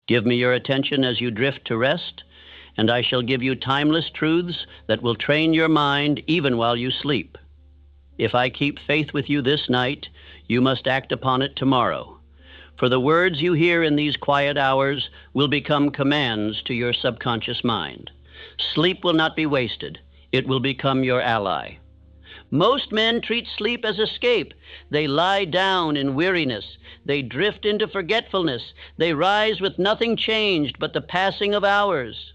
Give me your attention as you drift to rest, and I shall give you timeless truths that will train your mind even while you sleep. If I keep faith with you this night, you must act upon it tomorrow. For the words you hear in these quiet hours will become commands to your subconscious mind. Sleep will not be wasted. It will become your ally. Most men treat sleep as escape. They lie down in weariness. They drift into forgetfulness. They rise with nothing changed but the passing of hours.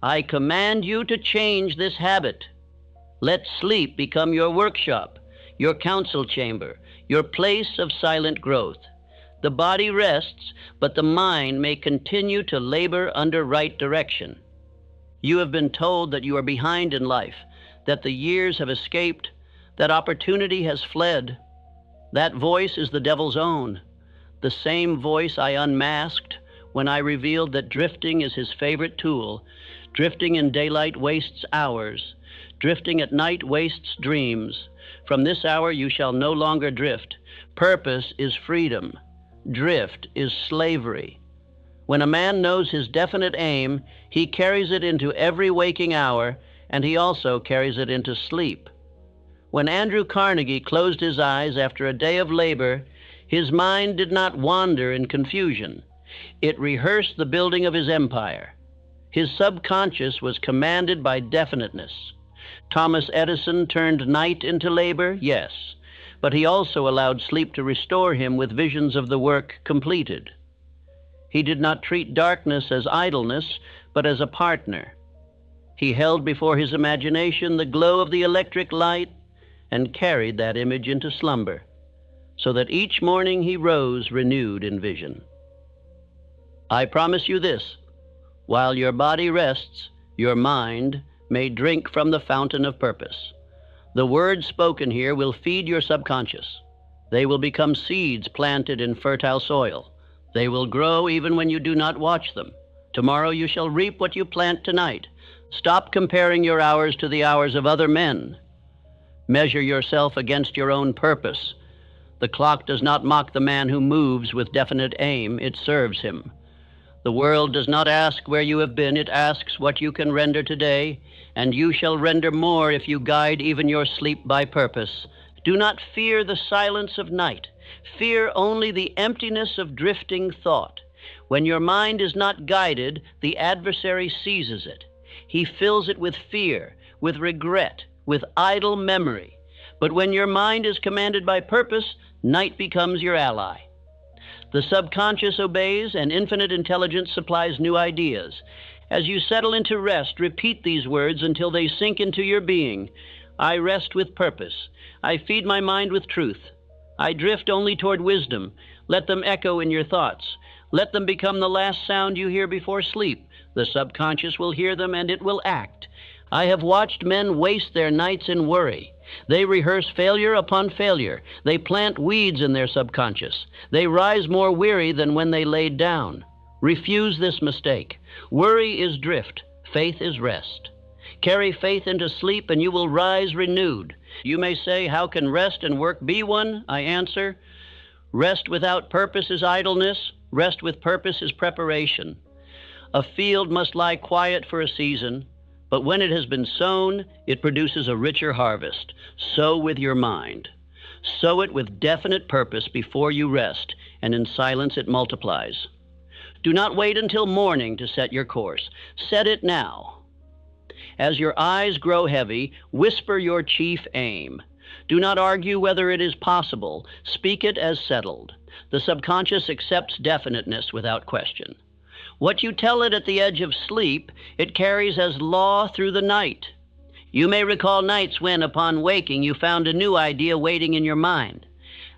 I command you to change this habit. Let sleep become your workshop, your council chamber, your place of silent growth. The body rests, but the mind may continue to labor under right direction. You have been told that you are behind in life, that the years have escaped, that opportunity has fled. That voice is the devil's own, the same voice I unmasked when I revealed that drifting is his favorite tool. Drifting in daylight wastes hours. Drifting at night wastes dreams. From this hour you shall no longer drift. Purpose is freedom. Drift is slavery. When a man knows his definite aim, he carries it into every waking hour, and he also carries it into sleep. When Andrew Carnegie closed his eyes after a day of labor, his mind did not wander in confusion. It rehearsed the building of his empire. His subconscious was commanded by definiteness. Thomas Edison turned night into labor, yes, but he also allowed sleep to restore him with visions of the work completed. He did not treat darkness as idleness, but as a partner. He held before his imagination the glow of the electric light and carried that image into slumber, so that each morning he rose renewed in vision. I promise you this: while your body rests, your mind may drink from the fountain of purpose. The words spoken here will feed your subconscious. They will become seeds planted in fertile soil. They will grow even when you do not watch them. Tomorrow you shall reap what you plant tonight. Stop comparing your hours to the hours of other men. Measure yourself against your own purpose. The clock does not mock the man who moves with definite aim. It serves him. The world does not ask where you have been. It asks what you can render today, and you shall render more if you guide even your sleep by purpose. Do not fear the silence of night. Fear only the emptiness of drifting thought. When your mind is not guided, the adversary seizes it. He fills it with fear, with regret, with idle memory. But when your mind is commanded by purpose, night becomes your ally. The subconscious obeys, and infinite intelligence supplies new ideas. As you settle into rest, repeat these words until they sink into your being. I rest with purpose. I feed my mind with truth. I drift only toward wisdom. Let them echo in your thoughts. Let them become the last sound you hear before sleep. The subconscious will hear them, and it will act. I have watched men waste their nights in worry. They rehearse failure upon failure. They plant weeds in their subconscious. They rise more weary than when they laid down. Refuse this mistake. Worry is drift. Faith is rest. Carry faith into sleep, and you will rise renewed. You may say, how can rest and work be one? I answer, rest without purpose is idleness. Rest with purpose is preparation. A field must lie quiet for a season, but when it has been sown, it produces a richer harvest. So with your mind. Sow it with definite purpose before you rest, and in silence it multiplies. Do not wait until morning to set your course. Set it now. As your eyes grow heavy, whisper your chief aim. Do not argue whether it is possible. Speak it as settled. The subconscious accepts definiteness without question. What you tell it at the edge of sleep, it carries as law through the night. You may recall nights when, upon waking, you found a new idea waiting in your mind.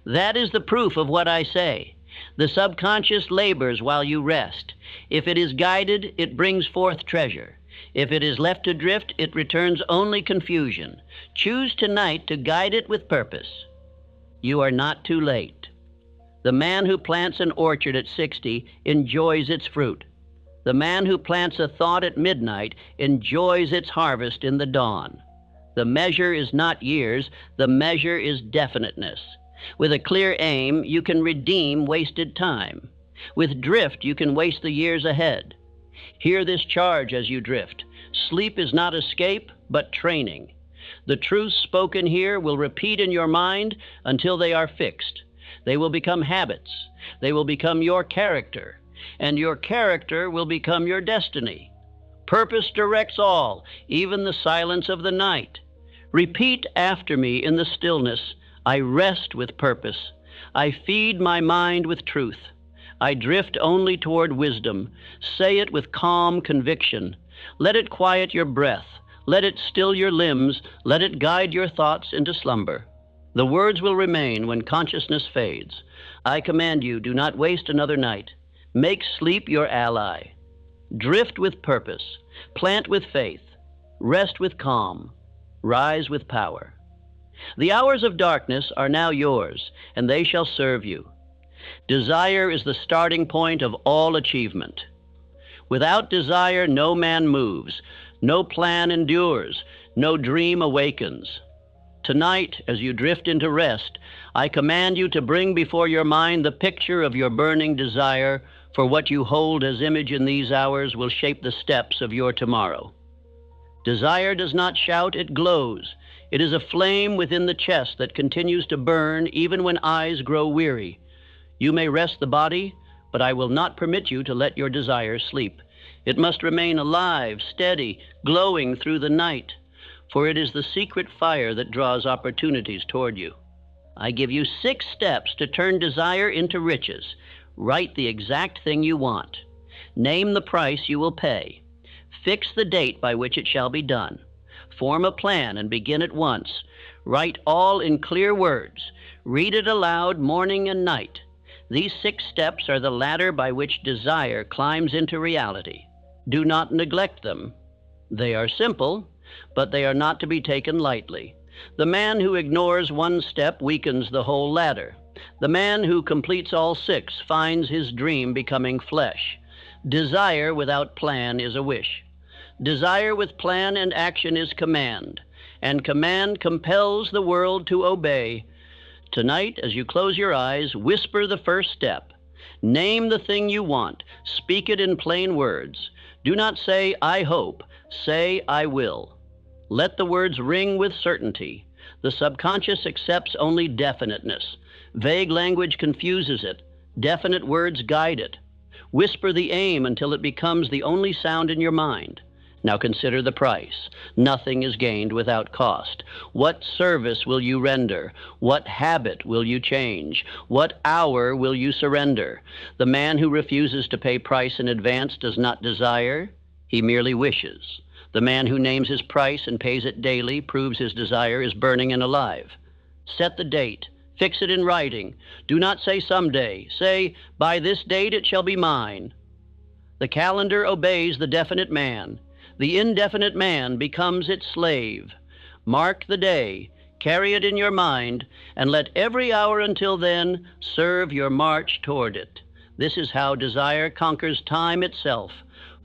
That is the proof of what I say. The subconscious labors while you rest. If it is guided, it brings forth treasure. If it is left to drift, it returns only confusion. Choose tonight to guide it with purpose. You are not too late. The man who plants an orchard at 60 enjoys its fruit. The man who plants a thought at midnight enjoys its harvest in the dawn. The measure is not years, the measure is definiteness. With a clear aim, you can redeem wasted time. With drift, you can waste the years ahead. Hear this charge as you drift. Sleep is not escape, but training. The truths spoken here will repeat in your mind until they are fixed. They will become habits. They will become your character, and your character will become your destiny. Purpose directs all, even the silence of the night. Repeat after me in the stillness. I rest with purpose. I feed my mind with truth. I drift only toward wisdom. Say it with calm conviction. Let it quiet your breath. Let it still your limbs. Let it guide your thoughts into slumber. The words will remain when consciousness fades. I command you, do not waste another night. Make sleep your ally. Drift with purpose. Plant with faith. Rest with calm. Rise with power. The hours of darkness are now yours, and they shall serve you. Desire is the starting point of all achievement. Without desire, no man moves, no plan endures, no dream awakens. Tonight, as you drift into rest, I command you to bring before your mind the picture of your burning desire, for what you hold as image in these hours will shape the steps of your tomorrow. Desire does not shout, it glows. It is a flame within the chest that continues to burn even when eyes grow weary. You may rest the body, but I will not permit you to let your desire sleep. It must remain alive, steady, glowing through the night, for it is the secret fire that draws opportunities toward you. I give you 6 steps to turn desire into riches. Write the exact thing you want. Name the price you will pay. Fix the date by which it shall be done. Form a plan and begin at once. Write all in clear words. Read it aloud morning and night. These 6 steps are the ladder by which desire climbs into reality. Do not neglect them. They are simple, but they are not to be taken lightly. The man who ignores one step weakens the whole ladder. The man who completes all 6 finds his dream becoming flesh. Desire without plan is a wish. Desire with plan and action is command, and command compels the world to obey. Tonight, as you close your eyes, whisper the first step. Name the thing you want. Speak it in plain words. Do not say, I hope. Say, I will. Let the words ring with certainty. The subconscious accepts only definiteness. Vague language confuses it. Definite words guide it. Whisper the aim until it becomes the only sound in your mind. Now consider the price. Nothing is gained without cost. What service will you render? What habit will you change? What hour will you surrender? The man who refuses to pay price in advance does not desire, he merely wishes. The man who names his price and pays it daily proves his desire is burning and alive. Set the date. Fix it in writing. Do not say someday. Say, by this date it shall be mine. The calendar obeys the definite man. The indefinite man becomes its slave. Mark the day, carry it in your mind, and let every hour until then serve your march toward it. This is how desire conquers time itself.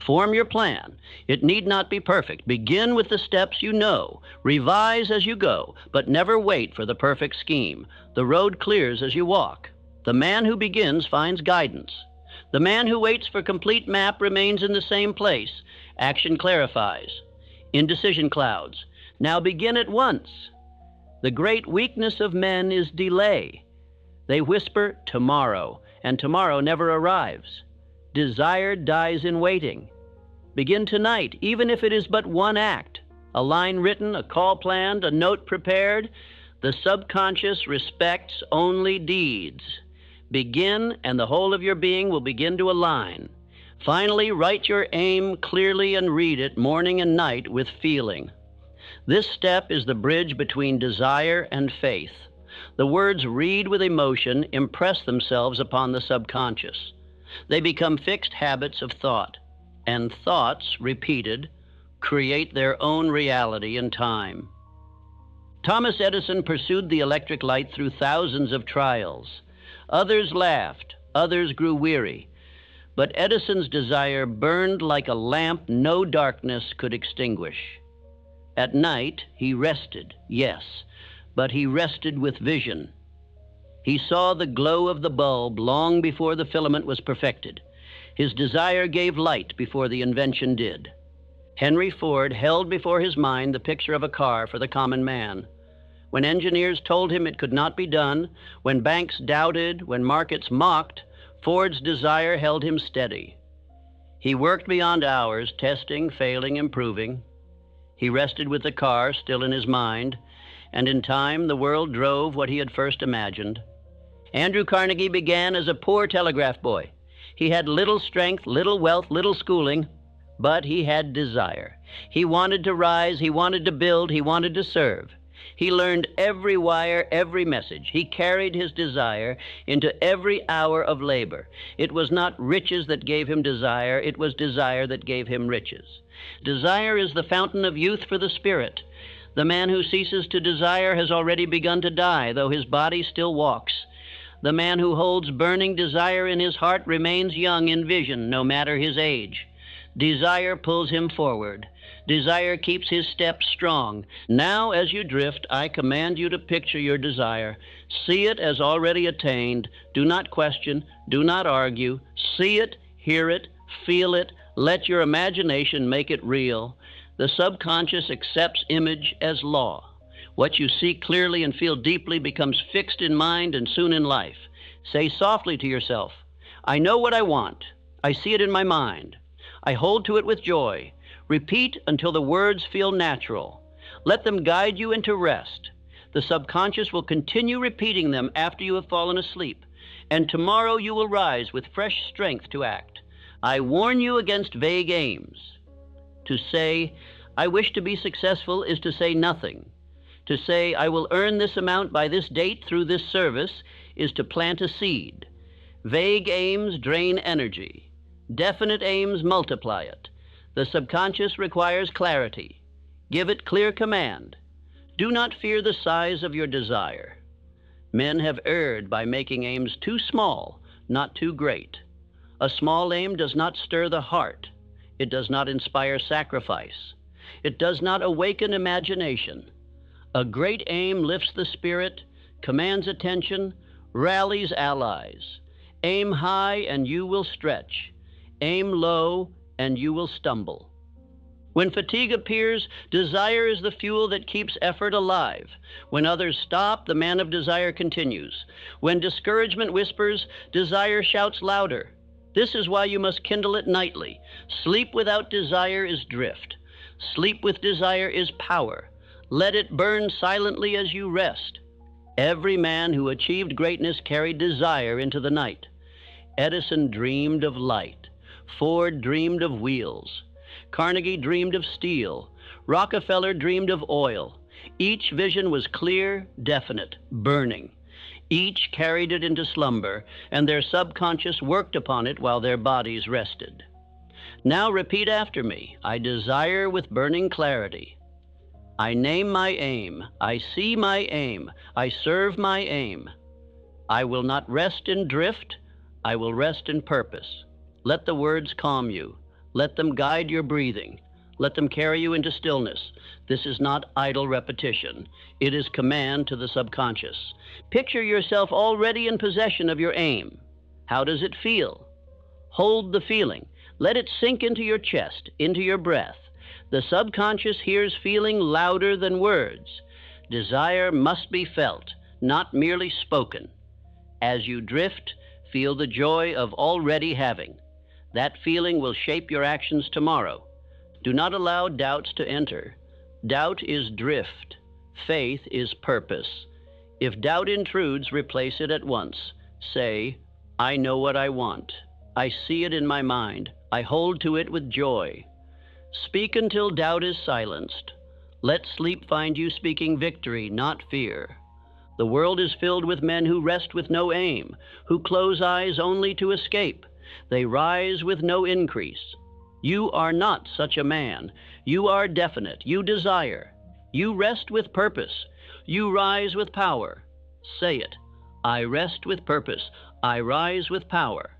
Form your plan. It need not be perfect. Begin with the steps you know. Revise as you go, but never wait for the perfect scheme. The road clears as you walk. The man who begins finds guidance. The man who waits for complete map remains in the same place. Action clarifies. Indecision clouds. Now begin at once. The great weakness of men is delay. They whisper tomorrow, and tomorrow never arrives. Desire dies in waiting. Begin tonight, even if it is but one act. A line written, a call planned, a note prepared. The subconscious respects only deeds. Begin, and the whole of your being will begin to align. Finally, write your aim clearly and read it morning and night with feeling. This step is the bridge between desire and faith. The words read with emotion impress themselves upon the subconscious. They become fixed habits of thought, and thoughts, repeated, create their own reality in time. Thomas Edison pursued the electric light through thousands of trials. Others laughed, others grew weary. But Edison's desire burned like a lamp no darkness could extinguish. At night, he rested, yes, but he rested with vision. He saw the glow of the bulb long before the filament was perfected. His desire gave light before the invention did. Henry Ford held before his mind the picture of a car for the common man. When engineers told him it could not be done, when banks doubted, when markets mocked, Ford's desire held him steady. He worked beyond hours, testing, failing, improving. He rested with the car still in his mind, and in time the world drove what he had first imagined. Andrew Carnegie began as a poor telegraph boy. He had little strength, little wealth, little schooling, but he had desire. He wanted to rise, he wanted to build, he wanted to serve. He learned every wire, every message. He carried his desire into every hour of labor. It was not riches that gave him desire, it was desire that gave him riches. Desire is the fountain of youth for the spirit. The man who ceases to desire has already begun to die, though his body still walks. The man who holds burning desire in his heart remains young in vision, no matter his age. Desire pulls him forward. Desire keeps his steps strong. Now, as you drift, I command you to picture your desire. See it as already attained. Do not question. Do not argue. See it, hear it, feel it. Let your imagination make it real. The subconscious accepts image as law. What you see clearly and feel deeply becomes fixed in mind and soon in life. Say softly to yourself, I know what I want. I see it in my mind. I hold to it with joy. Repeat until the words feel natural. Let them guide you into rest. The subconscious will continue repeating them after you have fallen asleep, and tomorrow you will rise with fresh strength to act. I warn you against vague aims. To say, I wish to be successful is to say nothing. To say, I will earn this amount by this date through this service is to plant a seed. Vague aims drain energy. Definite aims multiply it. The subconscious requires clarity. Give it clear command. Do not fear the size of your desire. Men have erred by making aims too small, not too great. A small aim does not stir the heart. It does not inspire sacrifice. It does not awaken imagination. A great aim lifts the spirit, commands attention, rallies allies. Aim high and you will stretch. Aim low and you will stumble. When fatigue appears, desire is the fuel that keeps effort alive. When others stop, the man of desire continues. When discouragement whispers, desire shouts louder. This is why you must kindle it nightly. Sleep without desire is drift. Sleep with desire is power. Let it burn silently as you rest. Every man who achieved greatness carried desire into the night. Edison dreamed of light. Ford dreamed of wheels. Carnegie dreamed of steel. Rockefeller dreamed of oil. Each vision was clear, definite, burning. Each carried it into slumber, and their subconscious worked upon it while their bodies rested. Now repeat after me. I desire with burning clarity. I name my aim. I see my aim. I serve my aim. I will not rest in drift. I will rest in purpose. Let the words calm you. Let them guide your breathing. Let them carry you into stillness. This is not idle repetition. It is command to the subconscious. Picture yourself already in possession of your aim. How does it feel? Hold the feeling. Let it sink into your chest, into your breath. The subconscious hears feeling louder than words. Desire must be felt, not merely spoken. As you drift, feel the joy of already having. That feeling will shape your actions tomorrow. Do not allow doubts to enter. Doubt is drift. Faith is purpose. If doubt intrudes, replace it at once. Say, I know what I want. I see it in my mind. I hold to it with joy. Speak until doubt is silenced. Let sleep find you speaking victory, not fear. The world is filled with men who rest with no aim, who close eyes only to escape. They rise with no increase. You are not such a man. You are definite. You desire. You rest with purpose. You rise with power. Say it. I rest with purpose. I rise with power.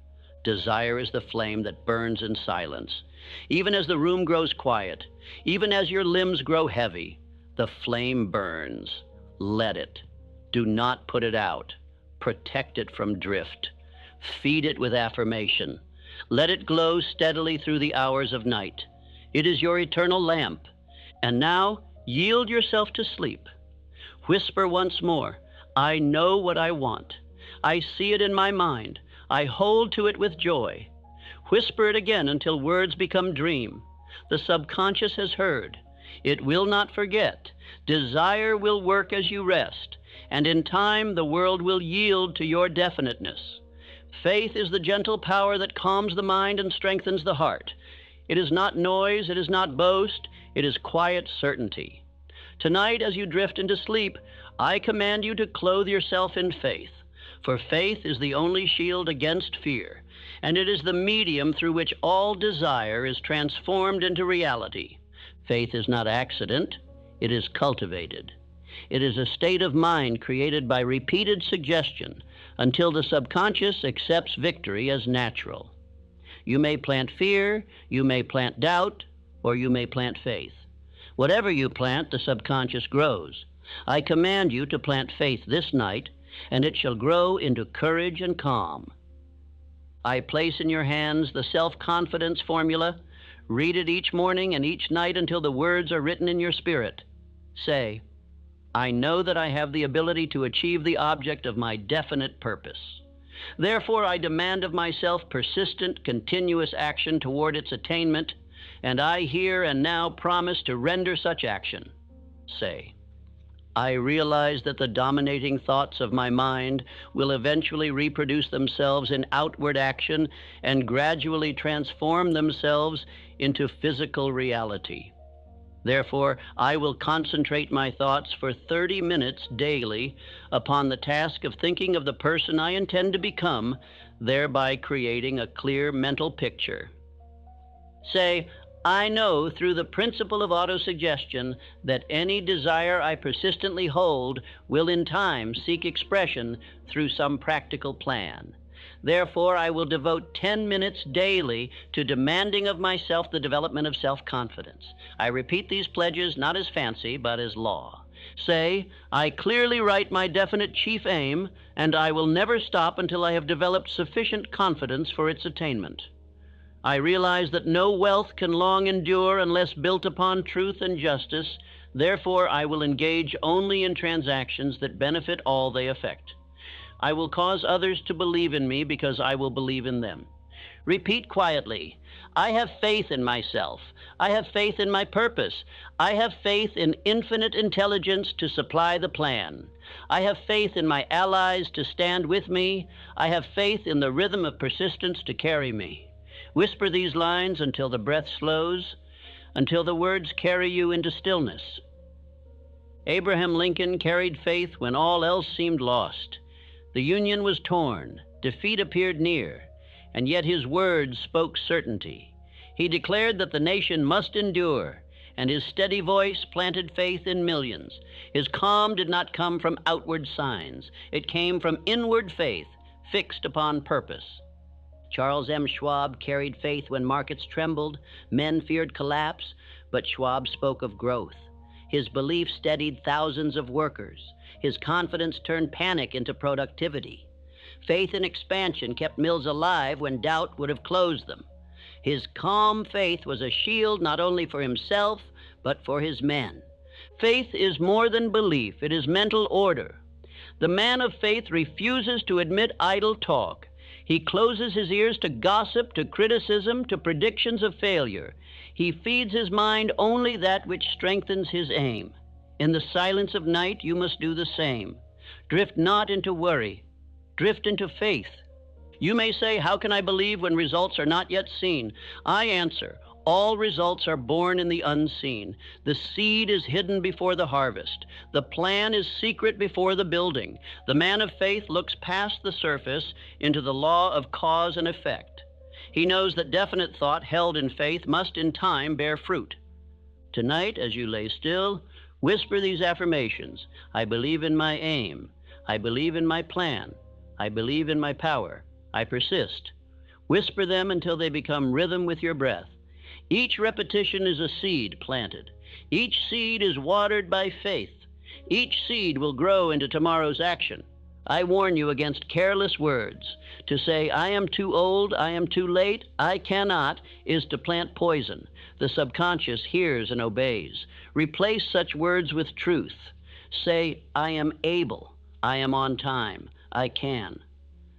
Desire is the flame that burns in silence. Even as the room grows quiet, even as your limbs grow heavy, the flame burns. Let it. Do not put it out. Protect it from drift. Feed it with affirmation. Let it glow steadily through the hours of night. It is your eternal lamp. And now, yield yourself to sleep. Whisper once more, I know what I want. I see it in my mind. I hold to it with joy. Whisper it again until words become dream. The subconscious has heard. It will not forget. Desire will work as you rest, and in time the world will yield to your definiteness. Faith is the gentle power that calms the mind and strengthens the heart. It is not noise, it is not boast, it is quiet certainty. Tonight, as you drift into sleep, I command you to clothe yourself in faith, for faith is the only shield against fear, and it is the medium through which all desire is transformed into reality. Faith is not accident, it is cultivated. It is a state of mind created by repeated suggestion until the subconscious accepts victory as natural. You may plant fear, you may plant doubt, or you may plant faith. Whatever you plant, the subconscious grows. I command you to plant faith this night, and it shall grow into courage and calm. I place in your hands the self-confidence formula. Read it each morning and each night until the words are written in your spirit. Say, I know that I have the ability to achieve the object of my definite purpose. Therefore, I demand of myself persistent, continuous action toward its attainment, and I here and now promise to render such action. Say, I realize that the dominating thoughts of my mind will eventually reproduce themselves in outward action and gradually transform themselves into physical reality. Therefore, I will concentrate my thoughts for 30 minutes daily upon the task of thinking of the person I intend to become, thereby creating a clear mental picture. Say, I know through the principle of autosuggestion that any desire I persistently hold will in time seek expression through some practical plan. Therefore, I will devote 10 minutes daily to demanding of myself the development of self-confidence. I repeat these pledges not as fancy, but as law. Say, I clearly write my definite chief aim, and I will never stop until I have developed sufficient confidence for its attainment. I realize that no wealth can long endure unless built upon truth and justice. Therefore, I will engage only in transactions that benefit all they affect. I will cause others to believe in me because I will believe in them. Repeat quietly, I have faith in myself. I have faith in my purpose. I have faith in infinite intelligence to supply the plan. I have faith in my allies to stand with me. I have faith in the rhythm of persistence to carry me. Whisper these lines until the breath slows, until the words carry you into stillness. Abraham Lincoln carried faith when all else seemed lost. The Union was torn, defeat appeared near, and yet his words spoke certainty. He declared that the nation must endure, and his steady voice planted faith in millions. His calm did not come from outward signs. It came from inward faith, fixed upon purpose. Charles M. Schwab carried faith when markets trembled, men feared collapse, but Schwab spoke of growth. His belief steadied thousands of workers. His confidence turned panic into productivity. Faith in expansion kept mills alive when doubt would have closed them. His calm faith was a shield not only for himself, but for his men. Faith is more than belief, it is mental order. The man of faith refuses to admit idle talk. He closes his ears to gossip, to criticism, to predictions of failure. He feeds his mind only that which strengthens his aim. In the silence of night, you must do the same. Drift not into worry. Drift into faith. You may say, how can I believe when results are not yet seen? I answer, all results are born in the unseen. The seed is hidden before the harvest. The plan is secret before the building. The man of faith looks past the surface into the law of cause and effect. He knows that definite thought held in faith must in time bear fruit. Tonight, as you lay still, whisper these affirmations. I believe in my aim. I believe in my plan. I believe in my power. I persist. Whisper them until they become rhythm with your breath. Each repetition is a seed planted. Each seed is watered by faith. Each seed will grow into tomorrow's action. I warn you against careless words. To say, I am too old, I am too late, I cannot, is to plant poison. The subconscious hears and obeys. Replace such words with truth. Say, I am able, I am on time, I can.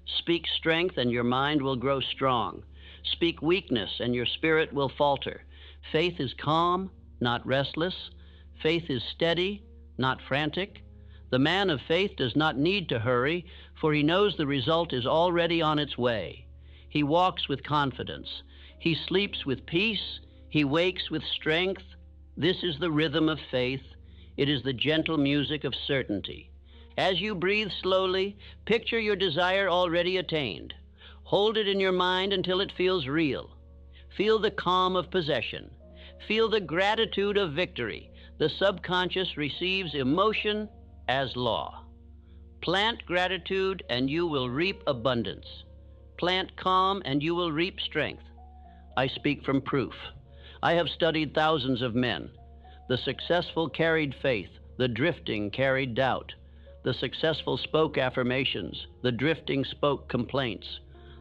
Speak strength and your mind will grow strong. Speak weakness and your spirit will falter. Faith is calm, not restless. Faith is steady, not frantic. The man of faith does not need to hurry, for he knows the result is already on its way. He walks with confidence. He sleeps with peace. He wakes with strength. This is the rhythm of faith. It is the gentle music of certainty. As you breathe slowly, picture your desire already attained. Hold it in your mind until it feels real. Feel the calm of possession. Feel the gratitude of victory. The subconscious receives emotion as law. Plant gratitude and you will reap abundance. Plant calm and you will reap strength. I speak from proof. I have studied thousands of men. The successful carried faith, the drifting carried doubt. The successful spoke affirmations, the drifting spoke complaints.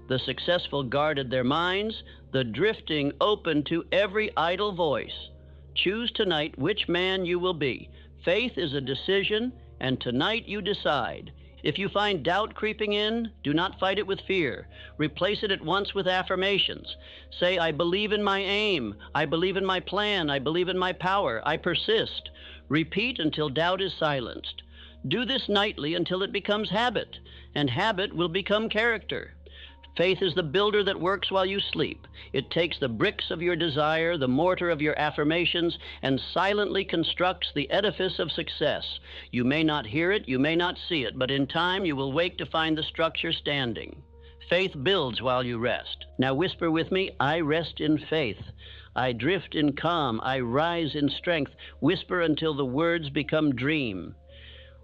The successful guarded their minds, the drifting opened to every idle voice. Choose tonight which man you will be. Faith is a decision, and tonight you decide. If you find doubt creeping in, do not fight it with fear. Replace it at once with affirmations. Say, I believe in my aim. I believe in my plan. I believe in my power. I persist. Repeat until doubt is silenced. Do this nightly until it becomes habit, and habit will become character. Faith is the builder that works while you sleep. It takes the bricks of your desire, the mortar of your affirmations, and silently constructs the edifice of success. You may not hear it, you may not see it, but in time you will wake to find the structure standing. Faith builds while you rest. Now whisper with me, I rest in faith. I drift in calm. I rise in strength. Whisper until the words become dream.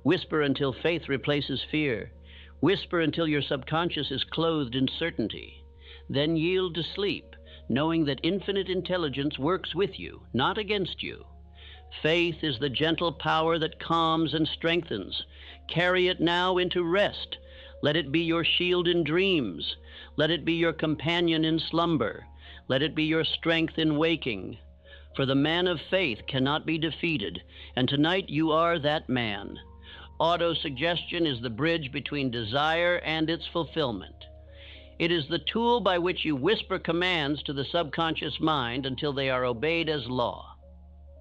Whisper until faith replaces fear. Whisper until your subconscious is clothed in certainty. Then yield to sleep, knowing that infinite intelligence works with you, not against you. Faith is the gentle power that calms and strengthens. Carry it now into rest. Let it be your shield in dreams. Let it be your companion in slumber. Let it be your strength in waking. For the man of faith cannot be defeated, and tonight you are that man. Autosuggestion is the bridge between desire and its fulfillment. It is the tool by which you whisper commands to the subconscious mind until they are obeyed as law.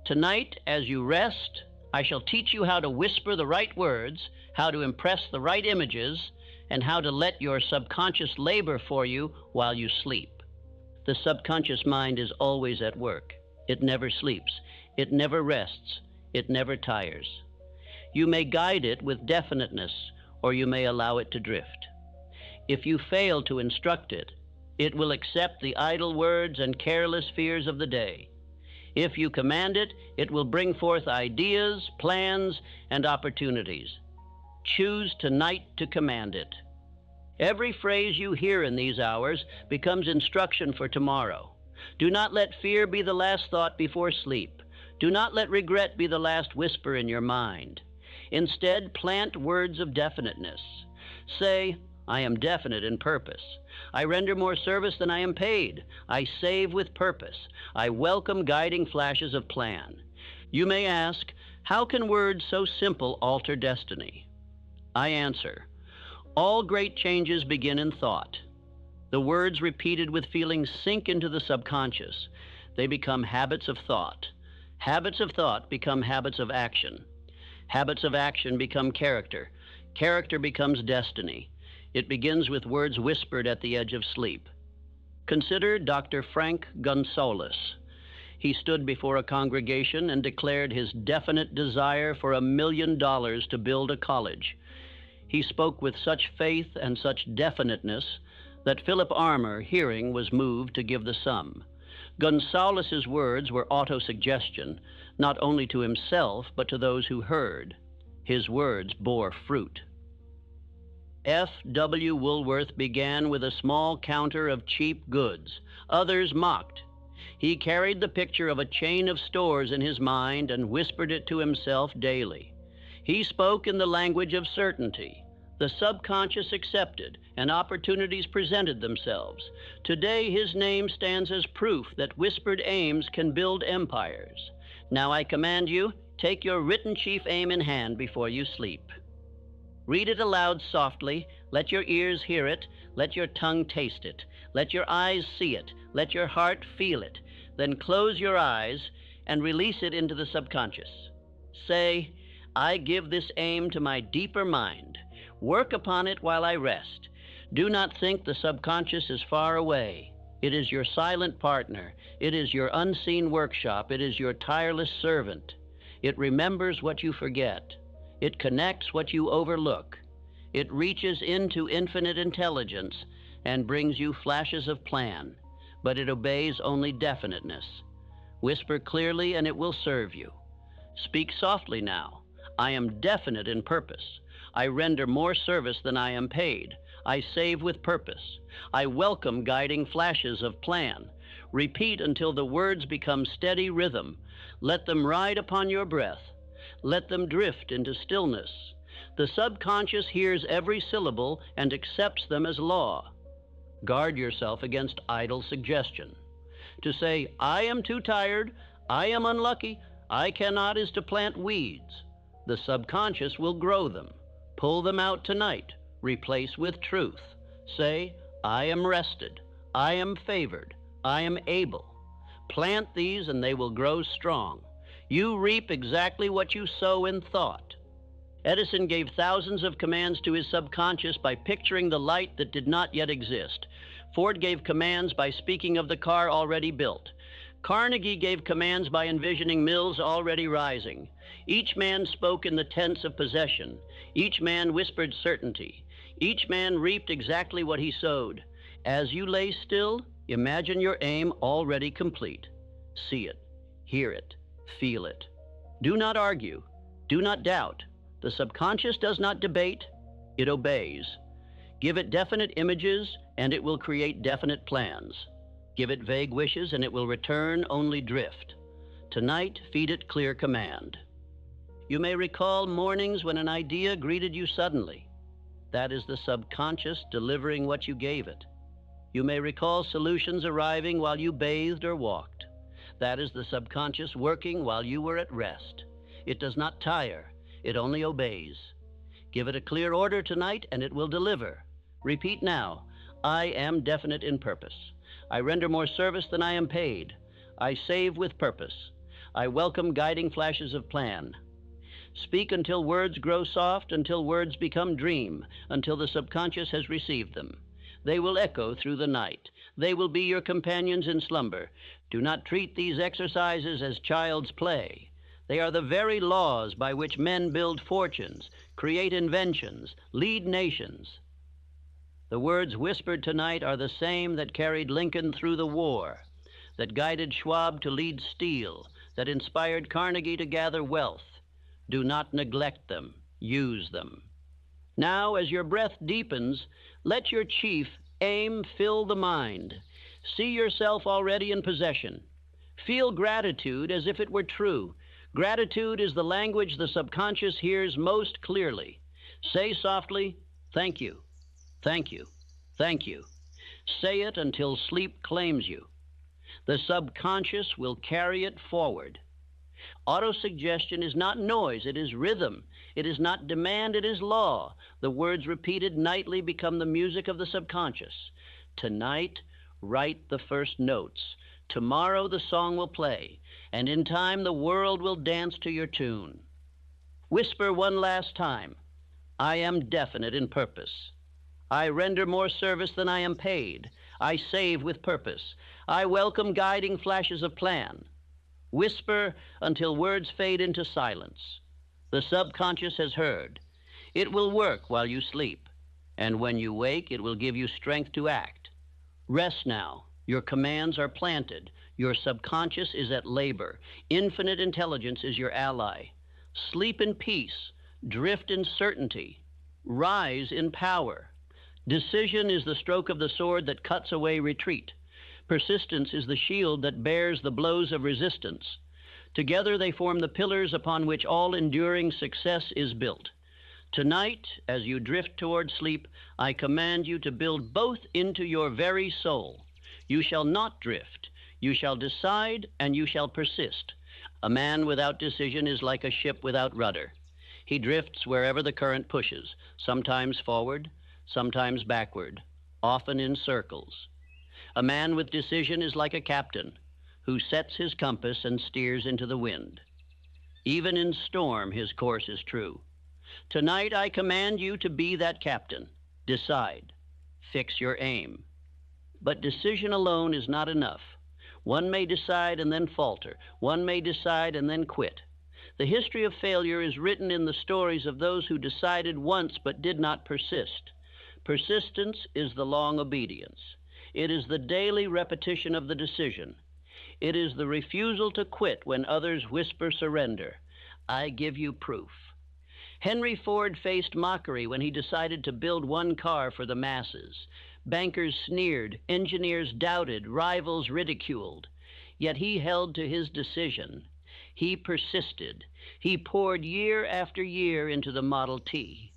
Tonight, as you rest, I shall teach you how to whisper the right words, how to impress the right images, and how to let your subconscious labor for you while you sleep. The subconscious mind is always at work. It never sleeps. It never rests. It never tires. You may guide it with definiteness, or you may allow it to drift. If you fail to instruct it, it will accept the idle words and careless fears of the day. If you command it, it will bring forth ideas, plans, and opportunities. Choose tonight to command it. Every phrase you hear in these hours becomes instruction for tomorrow. Do not let fear be the last thought before sleep. Do not let regret be the last whisper in your mind. Instead, plant words of definiteness. Say, I am definite in purpose. I render more service than I am paid. I save with purpose. I welcome guiding flashes of plan. You may ask, how can words so simple alter destiny? I answer, all great changes begin in thought. The words repeated with feeling sink into the subconscious. They become habits of thought. Habits of thought become habits of action. Habits of action become character. Character becomes destiny. It begins with words whispered at the edge of sleep. Consider Dr. Frank Gonsalves. He stood before a congregation and declared his definite desire for $1 million to build a college. He spoke with such faith and such definiteness that Philip Armour, hearing, was moved to give the sum. Gonsalves's words were autosuggestion, not only to himself, but to those who heard. His words bore fruit. F. W. Woolworth began with a small counter of cheap goods. Others mocked. He carried the picture of a chain of stores in his mind and whispered it to himself daily. He spoke in the language of certainty. The subconscious accepted, and opportunities presented themselves. Today, his name stands as proof that whispered aims can build empires. Now I command you, take your written chief aim in hand before you sleep. Read it aloud softly. Let your ears hear it. Let your tongue taste it. Let your eyes see it. Let your heart feel it. Then close your eyes and release it into the subconscious. Say, I give this aim to my deeper mind. Work upon it while I rest. Do not think the subconscious is far away. It is your silent partner. It is your unseen workshop. It is your tireless servant. It remembers what you forget. It connects what you overlook. It reaches into infinite intelligence and brings you flashes of plan, but it obeys only definiteness. Whisper clearly and it will serve you. Speak softly now. I am definite in purpose. I render more service than I am paid. I save with purpose. I welcome guiding flashes of plan. Repeat until the words become steady rhythm. Let them ride upon your breath. Let them drift into stillness. The subconscious hears every syllable and accepts them as law. Guard yourself against idle suggestion. To say, I am too tired, I am unlucky, I cannot, is to plant weeds. The subconscious will grow them. Pull them out tonight. Replace with truth. Say, I am rested. I am favored. I am able. Plant these and they will grow strong. You reap exactly what you sow in thought. Edison gave thousands of commands to his subconscious by picturing the light that did not yet exist. Ford gave commands by speaking of the car already built. Carnegie gave commands by envisioning mills already rising. Each man spoke in the tense of possession. Each man whispered certainty. Each man reaped exactly what he sowed. As you lay still, imagine your aim already complete. See it, hear it, feel it. Do not argue. Do not doubt. The subconscious does not debate. It obeys. Give it definite images, and it will create definite plans. Give it vague wishes, and it will return only drift. Tonight, feed it clear command. You may recall mornings when an idea greeted you suddenly. That is the subconscious delivering what you gave it. You may recall solutions arriving while you bathed or walked. That is the subconscious working while you were at rest. It does not tire. It only obeys. Give it a clear order tonight, and it will deliver. Repeat now, I am definite in purpose. I render more service than I am paid. I save with purpose. I welcome guiding flashes of plan. Speak until words grow soft, until words become dream, until the subconscious has received them. They will echo through the night. They will be your companions in slumber. Do not treat these exercises as child's play. They are the very laws by which men build fortunes, create inventions, lead nations. The words whispered tonight are the same that carried Lincoln through the war, that guided Schwab to lead steel, that inspired Carnegie to gather wealth. Do not neglect them. Use them. Now, as your breath deepens, let your chief aim fill the mind. See yourself already in possession. Feel gratitude as if it were true. Gratitude is the language the subconscious hears most clearly. Say softly, thank you. Thank you. Thank you. Say it until sleep claims you. The subconscious will carry it forward. Autosuggestion is not noise, it is rhythm. It is not demand, it is law. The words repeated nightly become the music of the subconscious. Tonight, write the first notes. Tomorrow the song will play, and in time the world will dance to your tune. Whisper one last time, I am definite in purpose. I render more service than I am paid. I save with purpose. I welcome guiding flashes of plan. Whisper until words fade into silence. The subconscious has heard. It will work while you sleep, and when you wake, it will give you strength to act. Rest now. Your commands are planted. Your subconscious is at labor. Infinite intelligence is your ally. Sleep in peace. Drift in certainty. Rise in power. Decision is the stroke of the sword that cuts away retreat. Persistence is the shield that bears the blows of resistance. Together they form the pillars upon which all enduring success is built. Tonight, as you drift toward sleep, I command you to build both into your very soul. You shall not drift. You shall decide, and you shall persist. A man without decision is like a ship without rudder. He drifts wherever the current pushes, sometimes forward, sometimes backward, often in circles. A man with decision is like a captain who sets his compass and steers into the wind. Even in storm, his course is true. Tonight I command you to be that captain. Decide. Fix your aim. But decision alone is not enough. One may decide and then falter. One may decide and then quit. The history of failure is written in the stories of those who decided once but did not persist. Persistence is the long obedience. It is the daily repetition of the decision. It is the refusal to quit when others whisper surrender. I give you proof. Henry Ford faced mockery when he decided to build one car for the masses. Bankers sneered, engineers doubted, rivals ridiculed. Yet he held to his decision. He persisted. He poured year after year into the Model T.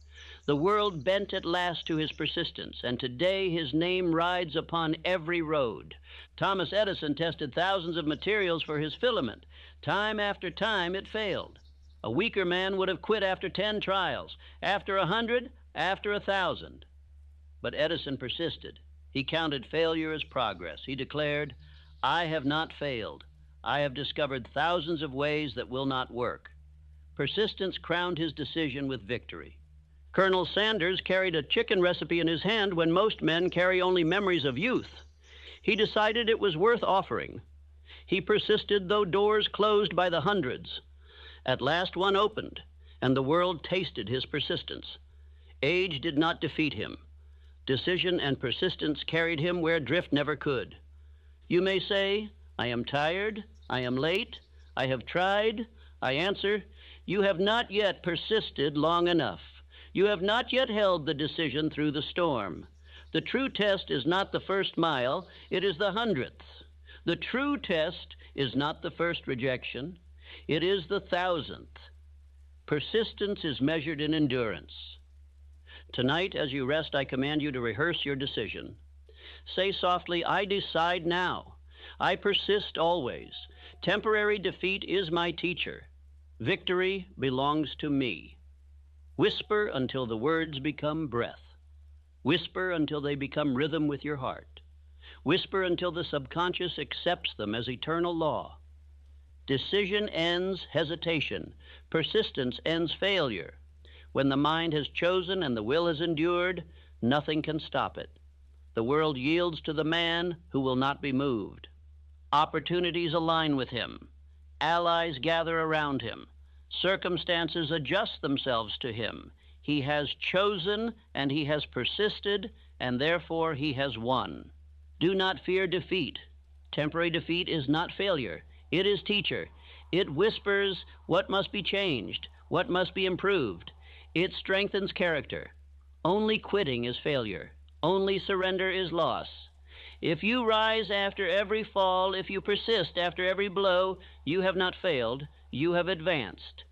The world bent at last to his persistence, and today his name rides upon every road. Thomas Edison tested thousands of materials for his filament. Time after time it failed. A weaker man would have quit after 10 trials, after 100, after 1,000. But Edison persisted. He counted failure as progress. He declared, I have not failed. I have discovered thousands of ways that will not work. Persistence crowned his decision with victory. Colonel Sanders carried a chicken recipe in his hand when most men carry only memories of youth. He decided it was worth offering. He persisted though doors closed by the hundreds. At last one opened, and the world tasted his persistence. Age did not defeat him. Decision and persistence carried him where drift never could. You may say, I am tired, I am late, I have tried. I answer, you have not yet persisted long enough. You have not yet held the decision through the storm. The true test is not the first mile, it is the 100th. The true test is not the first rejection, it is the 1,000th. Persistence is measured in endurance. Tonight, as you rest, I command you to rehearse your decision. Say softly, I decide now. I persist always. Temporary defeat is my teacher. Victory belongs to me. Whisper until the words become breath. Whisper until they become rhythm with your heart. Whisper until the subconscious accepts them as eternal law. Decision ends hesitation. Persistence ends failure. When the mind has chosen and the will has endured, nothing can stop it. The world yields to the man who will not be moved. Opportunities align with him. Allies gather around him. Circumstances adjust themselves to him. He has chosen and he has persisted, and therefore he has won. Do not fear defeat. Temporary defeat is not failure. It is teacher. It whispers what must be changed, what must be improved. It strengthens character. Only quitting is failure. Only surrender is loss. If you rise after every fall, if you persist after every blow, you have not failed, you have advanced.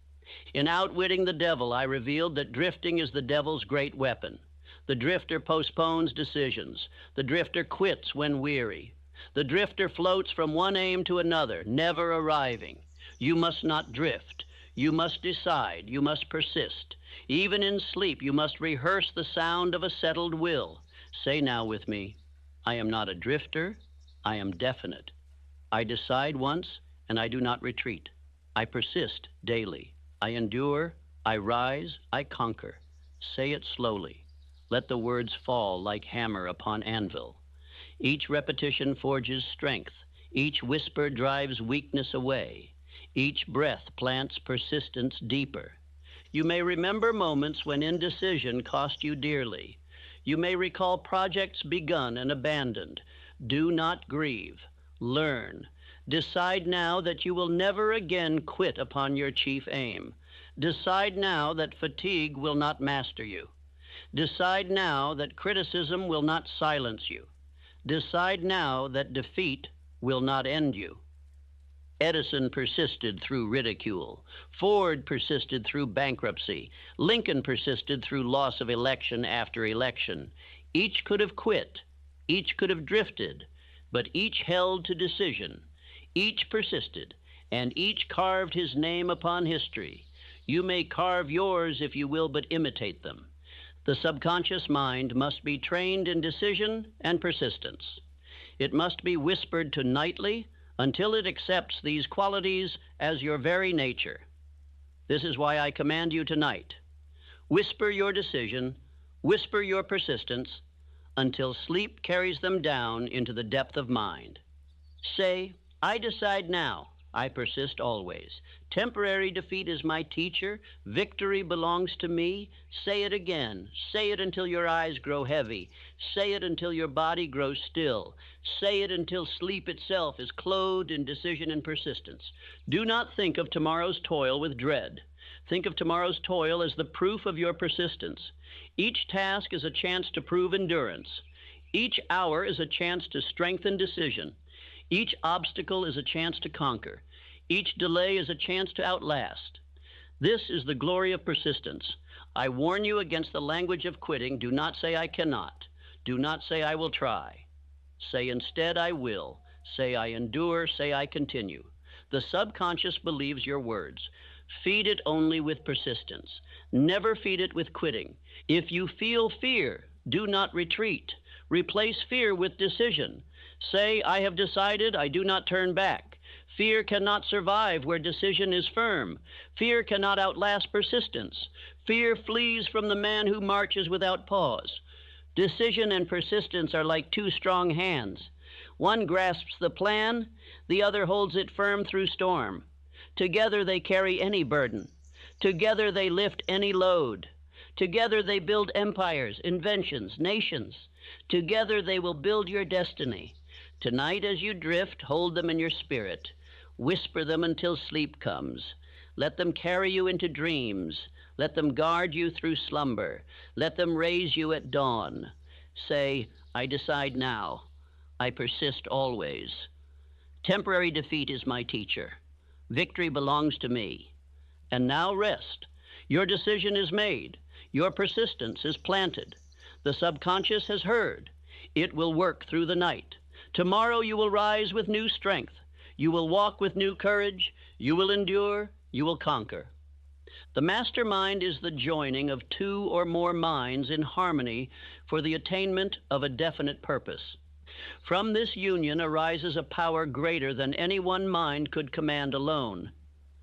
In Outwitting the Devil, I revealed that drifting is the devil's great weapon. The drifter postpones decisions. The drifter quits when weary. The drifter floats from one aim to another, never arriving. You must not drift. You must decide. You must persist. Even in sleep, you must rehearse the sound of a settled will. Say now with me, I am not a drifter, I am definite. I decide once, and I do not retreat. I persist daily. I endure, I rise, I conquer. Say it slowly. Let the words fall like hammer upon anvil. Each repetition forges strength. Each whisper drives weakness away. Each breath plants persistence deeper. You may remember moments when indecision cost you dearly. You may recall projects begun and abandoned. Do not grieve. Learn. Decide now that you will never again quit upon your chief aim. Decide now that fatigue will not master you. Decide now that criticism will not silence you. Decide now that defeat will not end you. Edison persisted through ridicule. Ford persisted through bankruptcy. Lincoln persisted through loss of election after election. Each could have quit. Each could have drifted. But each held to decision. Each persisted, and each carved his name upon history. You may carve yours if you will but imitate them. The subconscious mind must be trained in decision and persistence. It must be whispered to nightly until it accepts these qualities as your very nature. This is why I command you tonight. Whisper your decision, whisper your persistence, until sleep carries them down into the depth of mind. Say, I decide now. I persist always. Temporary defeat is my teacher. Victory belongs to me. Say it again. Say it until your eyes grow heavy. Say it until your body grows still. Say it until sleep itself is clothed in decision and persistence. Do not think of tomorrow's toil with dread. Think of tomorrow's toil as the proof of your persistence. Each task is a chance to prove endurance. Each hour is a chance to strengthen decision. Each obstacle is a chance to conquer. Each delay is a chance to outlast. This is the glory of persistence. I warn you against the language of quitting. Do not say I cannot. Do not say I will try. Say instead I will. Say I endure. Say I continue. The subconscious believes your words. Feed it only with persistence. Never feed it with quitting. If you feel fear, do not retreat. Replace fear with decision. Say, I have decided, I do not turn back. Fear cannot survive where decision is firm. Fear cannot outlast persistence. Fear flees from the man who marches without pause. Decision and persistence are like two strong hands. One grasps the plan, the other holds it firm through storm. Together they carry any burden. Together they lift any load. Together they build empires, inventions, nations. Together they will build your destiny. Tonight as you drift, hold them in your spirit. Whisper them until sleep comes. Let them carry you into dreams. Let them guard you through slumber. Let them raise you at dawn. Say, I decide now. I persist always. Temporary defeat is my teacher. Victory belongs to me. And now rest. Your decision is made. Your persistence is planted. The subconscious has heard. It will work through the night. Tomorrow you will rise with new strength. You will walk with new courage. You will endure. You will conquer. The mastermind is the joining of two or more minds in harmony for the attainment of a definite purpose. From this union arises a power greater than any one mind could command alone.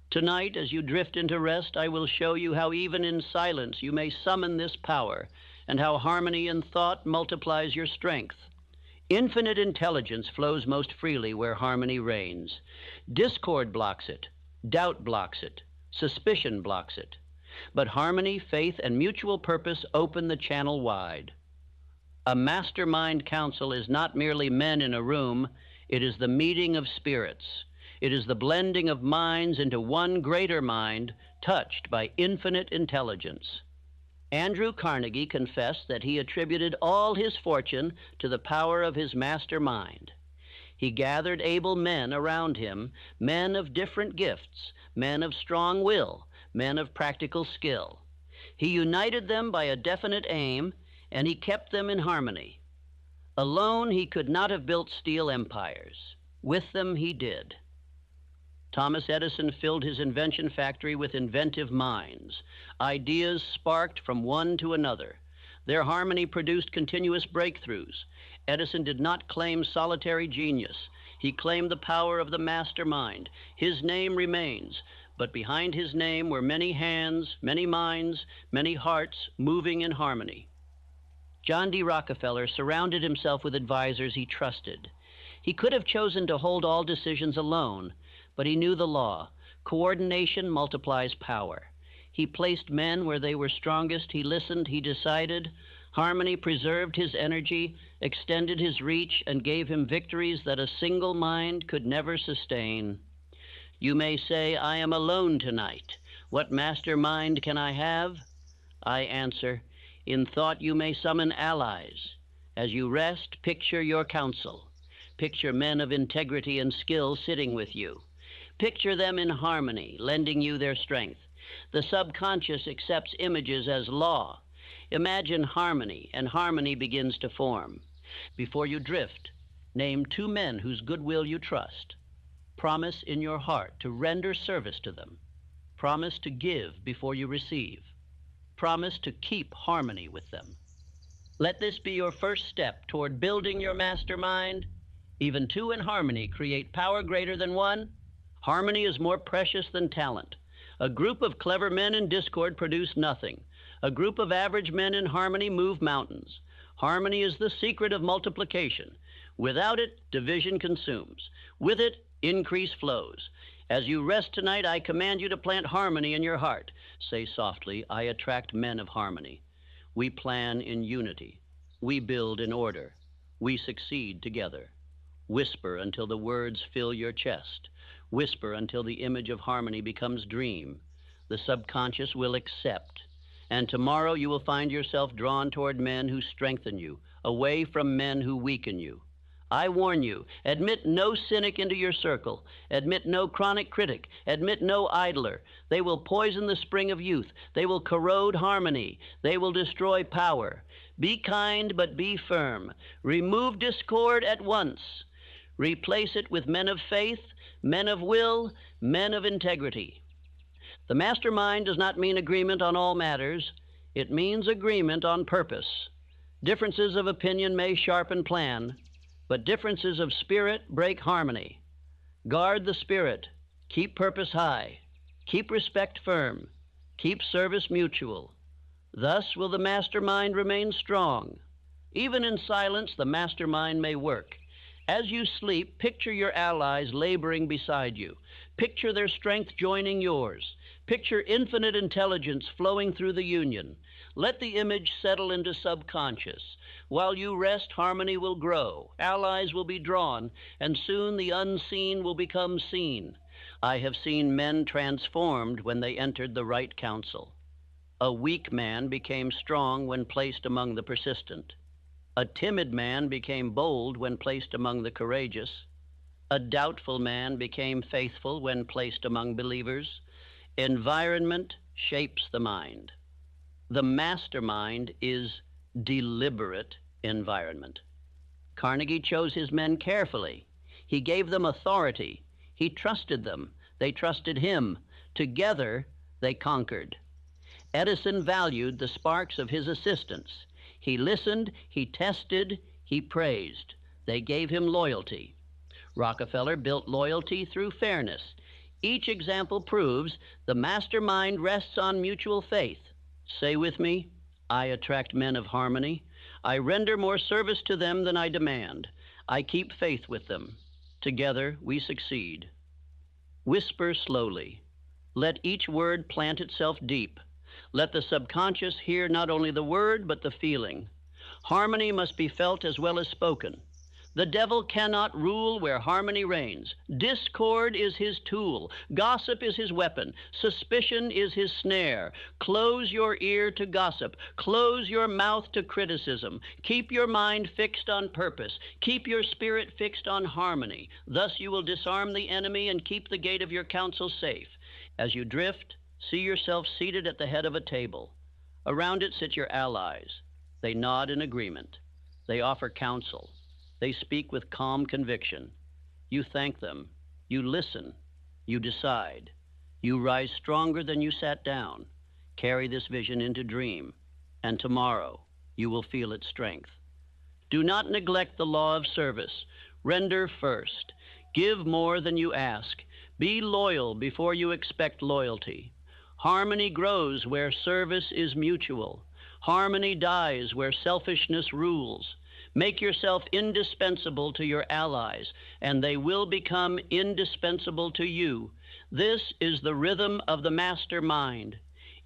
Tonight, as you drift into rest, I will show you how even in silence you may summon this power, and how harmony in thought multiplies your strength. Infinite intelligence flows most freely where harmony reigns. Discord blocks it. Doubt blocks it. Suspicion blocks it. But harmony, faith, and mutual purpose open the channel wide. A mastermind council is not merely men in a room. It is the meeting of spirits. It is the blending of minds into one greater mind, touched by infinite intelligence. Andrew Carnegie confessed that he attributed all his fortune to the power of his master mind. He gathered able men around him, men of different gifts, men of strong will, men of practical skill. He united them by a definite aim, and he kept them in harmony. Alone he could not have built steel empires. With them he did. Thomas Edison filled his invention factory with inventive minds. Ideas sparked from one to another. Their harmony produced continuous breakthroughs. Edison did not claim solitary genius. He claimed the power of the mastermind. His name remains, but behind his name were many hands, many minds, many hearts moving in harmony. John D. Rockefeller surrounded himself with advisors he trusted. He could have chosen to hold all decisions alone, but he knew the law. Coordination multiplies power. He placed men where they were strongest. He listened. He decided. Harmony preserved his energy, extended his reach, and gave him victories that a single mind could never sustain. You may say, I am alone tonight. What mastermind can I have? I answer, in thought you may summon allies. As you rest, picture your council. Picture men of integrity and skill sitting with you. Picture them in harmony, lending you their strength. The subconscious accepts images as law. Imagine harmony, and harmony begins to form. Before you drift, name 2 men whose goodwill you trust. Promise in your heart to render service to them. Promise to give before you receive. Promise to keep harmony with them. Let this be your first step toward building your mastermind. Even 2 in harmony create power greater than 1. Harmony is more precious than talent. A group of clever men in discord produce nothing. A group of average men in harmony move mountains. Harmony is the secret of multiplication. Without it, division consumes. With it, increase flows. As you rest tonight, I command you to plant harmony in your heart. Say softly, I attract men of harmony. We plan in unity. We build in order. We succeed together. Whisper until the words fill your chest. Whisper until the image of harmony becomes dream. The subconscious will accept. And tomorrow you will find yourself drawn toward men who strengthen you, away from men who weaken you. I warn you, admit no cynic into your circle. Admit no chronic critic. Admit no idler. They will poison the spring of youth. They will corrode harmony. They will destroy power. Be kind, but be firm. Remove discord at once. Replace it with men of faith, men of will, men of integrity. The mastermind does not mean agreement on all matters. It means agreement on purpose. Differences of opinion may sharpen plan, but differences of spirit break harmony. Guard the spirit. Keep purpose high. Keep respect firm. Keep service mutual. Thus will the mastermind remain strong. Even in silence, the mastermind may work. As you sleep, picture your allies laboring beside you. Picture their strength joining yours. Picture infinite intelligence flowing through the union. Let the image settle into subconscious. While you rest, harmony will grow. Allies will be drawn, and soon the unseen will become seen. I have seen men transformed when they entered the right counsel. A weak man became strong when placed among the persistent. A timid man became bold when placed among the courageous. A doubtful man became faithful when placed among believers. Environment shapes the mind. The mastermind is deliberate environment. Carnegie chose his men carefully. He gave them authority. He trusted them. They trusted him. Together, they conquered. Edison valued the sparks of his assistants. He listened, he tested, he praised. They gave him loyalty. Rockefeller built loyalty through fairness. Each example proves the mastermind rests on mutual faith. Say with me, I attract men of harmony. I render more service to them than I demand. I keep faith with them. Together we succeed. Whisper slowly. Let each word plant itself deep. Let the subconscious hear not only the word, but the feeling. Harmony must be felt as well as spoken. The devil cannot rule where harmony reigns. Discord is his tool. Gossip is his weapon. Suspicion is his snare. Close your ear to gossip. Close your mouth to criticism. Keep your mind fixed on purpose. Keep your spirit fixed on harmony. Thus you will disarm the enemy and keep the gate of your counsel safe. As you drift, see yourself seated at the head of a table. Around it sit your allies. They nod in agreement. They offer counsel. They speak with calm conviction. You thank them. You listen. You decide. You rise stronger than you sat down. Carry this vision into dream, and tomorrow you will feel its strength. Do not neglect the law of service. Render first. Give more than you ask. Be loyal before you expect loyalty. Harmony grows where service is mutual. Harmony dies where selfishness rules. Make yourself indispensable to your allies, and they will become indispensable to you. This is the rhythm of the master mind.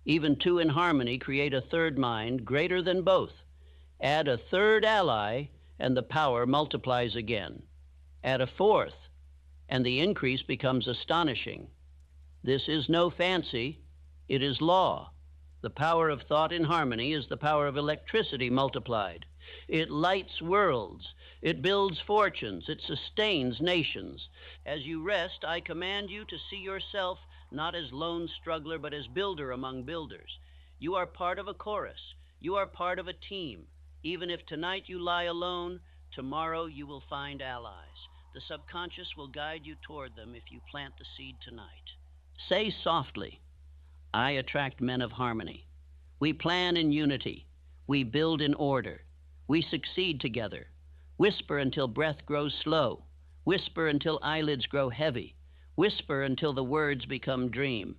Even two in harmony create a third mind greater than both. Add a third ally, and the power multiplies again. Add a fourth, and the increase becomes astonishing. This is no fancy. It is law. The power of thought in harmony is the power of electricity multiplied. It lights worlds. It builds fortunes. It sustains nations. As you rest, I command you to see yourself not as lone struggler, but as builder among builders. You are part of a chorus. You are part of a team. Even if tonight you lie alone, tomorrow you will find allies. The subconscious will guide you toward them if you plant the seed tonight. Say softly, I attract men of harmony. We plan in unity. We build in order. We succeed together. Whisper until breath grows slow. Whisper until eyelids grow heavy. Whisper until the words become dream.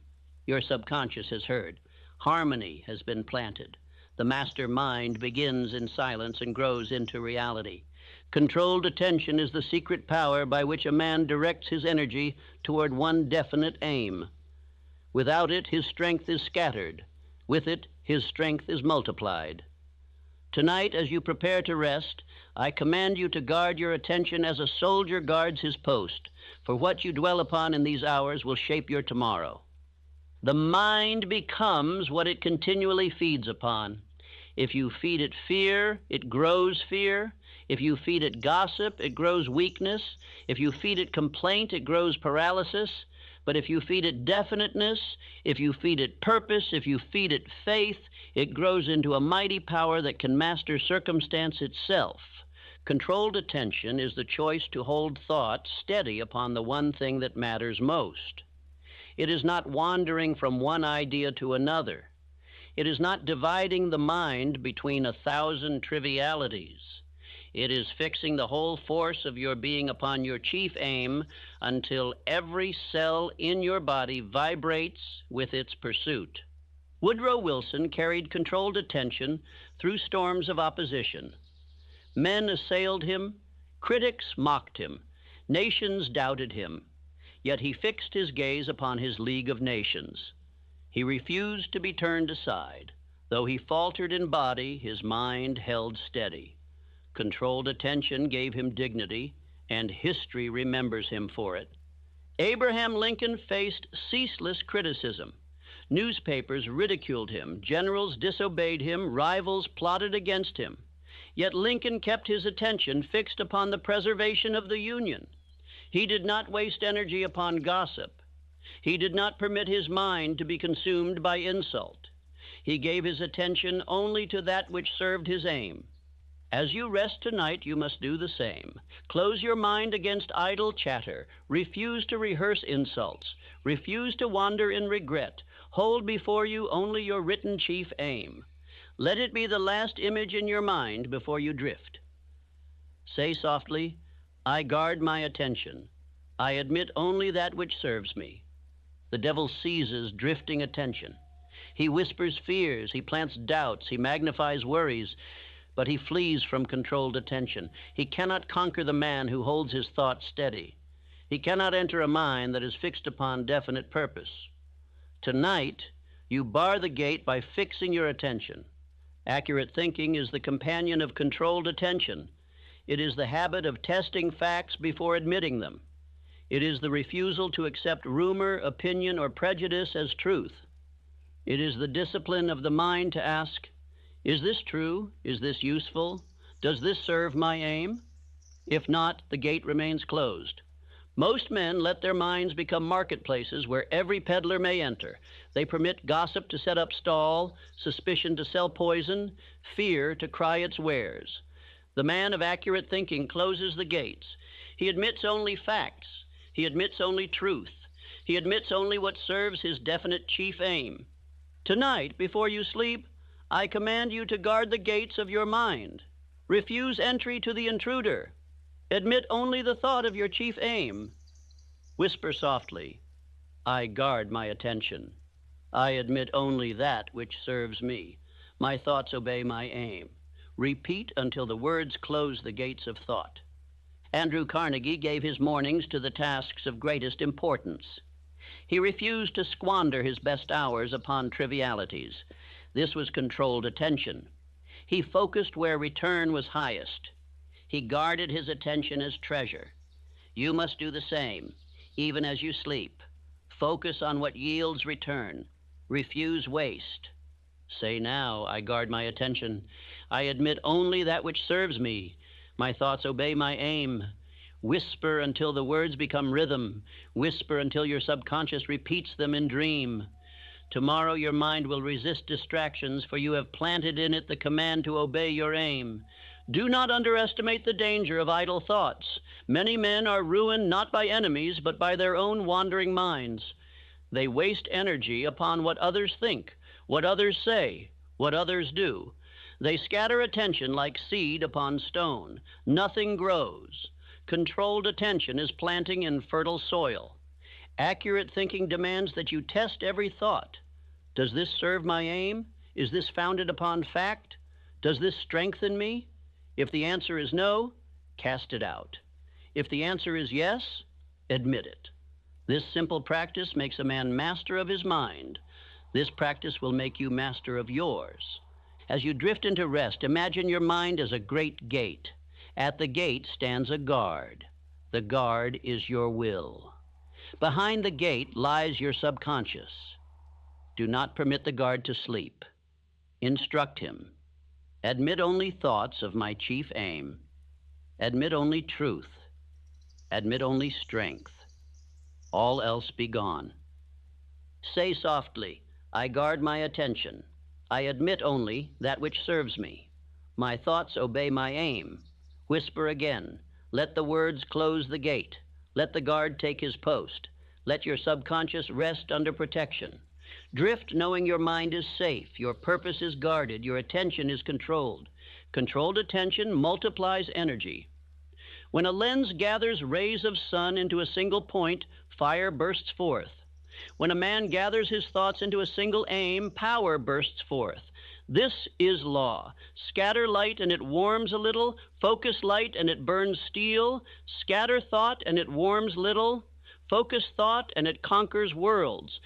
Your subconscious has heard. Harmony has been planted. The master mind begins in silence and grows into reality. Controlled attention is the secret power by which a man directs his energy toward one definite aim. Without it, his strength is scattered. With it, his strength is multiplied. Tonight, as you prepare to rest, I command you to guard your attention as a soldier guards his post, for what you dwell upon in these hours will shape your tomorrow. The mind becomes what it continually feeds upon. If you feed it fear, it grows fear. If you feed it gossip, it grows weakness. If you feed it complaint, it grows paralysis. But if you feed it definiteness, if you feed it purpose, if you feed it faith, it grows into a mighty power that can master circumstance itself. Controlled attention is the choice to hold thought steady upon the one thing that matters most. It is not wandering from one idea to another. It is not dividing the mind between 1,000 trivialities. It is fixing the whole force of your being upon your chief aim until every cell in your body vibrates with its pursuit. Woodrow Wilson carried controlled attention through storms of opposition. Men assailed him, critics mocked him, nations doubted him, yet he fixed his gaze upon his League of Nations. He refused to be turned aside. Though he faltered in body, his mind held steady. Controlled attention gave him dignity, and history remembers him for it. Abraham Lincoln faced ceaseless criticism. Newspapers ridiculed him, generals disobeyed him, rivals plotted against him. Yet Lincoln kept his attention fixed upon the preservation of the Union. He did not waste energy upon gossip. He did not permit his mind to be consumed by insult. He gave his attention only to that which served his aim. As you rest tonight, you must do the same. Close your mind against idle chatter. Refuse to rehearse insults. Refuse to wander in regret. Hold before you only your written chief aim. Let it be the last image in your mind before you drift. Say softly, I guard my attention. I admit only that which serves me. The devil seizes drifting attention. He whispers fears, he plants doubts, he magnifies worries, but he flees from controlled attention. He cannot conquer the man who holds his thought steady. He cannot enter a mind that is fixed upon definite purpose. Tonight, you bar the gate by fixing your attention. Accurate thinking is the companion of controlled attention. It is the habit of testing facts before admitting them. It is the refusal to accept rumor, opinion, or prejudice as truth. It is the discipline of the mind to ask, is this true? Is this useful? Does this serve my aim? If not, the gate remains closed. Most men let their minds become marketplaces where every peddler may enter. They permit gossip to set up stall, suspicion to sell poison, fear to cry its wares. The man of accurate thinking closes the gates. He admits only facts. He admits only truth. He admits only what serves his definite chief aim. Tonight, before you sleep, I command you to guard the gates of your mind. Refuse entry to the intruder. Admit only the thought of your chief aim. Whisper softly, I guard my attention. I admit only that which serves me. My thoughts obey my aim. Repeat until the words close the gates of thought. Andrew Carnegie gave his mornings to the tasks of greatest importance. He refused to squander his best hours upon trivialities. This was controlled attention. He focused where return was highest. He guarded his attention as treasure. You must do the same, even as you sleep. Focus on what yields return. Refuse waste. Say now, I guard my attention. I admit only that which serves me. My thoughts obey my aim. Whisper until the words become rhythm. Whisper until your subconscious repeats them in dream. Tomorrow your mind will resist distractions, for you have planted in it the command to obey your aim. Do not underestimate the danger of idle thoughts. Many men are ruined not by enemies, but by their own wandering minds. They waste energy upon what others think, what others say, what others do. They scatter attention like seed upon stone. Nothing grows. Controlled attention is planting in fertile soil. Accurate thinking demands that you test every thought. Does this serve my aim? Is this founded upon fact? Does this strengthen me? If the answer is no, cast it out. If the answer is yes, admit it. This simple practice makes a man master of his mind. This practice will make you master of yours. As you drift into rest, imagine your mind as a great gate. At the gate stands a guard. The guard is your will. Behind the gate lies your subconscious. Do not permit the guard to sleep. Instruct him. Admit only thoughts of my chief aim. Admit only truth. Admit only strength. All else be gone. Say softly, I guard my attention. I admit only that which serves me. My thoughts obey my aim. Whisper again, let the words close the gate. Let the guard take his post. Let your subconscious rest under protection. Drift knowing your mind is safe, your purpose is guarded, your attention is controlled. Controlled attention multiplies energy. When a lens gathers rays of sun into a single point, fire bursts forth. When a man gathers his thoughts into a single aim, power bursts forth. This is law. Scatter light and it warms a little. Focus light and it burns steel. Scatter thought and it warms little. Focus thought and it conquers worlds.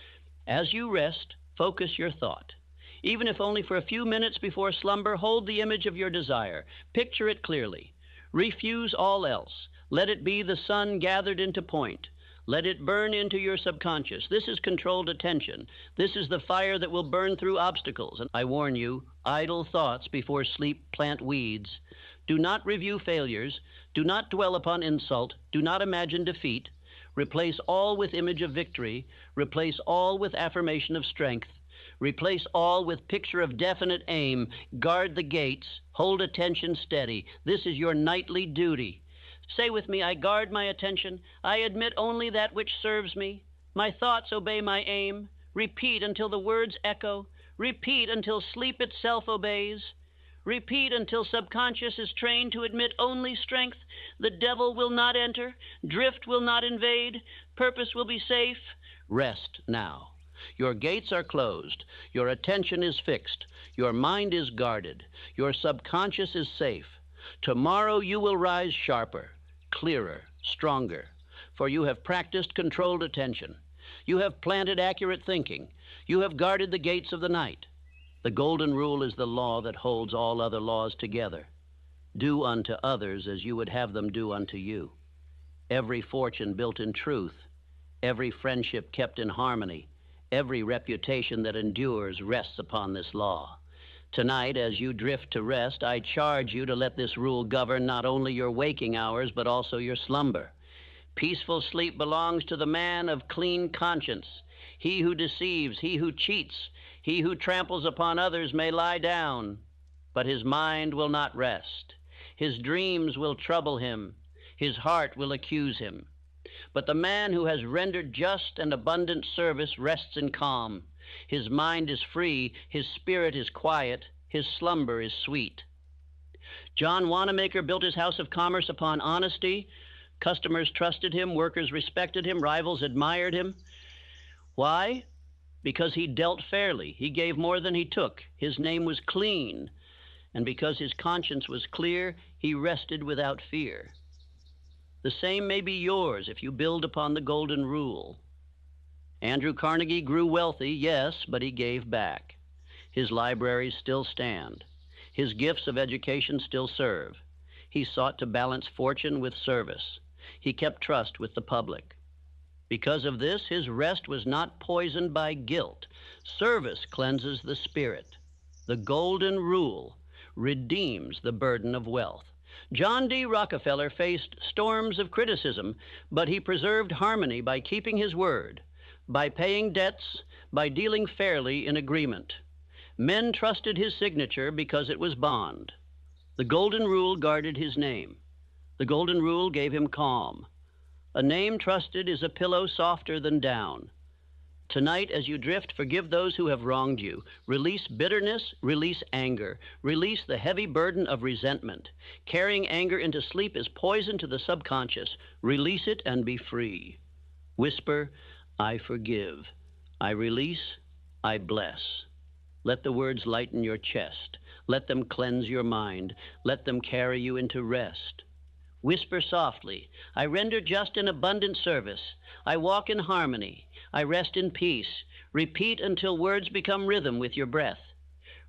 As you rest, focus your thought. Even if only for a few minutes before slumber, hold the image of your desire. Picture it clearly. Refuse all else. Let it be the sun gathered into point. Let it burn into your subconscious. This is controlled attention. This is the fire that will burn through obstacles. And I warn you, idle thoughts before sleep plant weeds. Do not review failures. Do not dwell upon insult. Do not imagine defeat. Replace all with image of victory. Replace all with affirmation of strength. Replace all with picture of definite aim. Guard the gates. Hold attention steady. This is your nightly duty. Say with me, I guard my attention. I admit only that which serves me. My thoughts obey my aim. Repeat until the words echo. Repeat until sleep itself obeys. Repeat until subconscious is trained to admit only strength. The devil will not enter. Drift will not invade. Purpose will be safe. Rest now. Your gates are closed. Your attention is fixed. Your mind is guarded. Your subconscious is safe. Tomorrow you will rise sharper, clearer, stronger, for you have practiced controlled attention. You have planted accurate thinking. You have guarded the gates of the night. The golden rule is the law that holds all other laws together. Do unto others as you would have them do unto you. Every fortune built in truth, every friendship kept in harmony, every reputation that endures rests upon this law. Tonight, as you drift to rest, I charge you to let this rule govern not only your waking hours, but also your slumber. Peaceful sleep belongs to the man of clean conscience. He who deceives, he who cheats, he who tramples upon others may lie down, but his mind will not rest. His dreams will trouble him. His heart will accuse him. But the man who has rendered just and abundant service rests in calm. His mind is free, his spirit is quiet, his slumber is sweet. John Wanamaker built his house of commerce upon honesty. Customers trusted him, workers respected him, rivals admired him. Why? Because he dealt fairly. He gave more than he took. His name was clean. And because his conscience was clear, he rested without fear. The same may be yours if you build upon the golden rule. Andrew Carnegie grew wealthy, yes, but he gave back. His libraries still stand. His gifts of education still serve. He sought to balance fortune with service. He kept trust with the public. Because of this, his rest was not poisoned by guilt. Service cleanses the spirit. The golden rule redeems the burden of wealth. John D. Rockefeller faced storms of criticism, but he preserved harmony by keeping his word, by paying debts, by dealing fairly in agreement. Men trusted his signature because it was bond. The golden rule guarded his name. The golden rule gave him calm. A name trusted is a pillow softer than down. Tonight, as you drift, forgive those who have wronged you. Release bitterness, release anger. Release the heavy burden of resentment. Carrying anger into sleep is poison to the subconscious. Release it and be free. Whisper, I forgive. I release, I bless. Let the words lighten your chest. Let them cleanse your mind. Let them carry you into rest. Whisper softly, I render just and abundant service. I walk in harmony. I rest in peace. Repeat until words become rhythm with your breath.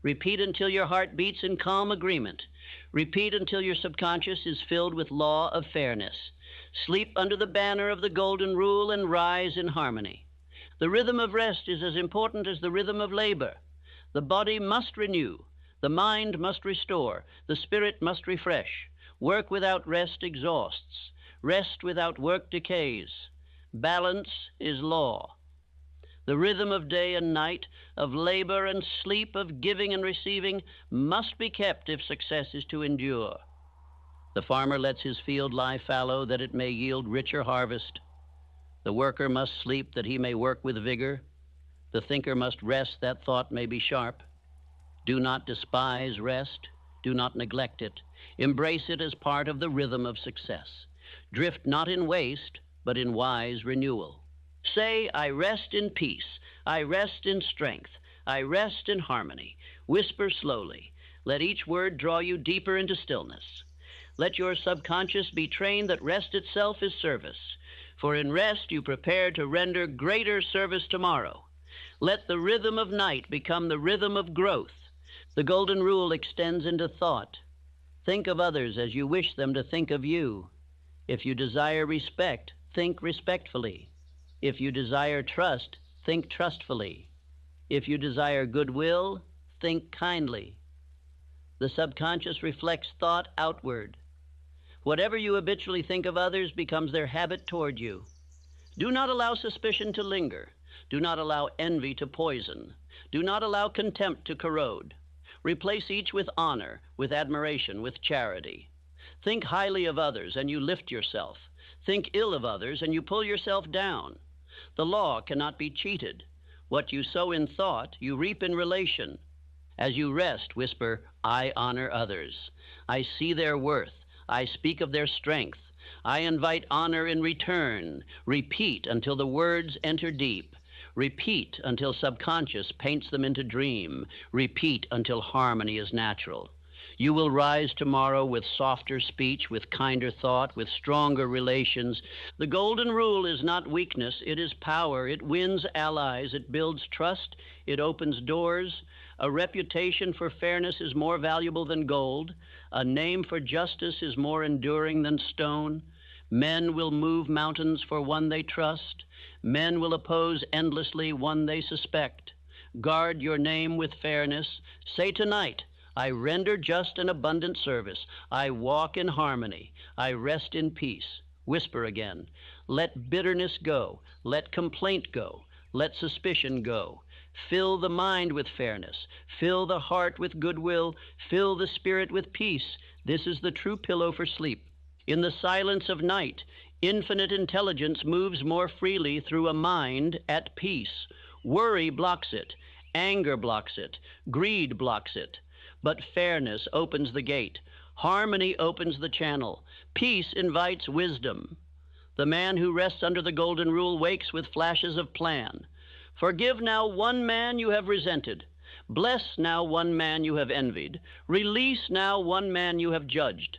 Repeat until your heart beats in calm agreement. Repeat until your subconscious is filled with law of fairness. Sleep under the banner of the golden rule and rise in harmony. The rhythm of rest is as important as the rhythm of labor. The body must renew. The mind must restore. The spirit must refresh. Work without rest exhausts. Rest without work decays. Balance is law. The rhythm of day and night, of labor and sleep, of giving and receiving, must be kept if success is to endure. The farmer lets his field lie fallow that it may yield richer harvest. The worker must sleep that he may work with vigor. The thinker must rest that thought may be sharp. Do not despise rest. Do not neglect it. Embrace it as part of the rhythm of success. Drift not in waste, but in wise renewal. Say, I rest in peace. I rest in strength. I rest in harmony. Whisper slowly. Let each word draw you deeper into stillness. Let your subconscious be trained that rest itself is service. For in rest you prepare to render greater service tomorrow. Let the rhythm of night become the rhythm of growth. The golden rule extends into thought. Think of others as you wish them to think of you. If you desire respect, think respectfully. If you desire trust, think trustfully. If you desire goodwill, think kindly. The subconscious reflects thought outward. Whatever you habitually think of others becomes their habit toward you. Do not allow suspicion to linger. Do not allow envy to poison. Do not allow contempt to corrode. Replace each with honor, with admiration, with charity. Think highly of others and you lift yourself. Think ill of others and you pull yourself down. The law cannot be cheated. What you sow in thought, you reap in relation. As you rest, whisper, I honor others. I see their worth. I speak of their strength. I invite honor in return. Repeat until the words enter deep. Repeat until subconscious paints them into dream. Repeat until harmony is natural. You will rise tomorrow with softer speech, with kinder thought, with stronger relations. The golden rule is not weakness, it is power. It wins allies, it builds trust, it opens doors. A reputation for fairness is more valuable than gold. A name for justice is more enduring than stone. Men will move mountains for one they trust. Men will oppose endlessly one they suspect. Guard your name with fairness. Say tonight, I render just and abundant service. I walk in harmony. I rest in peace. Whisper again. Let bitterness go. Let complaint go. Let suspicion go. Fill the mind with fairness. Fill the heart with goodwill. Fill the spirit with peace. This is the true pillow for sleep. In the silence of night, infinite intelligence moves more freely through a mind at peace. Worry blocks it. Anger blocks it. Greed blocks it. But fairness opens the gate. Harmony opens the channel. Peace invites wisdom. The man who rests under the golden rule wakes with flashes of plan. Forgive now one man you have resented. Bless now one man you have envied. Release now one man you have judged.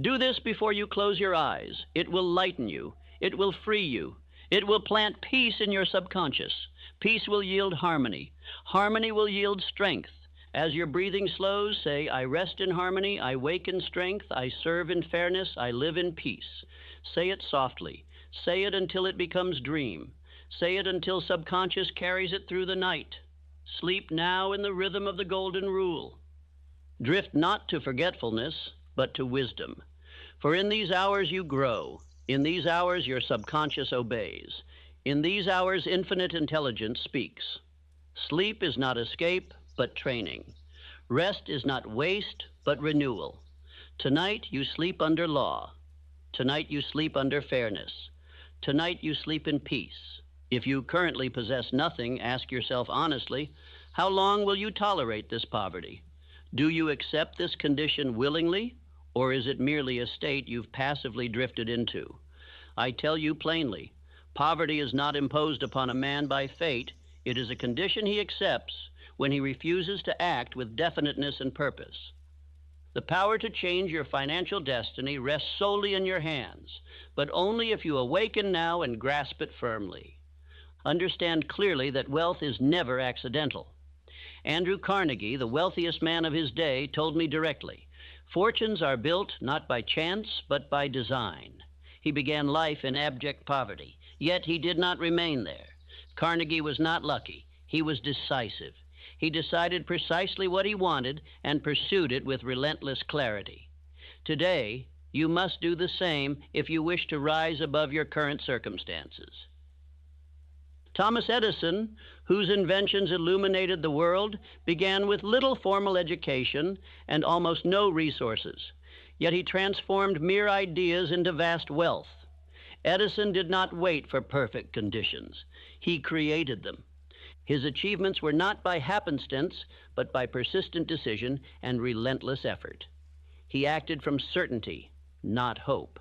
Do this before you close your eyes. It will lighten you. It will free you. It will plant peace in your subconscious. Peace will yield harmony. Harmony will yield strength. As your breathing slows, say, I rest in harmony, I wake in strength, I serve in fairness, I live in peace. Say it softly. Say it until it becomes dream. Say it until subconscious carries it through the night. Sleep now in the rhythm of the golden rule. Drift not to forgetfulness, but to wisdom. For in these hours you grow. In these hours your subconscious obeys. In these hours infinite intelligence speaks. Sleep is not escape, but training. Rest is not waste, but renewal. Tonight you sleep under law. Tonight you sleep under fairness. Tonight you sleep in peace. If you currently possess nothing, ask yourself honestly, how long will you tolerate this poverty? Do you accept this condition willingly, or is it merely a state you've passively drifted into? I tell you plainly, poverty is not imposed upon a man by fate. It is a condition he accepts when he refuses to act with definiteness and purpose. The power to change your financial destiny rests solely in your hands, but only if you awaken now and grasp it firmly. Understand clearly that wealth is never accidental. Andrew Carnegie, the wealthiest man of his day, told me directly, fortunes are built not by chance, but by design. He began life in abject poverty, yet he did not remain there. Carnegie was not lucky. He was decisive. He decided precisely what he wanted and pursued it with relentless clarity. Today, you must do the same if you wish to rise above your current circumstances. Thomas Edison, whose inventions illuminated the world, began with little formal education and almost no resources. Yet he transformed mere ideas into vast wealth. Edison did not wait for perfect conditions. He created them. His achievements were not by happenstance, but by persistent decision and relentless effort. He acted from certainty, not hope.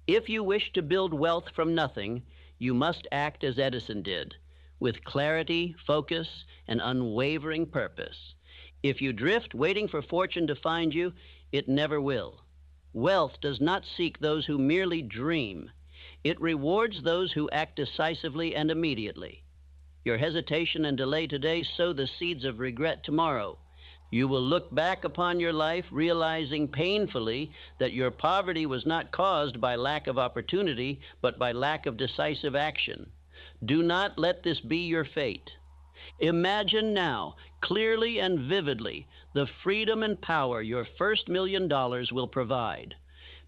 If you wish to build wealth from nothing, you must act as Edison did, with clarity, focus, and unwavering purpose. If you drift waiting for fortune to find you, it never will. Wealth does not seek those who merely dream. It rewards those who act decisively and immediately. Your hesitation and delay today sow the seeds of regret tomorrow. You will look back upon your life realizing painfully that your poverty was not caused by lack of opportunity, but by lack of decisive action. Do not let this be your fate. Imagine now, clearly and vividly, the freedom and power your first $1 million will provide.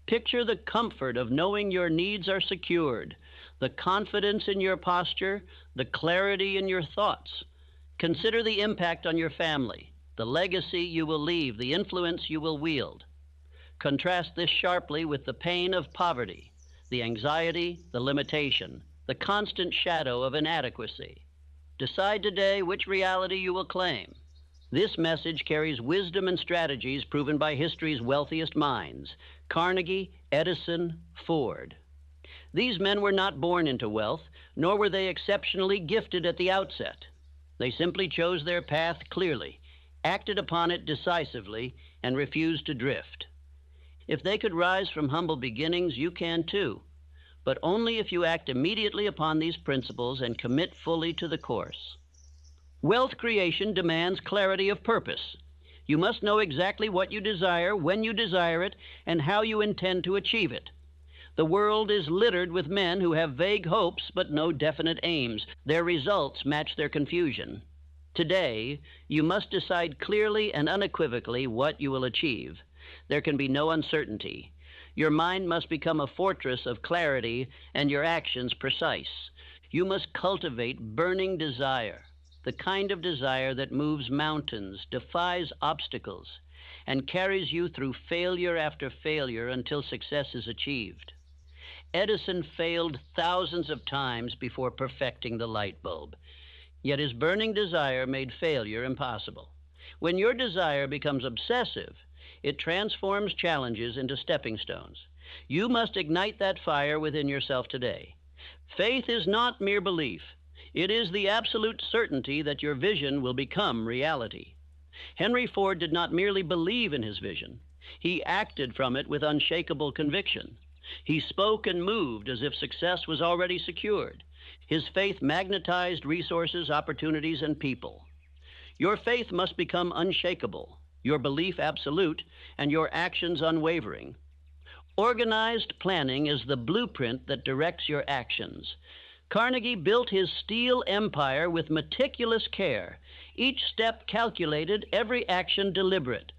Picture the comfort of knowing your needs are secured, the confidence in your posture, the clarity in your thoughts. Consider the impact on your family, the legacy you will leave, the influence you will wield. Contrast this sharply with the pain of poverty, the anxiety, the limitation, the constant shadow of inadequacy. Decide today which reality you will claim. This message carries wisdom and strategies proven by history's wealthiest minds: Carnegie, Edison, Ford. These men were not born into wealth, nor were they exceptionally gifted at the outset. They simply chose their path clearly, acted upon it decisively, and refused to drift. If they could rise from humble beginnings, you can too, but only if you act immediately upon these principles and commit fully to the course. Wealth creation demands clarity of purpose. You must know exactly what you desire, when you desire it, and how you intend to achieve it. The world is littered with men who have vague hopes but no definite aims. Their results match their confusion. Today, you must decide clearly and unequivocally what you will achieve. There can be no uncertainty. Your mind must become a fortress of clarity and your actions precise. You must cultivate burning desire, the kind of desire that moves mountains, defies obstacles, and carries you through failure after failure until success is achieved. Edison failed thousands of times before perfecting the light bulb, yet his burning desire made failure impossible. When your desire becomes obsessive, it transforms challenges into stepping stones. You must ignite that fire within yourself today. Faith is not mere belief. It is the absolute certainty that your vision will become reality. Henry Ford did not merely believe in his vision. He acted from it with unshakable conviction. He spoke and moved as if success was already secured. His faith magnetized resources, opportunities, and people. Your faith must become unshakable, your belief absolute, and your actions unwavering. Organized planning is the blueprint that directs your actions. Carnegie built his steel empire with meticulous care, each step calculated, every action deliberate.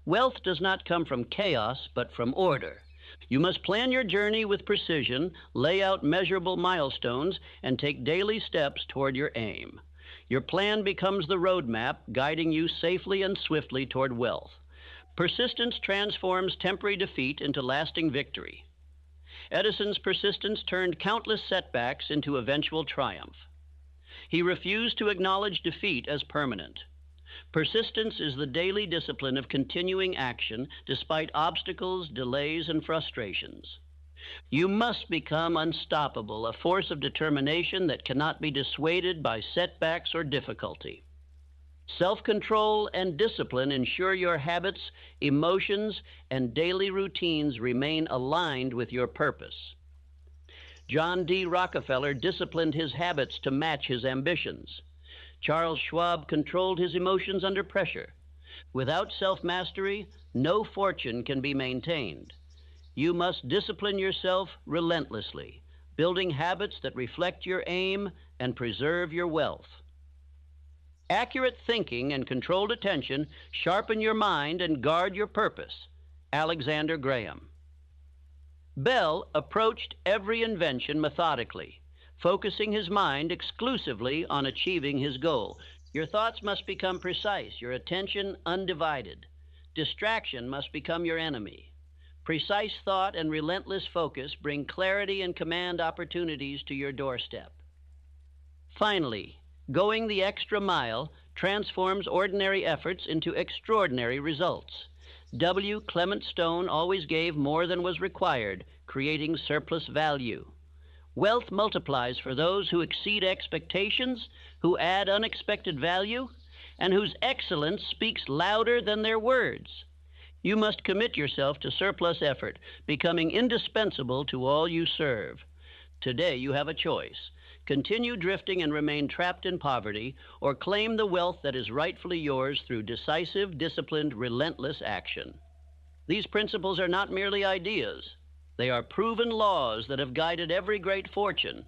Wealth does not come from chaos, but from order. You must plan your journey with precision, lay out measurable milestones, and take daily steps toward your aim. Your plan becomes the roadmap, guiding you safely and swiftly toward wealth. Persistence transforms temporary defeat into lasting victory. Edison's persistence turned countless setbacks into eventual triumph. He refused to acknowledge defeat as permanent. Persistence is the daily discipline of continuing action despite obstacles, delays, and frustrations. You must become unstoppable, a force of determination that cannot be dissuaded by setbacks or difficulty. Self-control and discipline ensure your habits, emotions, and daily routines remain aligned with your purpose. John D. Rockefeller disciplined his habits to match his ambitions. Charles Schwab controlled his emotions under pressure. Without self-mastery, no fortune can be maintained. You must discipline yourself relentlessly, building habits that reflect your aim and preserve your wealth. Accurate thinking and controlled attention sharpen your mind and guard your purpose. Alexander Graham. Bell approached every invention methodically, focusing his mind exclusively on achieving his goal. Your thoughts must become precise, your attention undivided. Distraction must become your enemy. Precise thought and relentless focus bring clarity and command opportunities to your doorstep. Finally, going the extra mile transforms ordinary efforts into extraordinary results. W. Clement Stone always gave more than was required, creating surplus value. Wealth multiplies for those who exceed expectations, who add unexpected value, and whose excellence speaks louder than their words. You must commit yourself to surplus effort, becoming indispensable to all you serve. Today you have a choice. Continue drifting and remain trapped in poverty, or claim the wealth that is rightfully yours through decisive, disciplined, relentless action. These principles are not merely ideas. They are proven laws that have guided every great fortune.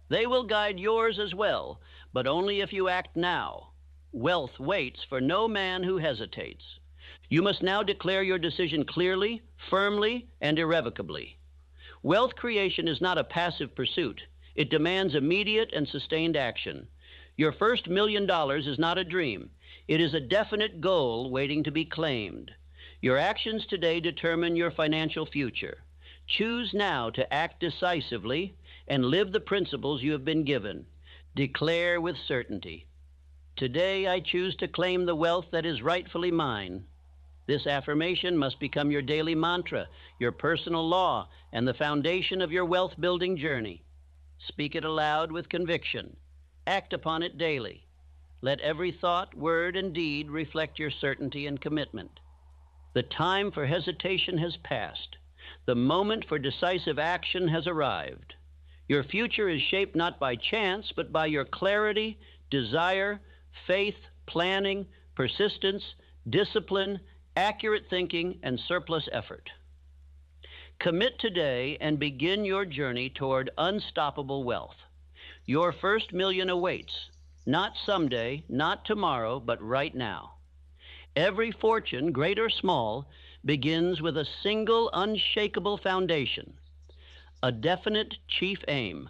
They will guide yours as well, but only if you act now. Wealth waits for no man who hesitates. You must now declare your decision clearly, firmly, and irrevocably. Wealth creation is not a passive pursuit. It demands immediate and sustained action. Your first $1 million is not a dream. It is a definite goal waiting to be claimed. Your actions today determine your financial future. Choose now to act decisively and live the principles you have been given. Declare with certainty. Today I choose to claim the wealth that is rightfully mine. This affirmation must become your daily mantra, your personal law, and the foundation of your wealth-building journey. Speak it aloud with conviction. Act upon it daily. Let every thought, word, and deed reflect your certainty and commitment. The time for hesitation has passed. The moment for decisive action has arrived. Your future is shaped not by chance, but by your clarity, desire, faith, planning, persistence, discipline, accurate thinking, and surplus effort. Commit today and begin your journey toward unstoppable wealth. Your first million awaits, not someday, not tomorrow, but right now. Every fortune, great or small, begins with a single unshakable foundation, a definite chief aim.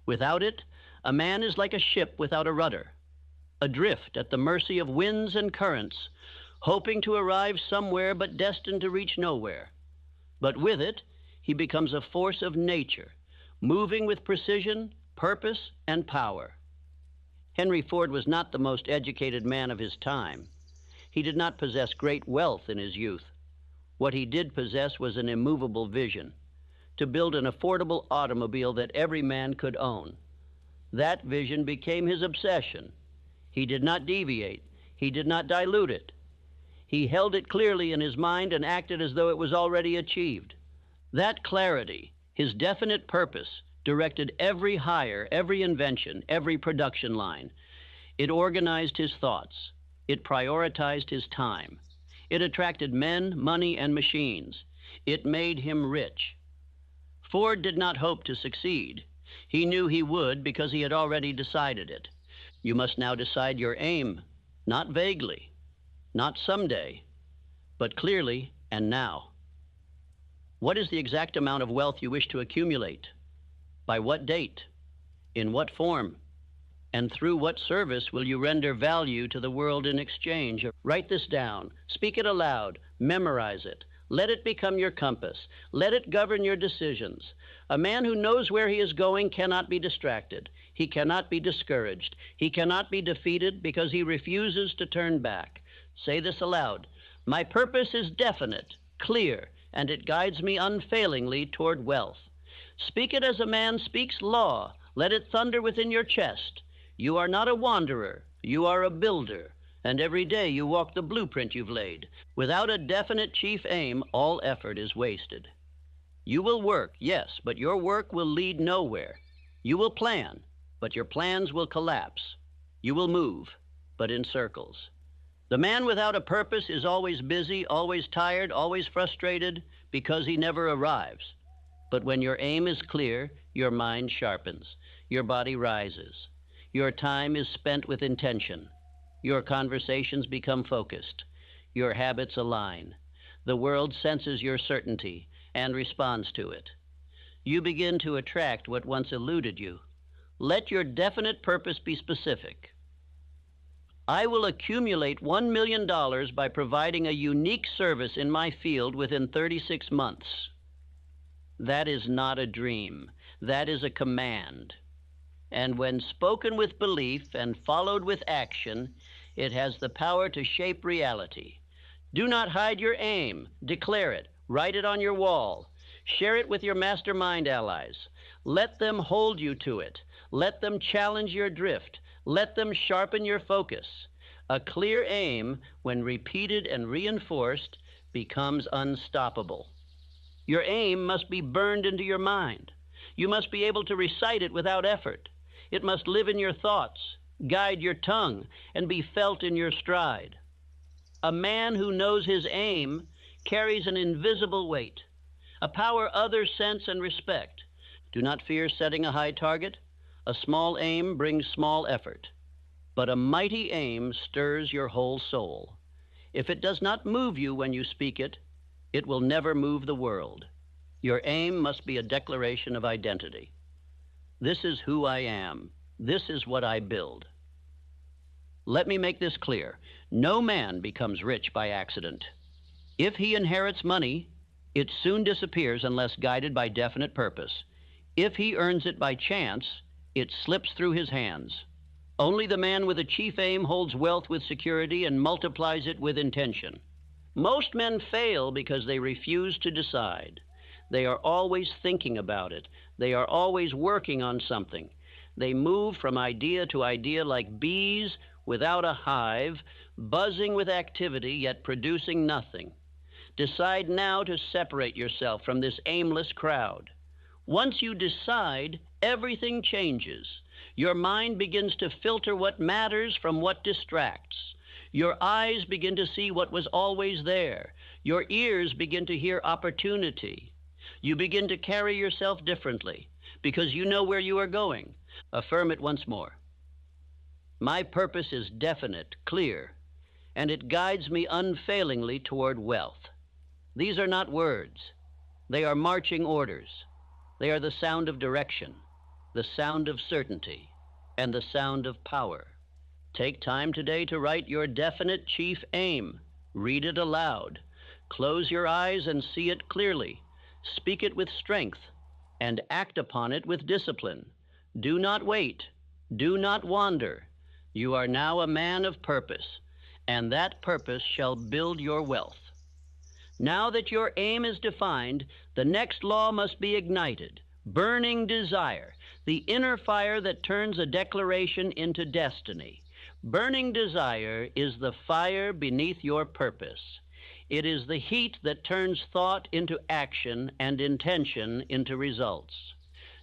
Without it, a man is like a ship without a rudder, adrift at the mercy of winds and currents, hoping to arrive somewhere but destined to reach nowhere. But with it, he becomes a force of nature, moving with precision, purpose, and power. Henry Ford was not the most educated man of his time. He did not possess great wealth in his youth. What he did possess was an immovable vision, to build an affordable automobile that every man could own. That vision became his obsession. He did not deviate. He did not dilute it. He held it clearly in his mind and acted as though it was already achieved. That clarity, his definite purpose, directed every hire, every invention, every production line. It organized his thoughts. It prioritized his time. It attracted men, money, and machines. It made him rich. Ford did not hope to succeed. He knew he would because he had already decided it. You must now decide your aim, not vaguely, not someday, but clearly and now. What is the exact amount of wealth you wish to accumulate? By what date? In what form? And through what service will you render value to the world in exchange? Write this down. Speak it aloud. Memorize it. Let it become your compass. Let it govern your decisions. A man who knows where he is going cannot be distracted. He cannot be discouraged. He cannot be defeated because he refuses to turn back. Say this aloud. My purpose is definite, clear, and it guides me unfailingly toward wealth. Speak it as a man speaks law. Let it thunder within your chest. You are not a wanderer. You are a builder. And every day you walk the blueprint you've laid. Without a definite chief aim, all effort is wasted. You will work, yes, but your work will lead nowhere. You will plan, but your plans will collapse. You will move, but in circles. The man without a purpose is always busy, always tired, always frustrated, because he never arrives. But when your aim is clear, your mind sharpens, your body rises. Your time is spent with intention. Your conversations become focused. Your habits align. The world senses your certainty and responds to it. You begin to attract what once eluded you. Let your definite purpose be specific. I will accumulate $1 million by providing a unique service in my field within 36 months. That is not a dream. That is a command. And when spoken with belief and followed with action, it has the power to shape reality. Do not hide your aim. Declare it. Write it on your wall. Share it with your mastermind allies. Let them hold you to it. Let them challenge your drift. Let them sharpen your focus. A clear aim, when repeated and reinforced, becomes unstoppable. Your aim must be burned into your mind. You must be able to recite it without effort. It must live in your thoughts, guide your tongue, and be felt in your stride. A man who knows his aim carries an invisible weight, a power others sense and respect. Do not fear setting a high target. A small aim brings small effort, but a mighty aim stirs your whole soul. If it does not move you when you speak it, it will never move the world. Your aim must be a declaration of identity. This is who I am. This is what I build. Let me make this clear. No man becomes rich by accident. If he inherits money, it soon disappears unless guided by definite purpose. If he earns it by chance, it slips through his hands. Only the man with a chief aim holds wealth with security and multiplies it with intention. Most men fail because they refuse to decide. They are always thinking about it. They are always working on something. They move from idea to idea like bees without a hive, buzzing with activity yet producing nothing. Decide now to separate yourself from this aimless crowd. Once you decide, everything changes. Your mind begins to filter what matters from what distracts. Your eyes begin to see what was always there. Your ears begin to hear opportunity. You begin to carry yourself differently because you know where you are going. Affirm it once more. My purpose is definite, clear, and it guides me unfailingly toward wealth. These are not words. They are marching orders. They are the sound of direction, the sound of certainty, and the sound of power. Take time today to write your definite chief aim. Read it aloud. Close your eyes and see it clearly. Speak it with strength, and act upon it with discipline. Do not wait. Do not wander. You are now a man of purpose, and that purpose shall build your wealth. Now that your aim is defined, the next law must be ignited. Burning desire, the inner fire that turns a declaration into destiny. Burning desire is the fire beneath your purpose. It is the heat that turns thought into action and intention into results.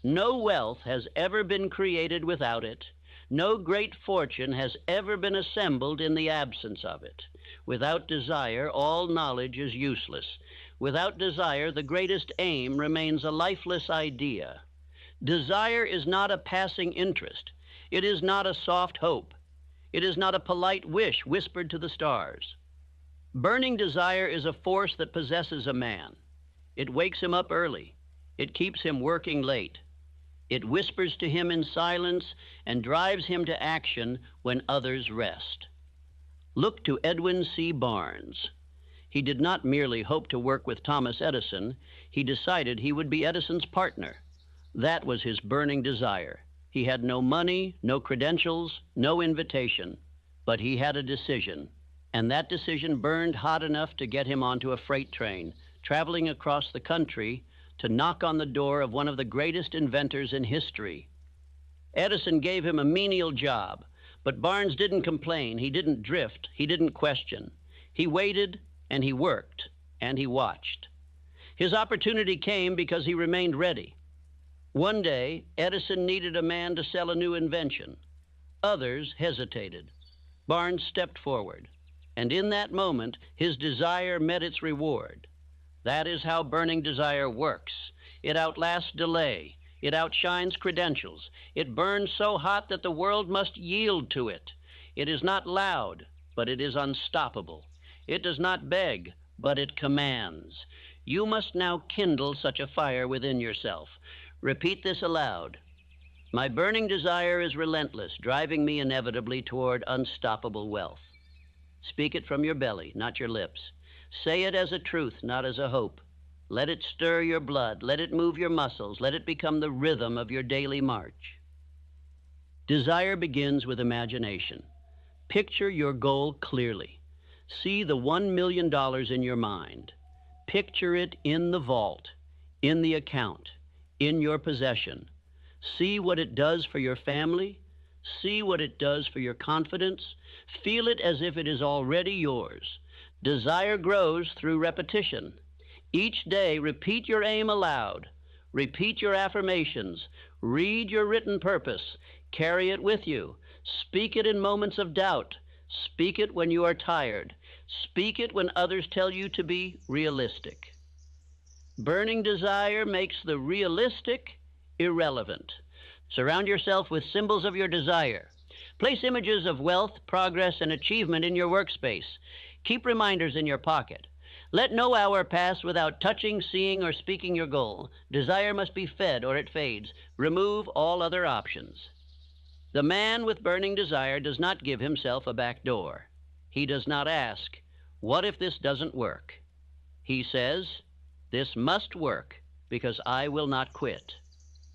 No wealth has ever been created without it. No great fortune has ever been assembled in the absence of it. Without desire, all knowledge is useless. Without desire, the greatest aim remains a lifeless idea. Desire is not a passing interest. It is not a soft hope. It is not a polite wish whispered to the stars. Burning desire is a force that possesses a man. It wakes him up early. It keeps him working late. It whispers to him in silence and drives him to action when others rest. Look to Edwin C. Barnes. He did not merely hope to work with Thomas Edison. He decided he would be Edison's partner. That was his burning desire. He had no money, no credentials, no invitation, but he had a decision. And that decision burned hot enough to get him onto a freight train, traveling across the country to knock on the door of one of the greatest inventors in history. Edison gave him a menial job, but Barnes didn't complain, he didn't drift, he didn't question. He waited, and he worked, and he watched. His opportunity came because he remained ready. One day, Edison needed a man to sell a new invention. Others hesitated. Barnes stepped forward, and in that moment, his desire met its reward. That is how burning desire works. It outlasts delay. It outshines credentials. It burns so hot that the world must yield to it. It is not loud, but it is unstoppable. It does not beg, but it commands. You must now kindle such a fire within yourself. Repeat this aloud. My burning desire is relentless, driving me inevitably toward unstoppable wealth. Speak it from your belly, not your lips. Say it as a truth, not as a hope. Let it stir your blood. Let it move your muscles. Let it become the rhythm of your daily march. Desire begins with imagination. Picture your goal clearly. See the $1 million in your mind. Picture it in the vault, in the account, in your possession. See what it does for your family. See what it does for your confidence. Feel it as if it is already yours. Desire grows through repetition. Each day, repeat your aim aloud. Repeat your affirmations. Read your written purpose. Carry it with you. Speak it in moments of doubt. Speak it when you are tired. Speak it when others tell you to be realistic. Burning desire makes the realistic irrelevant. Surround yourself with symbols of your desire. Place images of wealth, progress, and achievement in your workspace. Keep reminders in your pocket. Let no hour pass without touching, seeing, or speaking your goal. Desire must be fed or it fades. Remove all other options. The man with burning desire does not give himself a back door. He does not ask, what if this doesn't work? He says, this must work because I will not quit.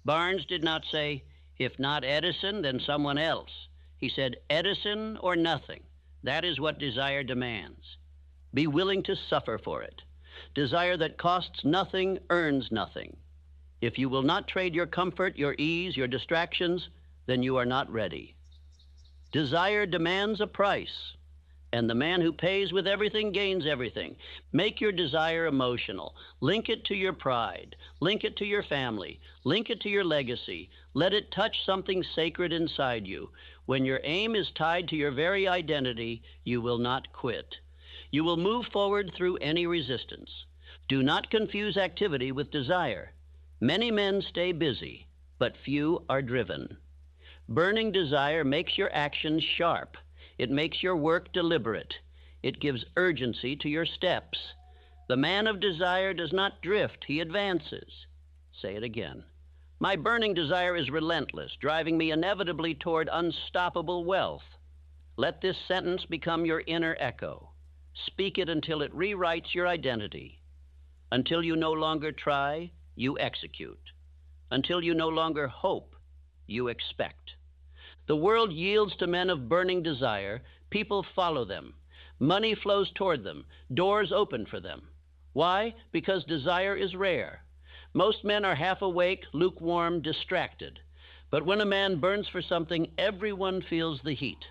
Barnes did not say, if not Edison, then someone else. He said, Edison or nothing. That is what desire demands. Be willing to suffer for it. Desire that costs nothing earns nothing. If you will not trade your comfort, your ease, your distractions, then you are not ready. Desire demands a price, and the man who pays with everything gains everything. Make your desire emotional. Link it to your pride. Link it to your family. Link it to your legacy. Let it touch something sacred inside you. When your aim is tied to your very identity, you will not quit. You will move forward through any resistance. Do not confuse activity with desire. Many men stay busy, but few are driven. Burning desire makes your actions sharp. It makes your work deliberate. It gives urgency to your steps. The man of desire does not drift, he advances. Say it again. My burning desire is relentless, driving me inevitably toward unstoppable wealth. Let this sentence become your inner echo. Speak it until it rewrites your identity. Until you no longer try, you execute. Until you no longer hope, you expect. The world yields to men of burning desire. People follow them. Money flows toward them. Doors open for them. Why? Because desire is rare. Most men are half awake, lukewarm, distracted. But when a man burns for something, everyone feels the heat.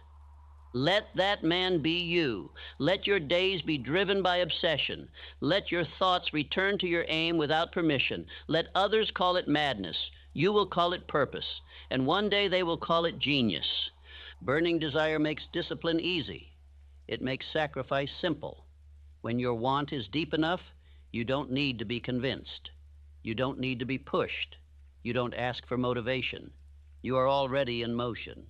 Let that man be you. Let your days be driven by obsession. Let your thoughts return to your aim without permission. Let others call it madness. You will call it purpose. And one day they will call it genius. Burning desire makes discipline easy. It makes sacrifice simple. When your want is deep enough, you don't need to be convinced. You don't need to be pushed. You don't ask for motivation. You are already in motion.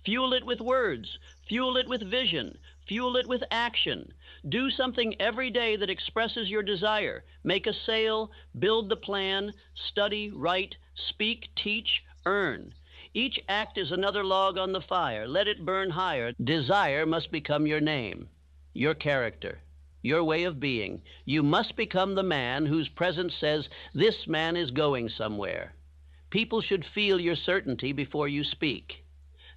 Fuel it with words. Fuel it with vision. Fuel it with action. Do something every day that expresses your desire. Make a sale, build the plan, study, write, speak, teach, earn. Each act is another log on the fire. Let it burn higher. Desire must become your name, your character, your way of being. You must become the man whose presence says, "This man is going somewhere." People should feel your certainty before you speak.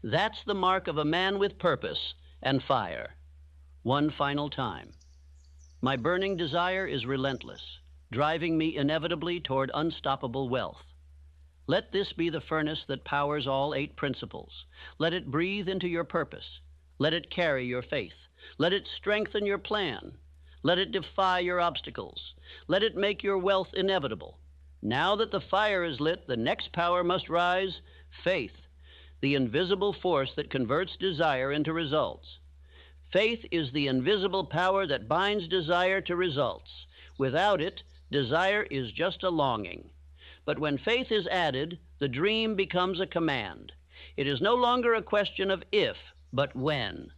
That's the mark of a man with purpose and fire. One final time. My burning desire is relentless, driving me inevitably toward unstoppable wealth. Let this be the furnace that powers all 8 principles. Let it breathe into your purpose. Let it carry your faith. Let it strengthen your plan. Let it defy your obstacles. Let it make your wealth inevitable. Now that the fire is lit, the next power must rise: faith, the invisible force that converts desire into results. Faith is the invisible power that binds desire to results. Without it, desire is just a longing. But when faith is added, the dream becomes a command. It is no longer a question of if, but when.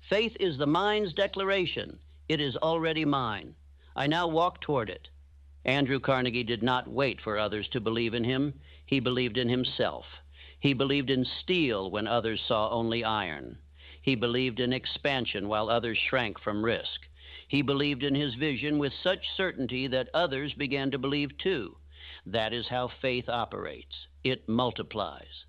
Faith is the mind's declaration. It is already mine. I now walk toward it. Andrew Carnegie did not wait for others to believe in him. He believed in himself. He believed in steel when others saw only iron. He believed in expansion while others shrank from risk. He believed in his vision with such certainty that others began to believe too. That is how faith operates. It multiplies.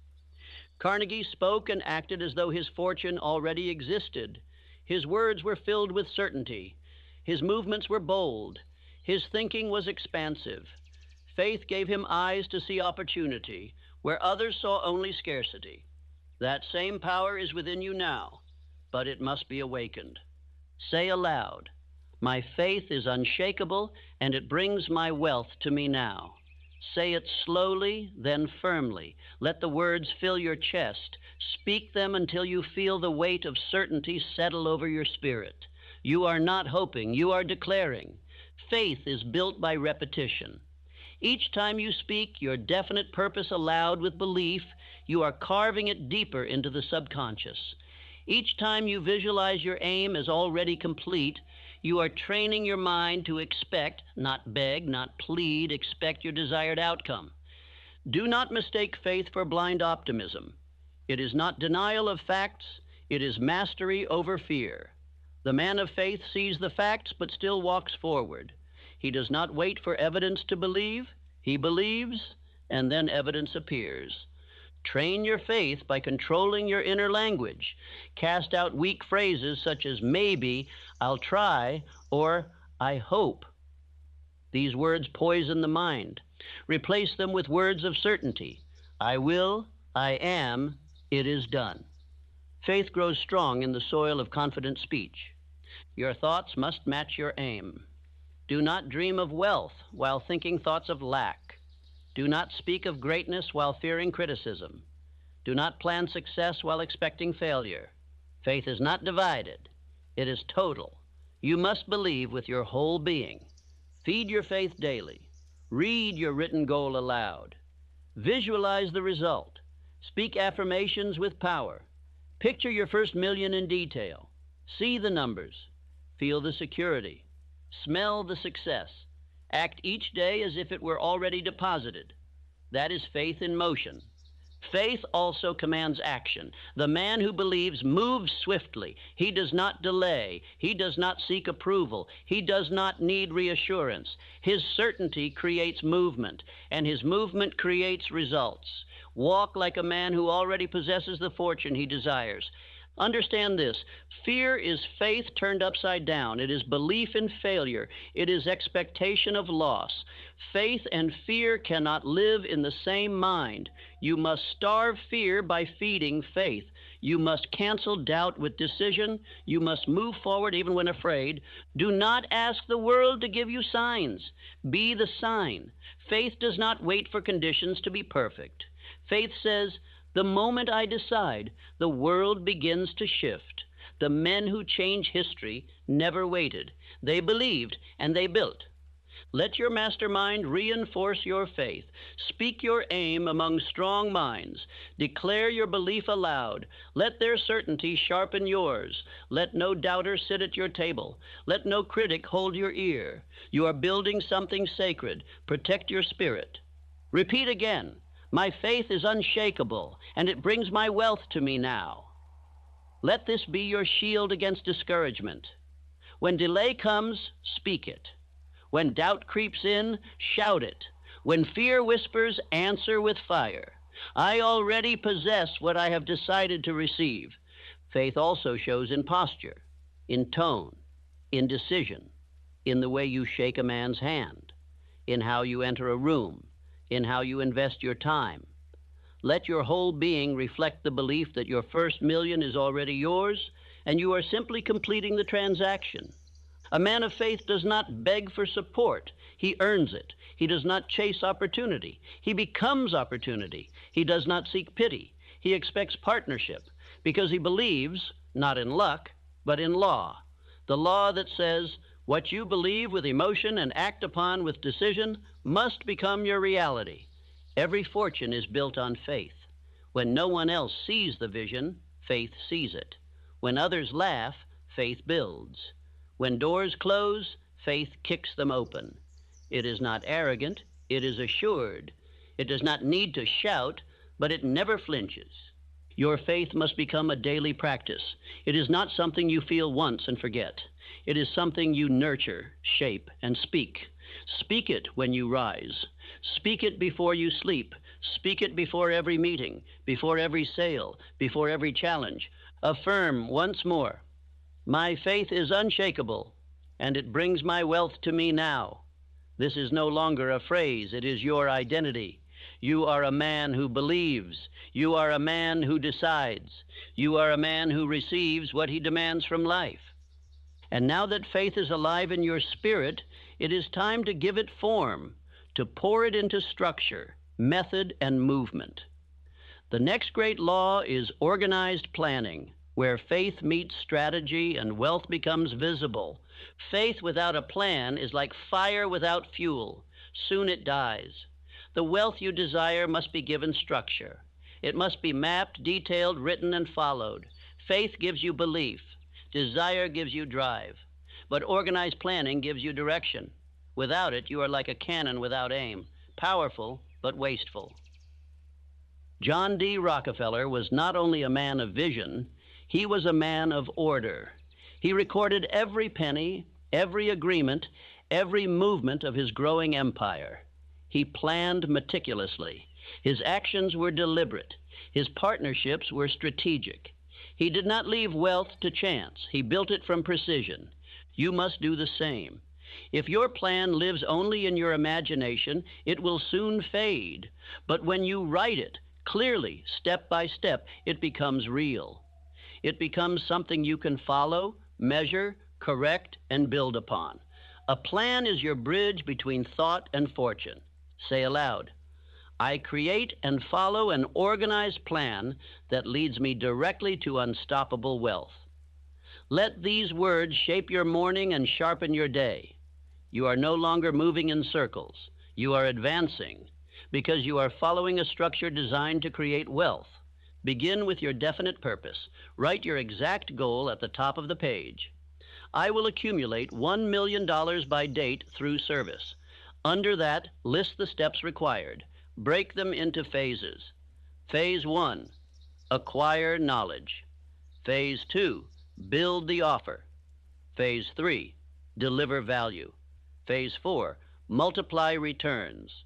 Carnegie spoke and acted as though his fortune already existed. His words were filled with certainty. His movements were bold. His thinking was expansive. Faith gave him eyes to see opportunity where others saw only scarcity. That same power is within you now, but it must be awakened. Say aloud, "My faith is unshakable, and it brings my wealth to me now." Say it slowly, then firmly. Let the words fill your chest. Speak them until you feel the weight of certainty settle over your spirit. You are not hoping, you are declaring. Faith is built by repetition. Each time you speak your definite purpose aloud with belief, you are carving it deeper into the subconscious. Each time you visualize your aim as already complete, you are training your mind to expect, not beg, not plead, expect your desired outcome. Do not mistake faith for blind optimism. It is not denial of facts, it is mastery over fear. The man of faith sees the facts but still walks forward. He does not wait for evidence to believe. He believes, and then evidence appears. Train your faith by controlling your inner language. Cast out weak phrases such as maybe, I'll try, or I hope. These words poison the mind. Replace them with words of certainty. I will, I am, it is done. Faith grows strong in the soil of confident speech. Your thoughts must match your aim. Do not dream of wealth while thinking thoughts of lack. Do not speak of greatness while fearing criticism. Do not plan success while expecting failure. Faith is not divided. It is total. You must believe with your whole being. Feed your faith daily. Read your written goal aloud. Visualize the result. Speak affirmations with power. Picture your first million in detail. See the numbers. Feel the security. Smell the success. Act each day as if it were already deposited. That is faith in motion. Faith also commands action. The man who believes moves swiftly. He does not delay. He does not seek approval. He does not need reassurance. His certainty creates movement, and his movement creates results. Walk like a man who already possesses the fortune he desires. Understand this. Fear is faith turned upside down. It is belief in failure. It is expectation of loss. Faith and fear cannot live in the same mind. You must starve fear by feeding faith. You must cancel doubt with decision. You must move forward even when afraid. Do not ask the world to give you signs. Be the sign. Faith does not wait for conditions to be perfect. Faith says, the moment I decide, the world begins to shift. The men who change history never waited. They believed and they built. Let your mastermind reinforce your faith. Speak your aim among strong minds. Declare your belief aloud. Let their certainty sharpen yours. Let no doubter sit at your table. Let no critic hold your ear. You are building something sacred. Protect your spirit. Repeat again. My faith is unshakable, and it brings my wealth to me now. Let this be your shield against discouragement. When delay comes, speak it. When doubt creeps in, shout it. When fear whispers, answer with fire. I already possess what I have decided to receive. Faith also shows in posture, in tone, in decision, in the way you shake a man's hand, in how you enter a room, in how you invest your time. Let your whole being reflect the belief that your first million is already yours, and you are simply completing the transaction. A man of faith does not beg for support. He earns it. He does not chase opportunity. He becomes opportunity. He does not seek pity. He expects partnership because he believes, not in luck, but in law. The law that says what you believe with emotion and act upon with decision must become your reality. Every fortune is built on faith. When no one else sees the vision, faith sees it. When others laugh, faith builds. When doors close, faith kicks them open. It is not arrogant, it is assured. It does not need to shout, but it never flinches. Your faith must become a daily practice. It is not something you feel once and forget. It is something you nurture, shape, and speak. Speak it when you rise. Speak it before you sleep. Speak it before every meeting, before every sale, before every challenge. Affirm once more. My faith is unshakable, and it brings my wealth to me now. This is no longer a phrase, it is your identity. You are a man who believes. You are a man who decides. You are a man who receives what he demands from life. And now that faith is alive in your spirit, it is time to give it form, to pour it into structure, method, and movement. The next great law is organized planning, where faith meets strategy and wealth becomes visible. Faith without a plan is like fire without fuel. Soon it dies. The wealth you desire must be given structure. It must be mapped, detailed, written, and followed. Faith gives you belief. Desire gives you drive. But organized planning gives you direction. Without it, you are like a cannon without aim, powerful but wasteful. John D. Rockefeller was not only a man of vision, he was a man of order. He recorded every penny, every agreement, every movement of his growing empire. He planned meticulously. His actions were deliberate. His partnerships were strategic. He did not leave wealth to chance. He built it from precision. You must do the same. If your plan lives only in your imagination, it will soon fade. But when you write it, clearly, step by step, it becomes real. It becomes something you can follow, measure, correct, and build upon. A plan is your bridge between thought and fortune. Say aloud, I create and follow an organized plan that leads me directly to unstoppable wealth. Let these words shape your morning and sharpen your day. You are no longer moving in circles. You are advancing because you are following a structure designed to create wealth. Begin with your definite purpose. Write your exact goal at the top of the page. I will accumulate $1 million by date through service. Under that, list the steps required. Break them into phases. Phase 1, acquire knowledge. Phase 2, build the offer. Phase 3, deliver value. Phase 4, multiply returns.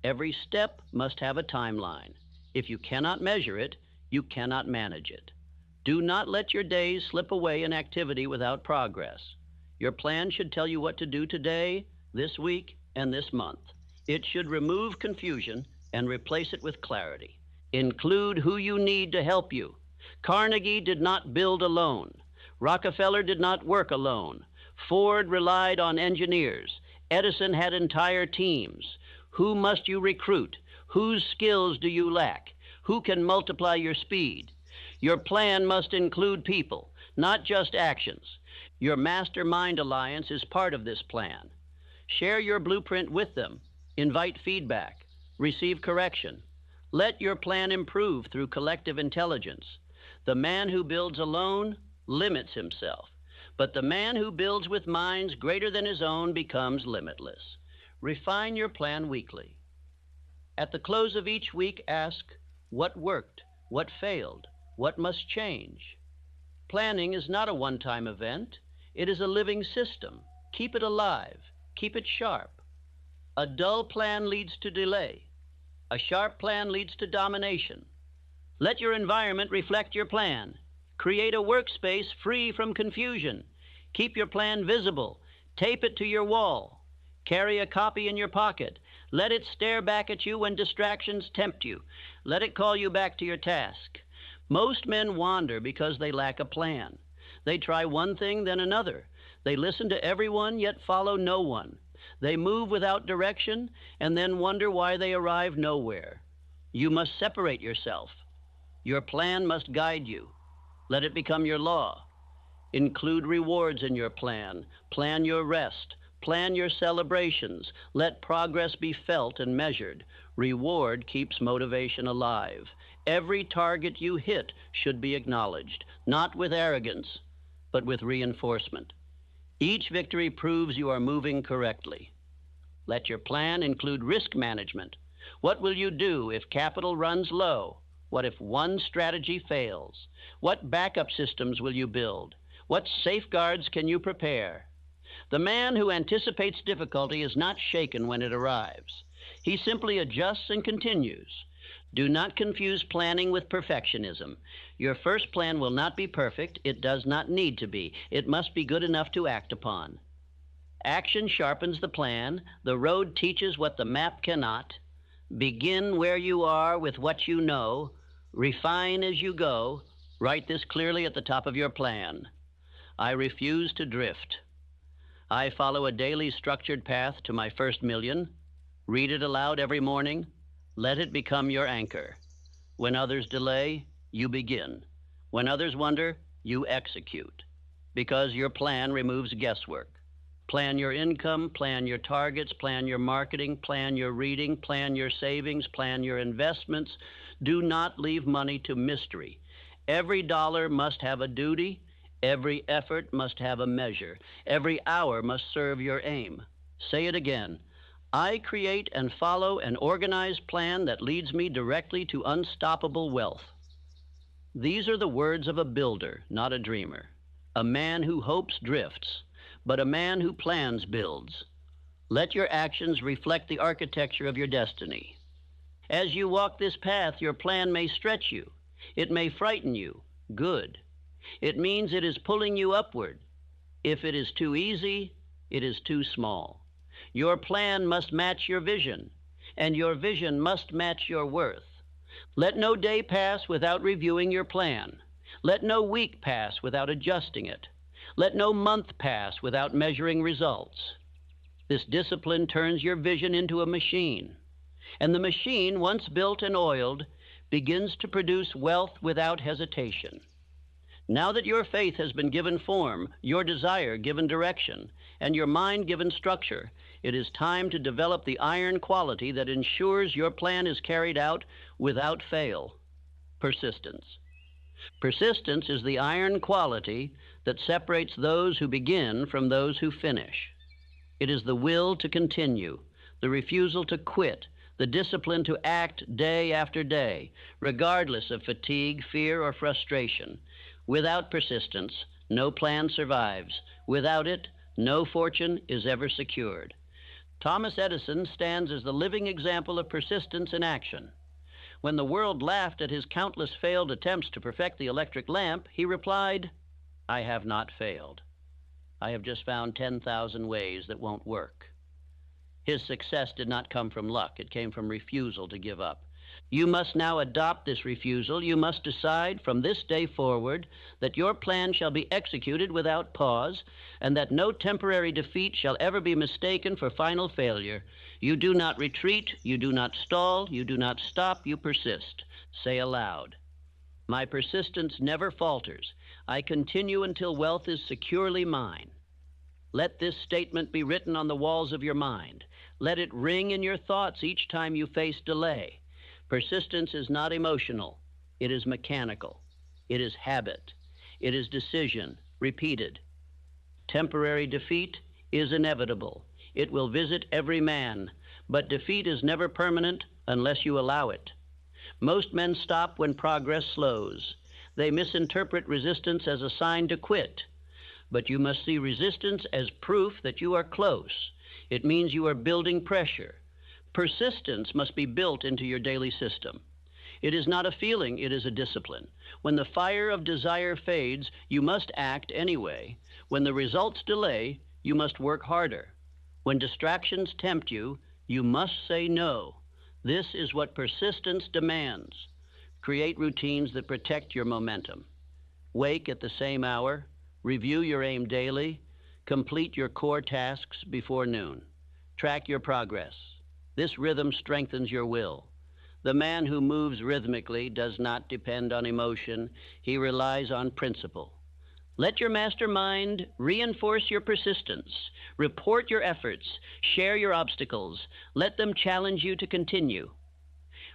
Every step must have a timeline. If you cannot measure it, you cannot manage it. Do not let your days slip away in activity without progress. Your plan should tell you what to do today, this week, and this month. It should remove confusion and replace it with clarity. Include who you need to help you. Carnegie did not build alone. Rockefeller did not work alone. Ford relied on engineers. Edison had entire teams. Who must you recruit? Whose skills do you lack? Who can multiply your speed? Your plan must include people, not just actions. Your mastermind alliance is part of this plan. Share your blueprint with them. Invite feedback. Receive correction. Let your plan improve through collective intelligence. The man who builds alone limits himself, but the man who builds with minds greater than his own becomes limitless. Refine your plan weekly. At the close of each week, ask, what worked? What failed? What must change? Planning is not a one-time event. It is a living system. Keep it alive. Keep it sharp. A dull plan leads to delay. A sharp plan leads to domination. Let your environment reflect your plan. Create a workspace free from confusion. Keep your plan visible. Tape it to your wall. Carry a copy in your pocket. Let it stare back at you when distractions tempt you. Let it call you back to your task. Most men wander because they lack a plan. They try one thing, then another. They listen to everyone, yet follow no one. They move without direction, and then wonder why they arrive nowhere. You must separate yourself. Your plan must guide you. Let it become your law. Include rewards in your plan. Plan your rest. Plan your celebrations. Let progress be felt and measured. Reward keeps motivation alive. Every target you hit should be acknowledged, not with arrogance, but with reinforcement. Each victory proves you are moving correctly. Let your plan include risk management. What will you do if capital runs low? What if one strategy fails? What backup systems will you build? What safeguards can you prepare? The man who anticipates difficulty is not shaken when it arrives. He simply adjusts and continues. Do not confuse planning with perfectionism. Your first plan will not be perfect. It does not need to be. It must be good enough to act upon. Action sharpens the plan. The road teaches what the map cannot. Begin where you are with what you know. Refine as you go. Write this clearly at the top of your plan. I refuse to drift. I follow a daily structured path to my first million. Read it aloud every morning. Let it become your anchor. When others delay, you begin. When others wonder, you execute. Because your plan removes guesswork. Plan your income, plan your targets, plan your marketing, plan your reading, plan your savings, plan your investments. Do not leave money to mystery. Every dollar must have a duty. Every effort must have a measure. Every hour must serve your aim. Say it again. I create and follow an organized plan that leads me directly to unstoppable wealth. These are the words of a builder, not a dreamer. A man who hopes drifts, but a man who plans builds. Let your actions reflect the architecture of your destiny. As you walk this path, your plan may stretch you. It may frighten you. Good. It means it is pulling you upward. If it is too easy, it is too small. Your plan must match your vision, and your vision must match your worth. Let no day pass without reviewing your plan. Let no week pass without adjusting it. Let no month pass without measuring results. This discipline turns your vision into a machine, and the machine, once built and oiled, begins to produce wealth without hesitation. Now that your faith has been given form, your desire given direction, and your mind given structure, it is time to develop the iron quality that ensures your plan is carried out without fail. Persistence. Persistence is the iron quality that separates those who begin from those who finish. It is the will to continue, the refusal to quit, the discipline to act day after day, regardless of fatigue, fear, or frustration. Without persistence, no plan survives. Without it, no fortune is ever secured. Thomas Edison stands as the living example of persistence in action. When the world laughed at his countless failed attempts to perfect the electric lamp, he replied, "I have not failed. I have just found 10,000 ways that won't work." His success did not come from luck. It came from refusal to give up. You must now adopt this refusal. You must decide from this day forward that your plan shall be executed without pause, and that no temporary defeat shall ever be mistaken for final failure. You do not retreat, you do not stall, you do not stop, you persist. Say aloud, "My persistence never falters. I continue until wealth is securely mine." Let this statement be written on the walls of your mind. Let it ring in your thoughts each time you face delay. Persistence is not emotional. It is mechanical. It is habit. It is decision, repeated. Temporary defeat is inevitable. It will visit every man, but defeat is never permanent unless you allow it. Most men stop when progress slows. They misinterpret resistance as a sign to quit. But you must see resistance as proof that you are close. It means you are building pressure. Persistence must be built into your daily system. It is not a feeling, it is a discipline. When the fire of desire fades, you must act anyway. When the results delay, you must work harder. When distractions tempt you, you must say no. This is what persistence demands. Create routines that protect your momentum. Wake at the same hour. Review your aim daily. Complete your core tasks before noon. Track your progress. This rhythm strengthens your will. The man who moves rhythmically does not depend on emotion. He relies on principle. Let your mastermind reinforce your persistence. Report your efforts. Share your obstacles. Let them challenge you to continue.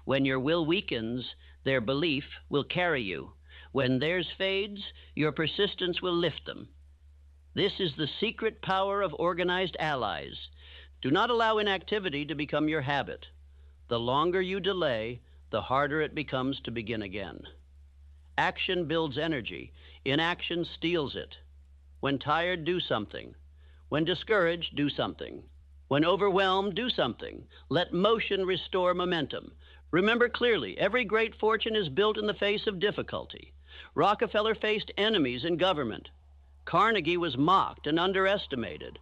When your will weakens, their belief will carry you. When theirs fades, your persistence will lift them. This is the secret power of organized allies. Do not allow inactivity to become your habit. The longer you delay, the harder it becomes to begin again. Action builds energy. Inaction steals it. When tired, do something. When discouraged, do something. When overwhelmed, do something. Let motion restore momentum. Remember clearly, every great fortune is built in the face of difficulty. Rockefeller faced enemies in government. Carnegie was mocked and underestimated.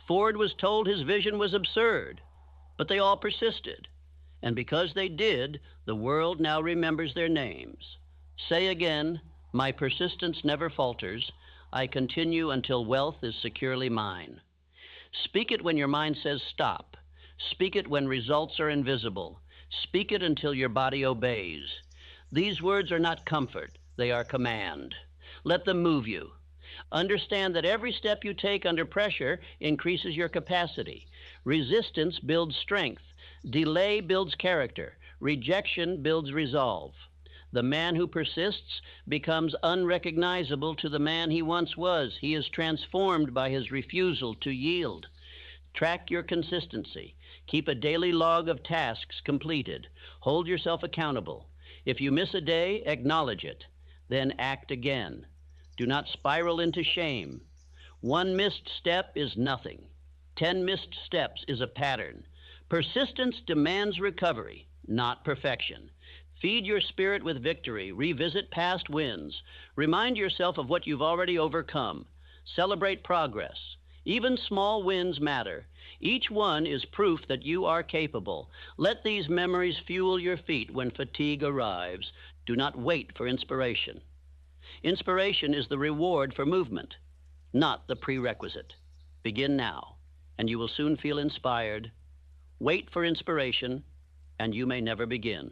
Ford was told his vision was absurd, but they all persisted. And because they did, the world now remembers their names. Say again, my persistence never falters. I continue until wealth is securely mine. Speak it when your mind says stop. Speak it when results are invisible. Speak it until your body obeys. These words are not comfort, they are command. Let them move you. Understand that every step you take under pressure increases your capacity. Resistance builds strength. Delay builds character. Rejection builds resolve. The man who persists becomes unrecognizable to the man he once was. He is transformed by his refusal to yield. Track your consistency. Keep a daily log of tasks completed. Hold yourself accountable. If you miss a day, acknowledge it. Then act again. Do not spiral into shame. One missed step is nothing. 10 missed steps is a pattern. Persistence demands recovery, not perfection. Feed your spirit with victory. Revisit past wins. Remind yourself of what you've already overcome. Celebrate progress. Even small wins matter. Each one is proof that you are capable. Let these memories fuel your feet when fatigue arrives. Do not wait for inspiration. Inspiration is the reward for movement, not the prerequisite. Begin now, and you will soon feel inspired. Wait for inspiration, and you may never begin.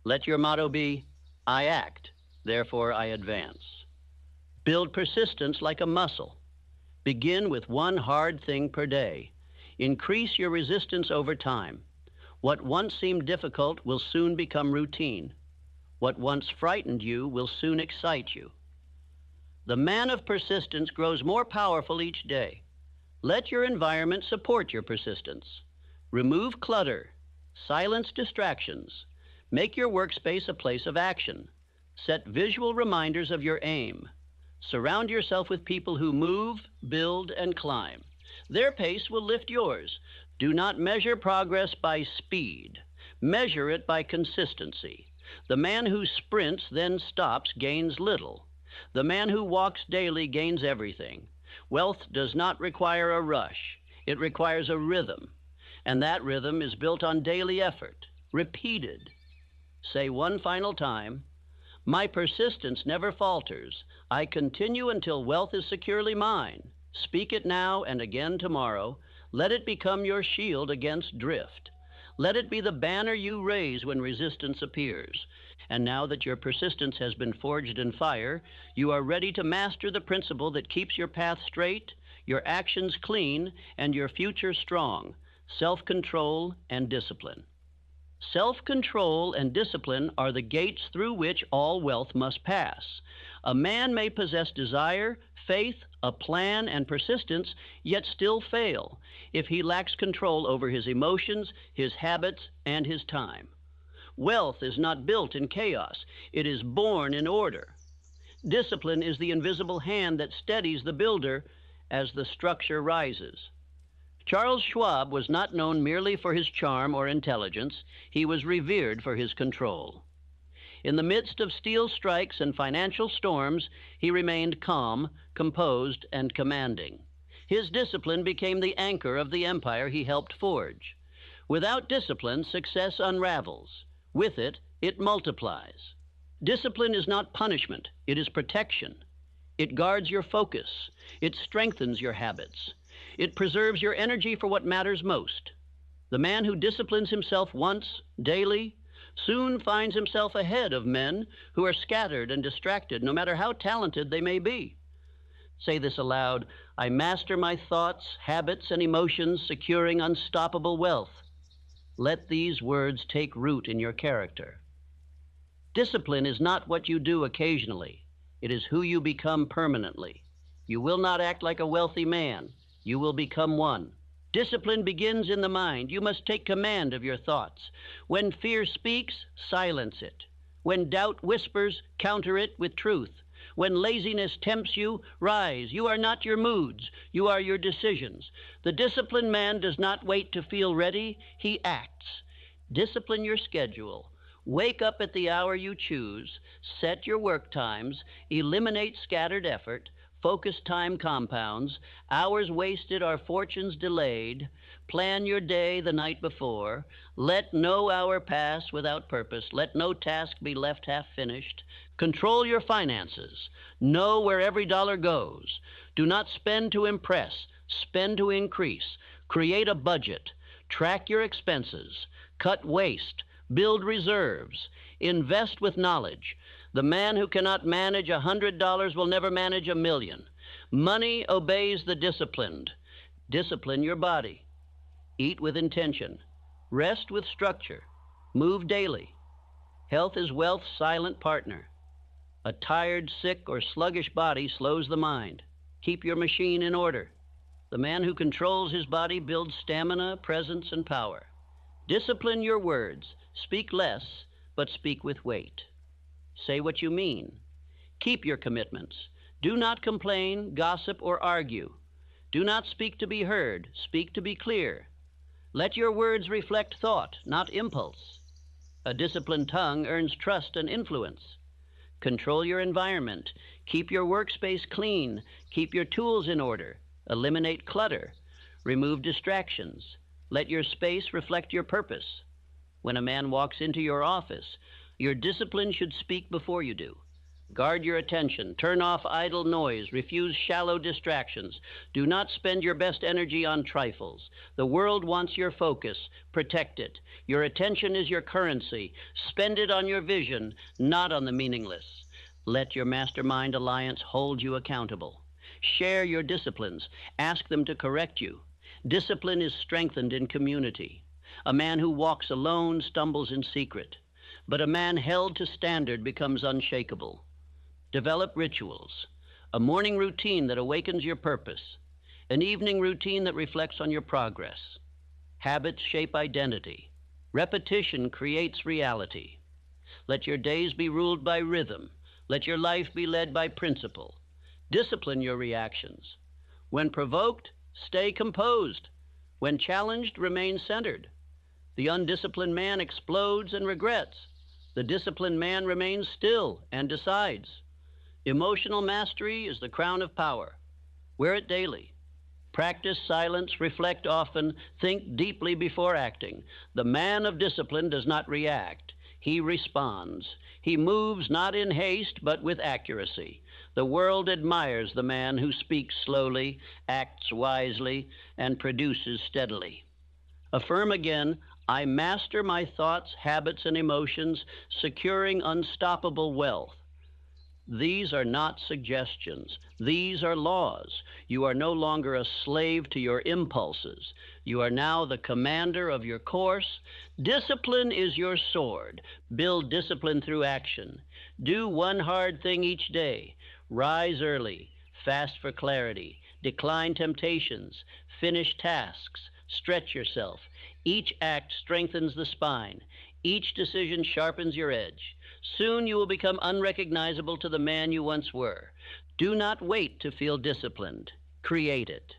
Let your motto be, I act, therefore I advance. Build persistence like a muscle. Begin with one hard thing per day. Increase your resistance over time. What once seemed difficult will soon become routine. What once frightened you will soon excite you. The man of persistence grows more powerful each day. Let your environment support your persistence. Remove clutter. Silence distractions. Make your workspace a place of action. Set visual reminders of your aim. Surround yourself with people who move, build, and climb. Their pace will lift yours. Do not measure progress by speed. Measure it by consistency. The man who sprints then stops gains little. The man who walks daily gains everything. Wealth does not require a rush. It requires a rhythm. And that rhythm is built on daily effort, repeated. Say one final time, my persistence never falters. I continue until wealth is securely mine. Speak it now and again tomorrow. Let it become your shield against drift. Let it be the banner you raise when resistance appears. And now that your persistence has been forged in fire, you are ready to master the principle that keeps your path straight, your actions clean, and your future strong. Self-control and discipline. Self-control and discipline are the gates through which all wealth must pass. A man may possess desire, faith, a plan, and persistence, yet still fail if he lacks control over his emotions, his habits, and his time. Wealth is not built in chaos. It is born in order. Discipline is the invisible hand that steadies the builder as the structure rises. Charles Schwab was not known merely for his charm or intelligence. He was revered for his control. In the midst of steel strikes and financial storms, he remained calm, composed, and commanding. His discipline became the anchor of the empire he helped forge. Without discipline, success unravels. With it, it multiplies. Discipline is not punishment, it is protection. It guards your focus. It strengthens your habits. It preserves your energy for what matters most. The man who disciplines himself once, daily, soon finds himself ahead of men who are scattered and distracted, no matter how talented they may be. Say this aloud: I master my thoughts, habits, and emotions, securing unstoppable wealth. Let these words take root in your character. Discipline is not what you do occasionally. It is who you become permanently. You will not act like a wealthy man. You will become one. Discipline begins in the mind. You must take command of your thoughts. When fear speaks, silence it. When doubt whispers, counter it with truth. When laziness tempts you, rise. You are not your moods. You are your decisions. The disciplined man does not wait to feel ready. He acts. Discipline your schedule. Wake up at the hour you choose. Set your work times. Eliminate scattered effort. Focused time compounds. Hours wasted are fortunes delayed. Plan your day the night before. Let no hour pass without purpose. Let no task be left half finished. Control your finances. Know where every dollar goes. Do not spend to impress. Spend to increase. Create a budget. Track your expenses. Cut waste. Build reserves. Invest with knowledge. The man who cannot manage $100 will never manage $1 million. Money obeys the disciplined. Discipline your body. Eat with intention. Rest with structure. Move daily. Health is wealth's silent partner. A tired, sick, or sluggish body slows the mind. Keep your machine in order. The man who controls his body builds stamina, presence, and power. Discipline your words. Speak less, but speak with weight. Say what you mean. Keep your commitments. Do not complain, gossip, or argue. Do not speak to be heard. Speak to be clear. Let your words reflect thought, not impulse. A disciplined tongue earns trust and influence. Control your environment. Keep your workspace clean. Keep your tools in order. Eliminate clutter. Remove distractions. Let your space reflect your purpose. When a man walks into your office, your discipline should speak before you do. Guard your attention. Turn off idle noise. Refuse shallow distractions. Do not spend your best energy on trifles. The world wants your focus. Protect it. Your attention is your currency. Spend it on your vision, not on the meaningless. Let your mastermind alliance hold you accountable. Share your disciplines. Ask them to correct you. Discipline is strengthened in community. A man who walks alone stumbles in secret, but a man held to standard becomes unshakable. Develop rituals, a morning routine that awakens your purpose, an evening routine that reflects on your progress. Habits shape identity. Repetition creates reality. Let your days be ruled by rhythm. Let your life be led by principle. Discipline your reactions. When provoked, stay composed. When challenged, remain centered. The undisciplined man explodes and regrets. The disciplined man remains still and decides. Emotional mastery is the crown of power. Wear it daily. Practice silence, reflect often, think deeply before acting. The man of discipline does not react. He responds. He moves not in haste, but with accuracy. The world admires the man who speaks slowly, acts wisely, and produces steadily. Affirm again, I master my thoughts, habits, and emotions, securing unstoppable wealth. These are not suggestions. These are laws. You are no longer a slave to your impulses. You are now the commander of your course. Discipline is your sword. Build discipline through action. Do one hard thing each day. Rise early. Fast for clarity. Decline temptations. Finish tasks. Stretch yourself. Each act strengthens the spine. Each decision sharpens your edge. Soon you will become unrecognizable to the man you once were. Do not wait to feel disciplined. Create it.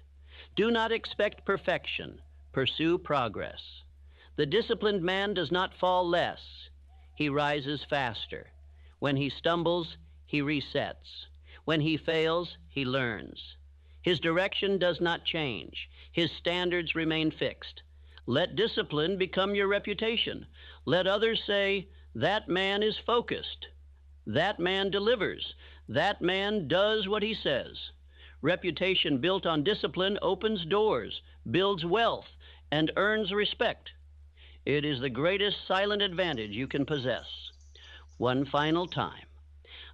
Do not expect perfection. Pursue progress. The disciplined man does not fall less. He rises faster. When he stumbles, he resets. When he fails, he learns. His direction does not change. His standards remain fixed. Let discipline become your reputation. Let others say, that man is focused. That man delivers. That man does what he says. Reputation built on discipline opens doors, builds wealth, and earns respect. It is the greatest silent advantage you can possess. One final time.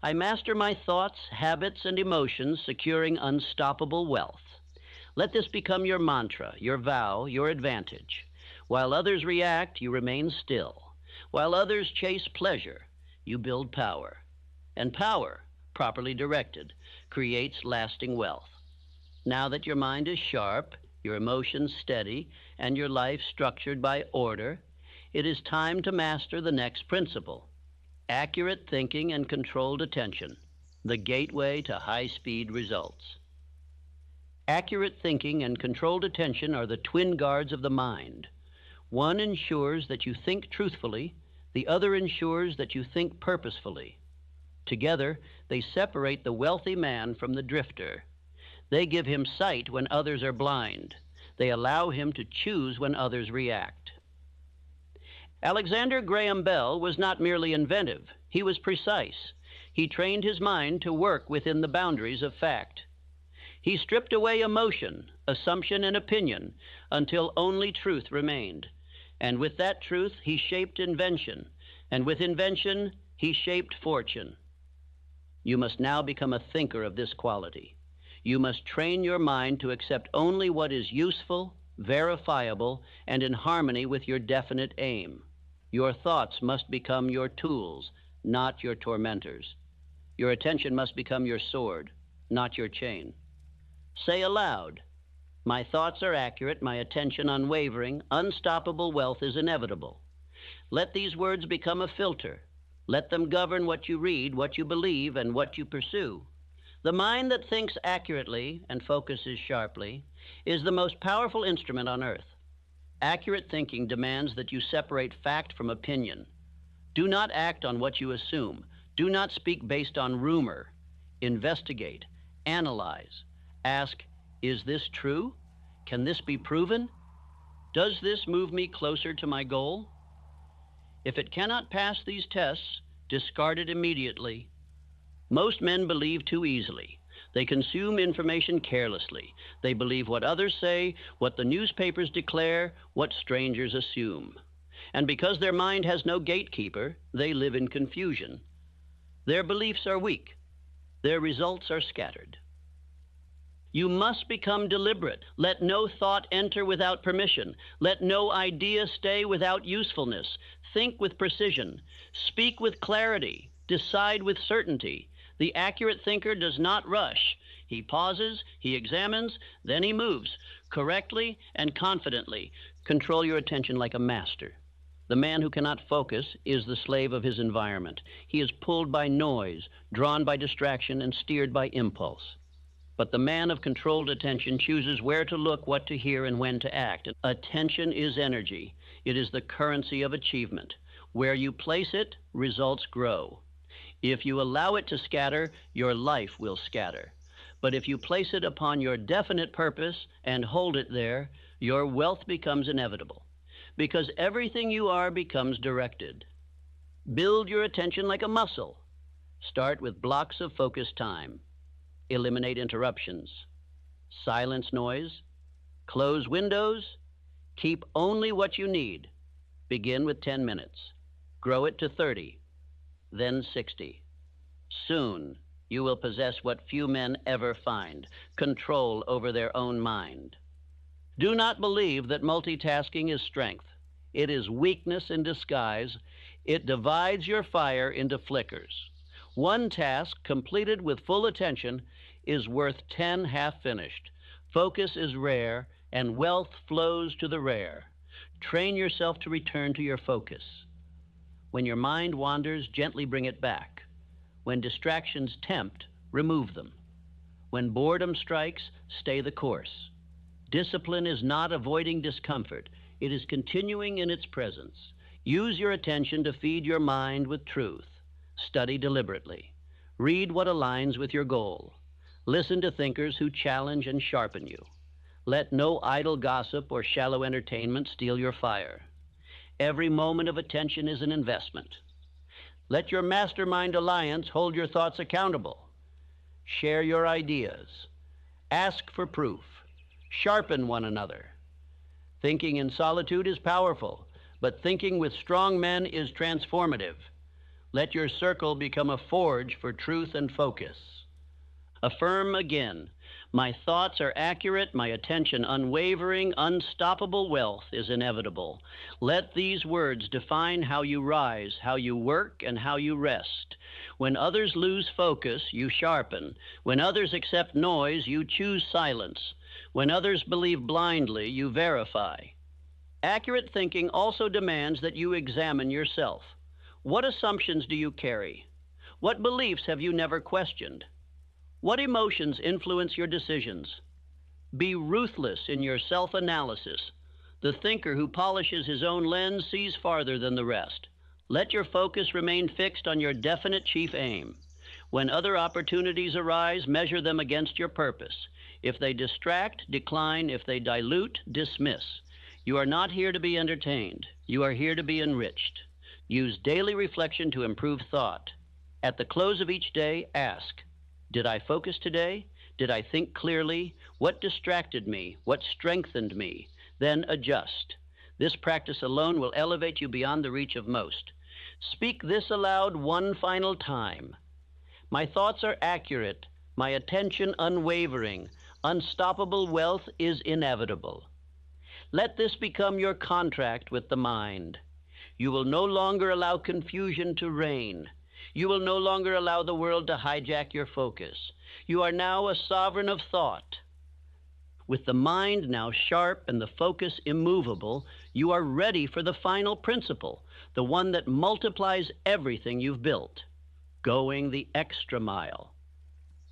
I master my thoughts, habits, and emotions, securing unstoppable wealth. Let this become your mantra, your vow, your advantage. While others react, you remain still. While others chase pleasure, you build power. And power, properly directed, creates lasting wealth. Now that your mind is sharp, your emotions steady, and your life structured by order, it is time to master the next principle: accurate thinking and controlled attention, the gateway to high-speed results. Accurate thinking and controlled attention are the twin guards of the mind. One ensures that you think truthfully, the other ensures that you think purposefully. Together, they separate the wealthy man from the drifter. They give him sight when others are blind. They allow him to choose when others react. Alexander Graham Bell was not merely inventive, he was precise. He trained his mind to work within the boundaries of fact. He stripped away emotion, assumption, and opinion until only truth remained. And with that truth, he shaped invention. And with invention, he shaped fortune. You must now become a thinker of this quality. You must train your mind to accept only what is useful, verifiable, and in harmony with your definite aim. Your thoughts must become your tools, not your tormentors. Your attention must become your sword, not your chain. Say aloud, my thoughts are accurate, my attention unwavering, unstoppable wealth is inevitable. Let these words become a filter. Let them govern what you read, what you believe, and what you pursue. The mind that thinks accurately and focuses sharply is the most powerful instrument on earth. Accurate thinking demands that you separate fact from opinion. Do not act on what you assume. Do not speak based on rumor. Investigate. Analyze. Ask, is this true? Can this be proven? Does this move me closer to my goal? If it cannot pass these tests, discard it immediately. Most men believe too easily. They consume information carelessly. They believe what others say, what the newspapers declare, what strangers assume. And because their mind has no gatekeeper, they live in confusion. Their beliefs are weak. Their results are scattered. You must become deliberate. Let no thought enter without permission. Let no idea stay without usefulness. Think with precision. Speak with clarity. Decide with certainty. The accurate thinker does not rush. He pauses, he examines, then he moves, correctly and confidently. Control your attention like a master. The man who cannot focus is the slave of his environment. He is pulled by noise, drawn by distraction, and steered by impulse. But the man of controlled attention chooses where to look, what to hear, and when to act. Attention is energy. It is the currency of achievement. Where you place it, results grow. If you allow it to scatter, your life will scatter. But if you place it upon your definite purpose and hold it there, your wealth becomes inevitable. Because everything you are becomes directed. Build your attention like a muscle. Start with blocks of focus time. Eliminate interruptions. Silence noise. Close windows. Keep only what you need. Begin with 10 minutes. Grow it to 30. Then 60. Soon, You will possess what few men ever find: control over their own mind. Do not believe that multitasking is strength. It is weakness in disguise. It divides your fire into flickers. One task completed with full attention is worth 10 half-finished. Focus is rare, and wealth flows to the rare. Train yourself to return to your focus. When your mind wanders, gently bring it back. When distractions tempt, remove them. When boredom strikes, stay the course. Discipline is not avoiding discomfort. It is continuing in its presence. Use your attention to feed your mind with truth. Study deliberately. Read what aligns with your goal. Listen to thinkers who challenge and sharpen you. Let no idle gossip or shallow entertainment steal your fire. Every moment of attention is an investment. Let your mastermind alliance hold your thoughts accountable. Share your ideas. Ask for proof. Sharpen one another. Thinking in solitude is powerful, but thinking with strong men is transformative. Let your circle become a forge for truth and focus. Affirm again. My thoughts are accurate, my attention unwavering, unstoppable wealth is inevitable. Let these words define how you rise, how you work, and how you rest. When others lose focus, you sharpen. When others accept noise, you choose silence. When others believe blindly, you verify. Accurate thinking also demands that you examine yourself. What assumptions do you carry? What beliefs have you never questioned? What emotions influence your decisions? Be ruthless in your self-analysis. The thinker who polishes his own lens sees farther than the rest. Let your focus remain fixed on your definite chief aim. When other opportunities arise, measure them against your purpose. If they distract, decline. If they dilute, dismiss. You are not here to be entertained. You are here to be enriched. Use daily reflection to improve thought. At the close of each day, ask, did I focus today? Did I think clearly? What distracted me? What strengthened me? Then adjust. This practice alone will elevate you beyond the reach of most. Speak this aloud one final time. My thoughts are accurate. My attention unwavering. Unstoppable wealth is inevitable. Let this become your contract with the mind. You will no longer allow confusion to reign. You will no longer allow the world to hijack your focus. You are now a sovereign of thought. With the mind now sharp and the focus immovable, you are ready for the final principle, the one that multiplies everything you've built: going the extra mile.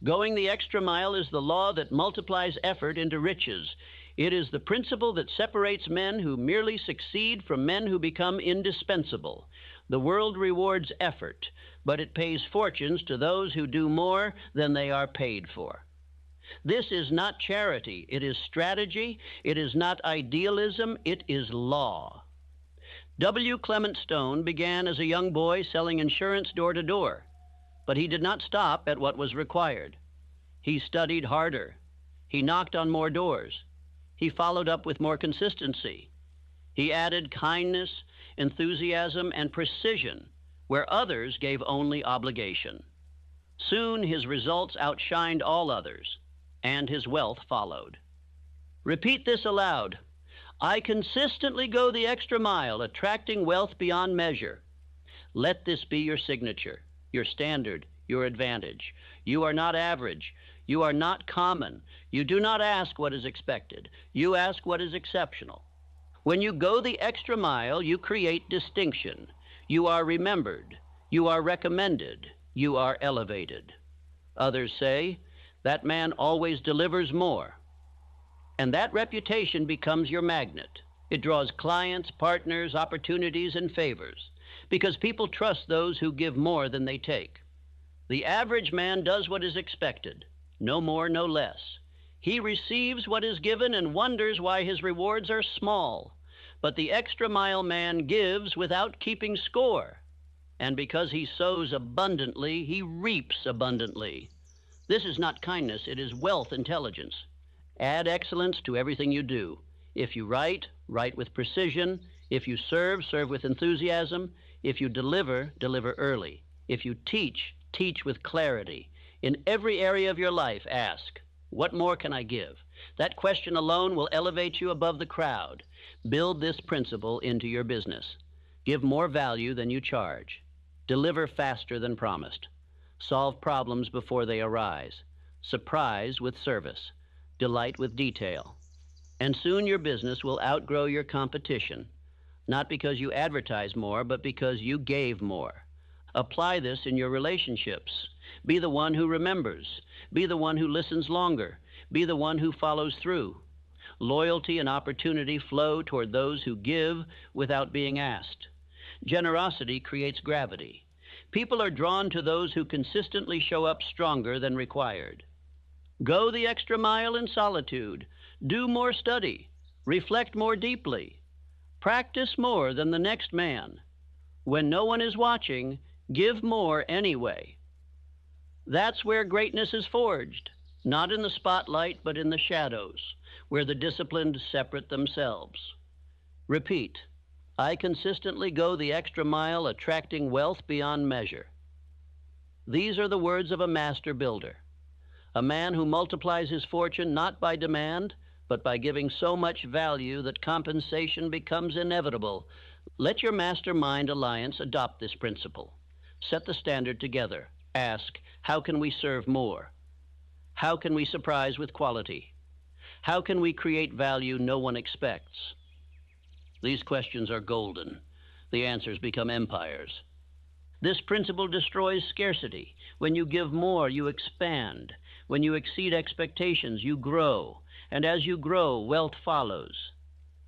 Going the extra mile is the law that multiplies effort into riches. It is the principle that separates men who merely succeed from men who become indispensable. The world rewards effort, but it pays fortunes to those who do more than they are paid for. This is not charity, it is strategy. It is not idealism, it is law. W. Clement Stone began as a young boy selling insurance door to door, but he did not stop at what was required. He studied harder. He knocked on more doors. He followed up with more consistency. He added kindness, enthusiasm, and precision where others gave only obligation. Soon his results outshined all others, and his wealth followed. Repeat this aloud. I consistently go the extra mile, attracting wealth beyond measure. Let this be your signature, your standard, your advantage. You are not average. You are not common. You do not ask what is expected. You ask what is exceptional. When you go the extra mile, you create distinction. You are remembered. You are recommended. You are elevated. Others say, that man always delivers more. And that reputation becomes your magnet. It draws clients, partners, opportunities, and favors, because people trust those who give more than they take. The average man does what is expected, no more, no less. He receives what is given and wonders why his rewards are small. But the extra mile man gives without keeping score. And because he sows abundantly, he reaps abundantly. This is not kindness, it is wealth intelligence. Add excellence to everything you do. If you write, write with precision. If you serve, serve with enthusiasm. If you deliver, deliver early. If you teach, teach with clarity. In every area of your life, ask, what more can I give? That question alone will elevate you above the crowd. Build this principle into your business. Give more value than you charge. Deliver faster than promised. Solve problems before they arise. Surprise with service. Delight with detail. And soon your business will outgrow your competition, not because you advertise more, but because you gave more. Apply this in your relationships. Be the one who remembers. Be the one who listens longer. Be the one who follows through. Loyalty and opportunity flow toward those who give without being asked. Generosity creates gravity. People are drawn to those who consistently show up stronger than required. Go the extra mile in solitude. Do more study. Reflect more deeply. Practice more than the next man. When no one is watching, give more anyway. That's where greatness is forged, not in the spotlight, but in the shadows, where the disciplined separate themselves. Repeat, I consistently go the extra mile, attracting wealth beyond measure. These are the words of a master builder, a man who multiplies his fortune not by demand, but by giving so much value that compensation becomes inevitable. Let your mastermind alliance adopt this principle. Set the standard together. Ask, how can we serve more? How can we surprise with quality? How can we create value no one expects? These questions are golden. The answers become empires. This principle destroys scarcity. When you give more, you expand. When you exceed expectations, you grow. And as you grow, wealth follows.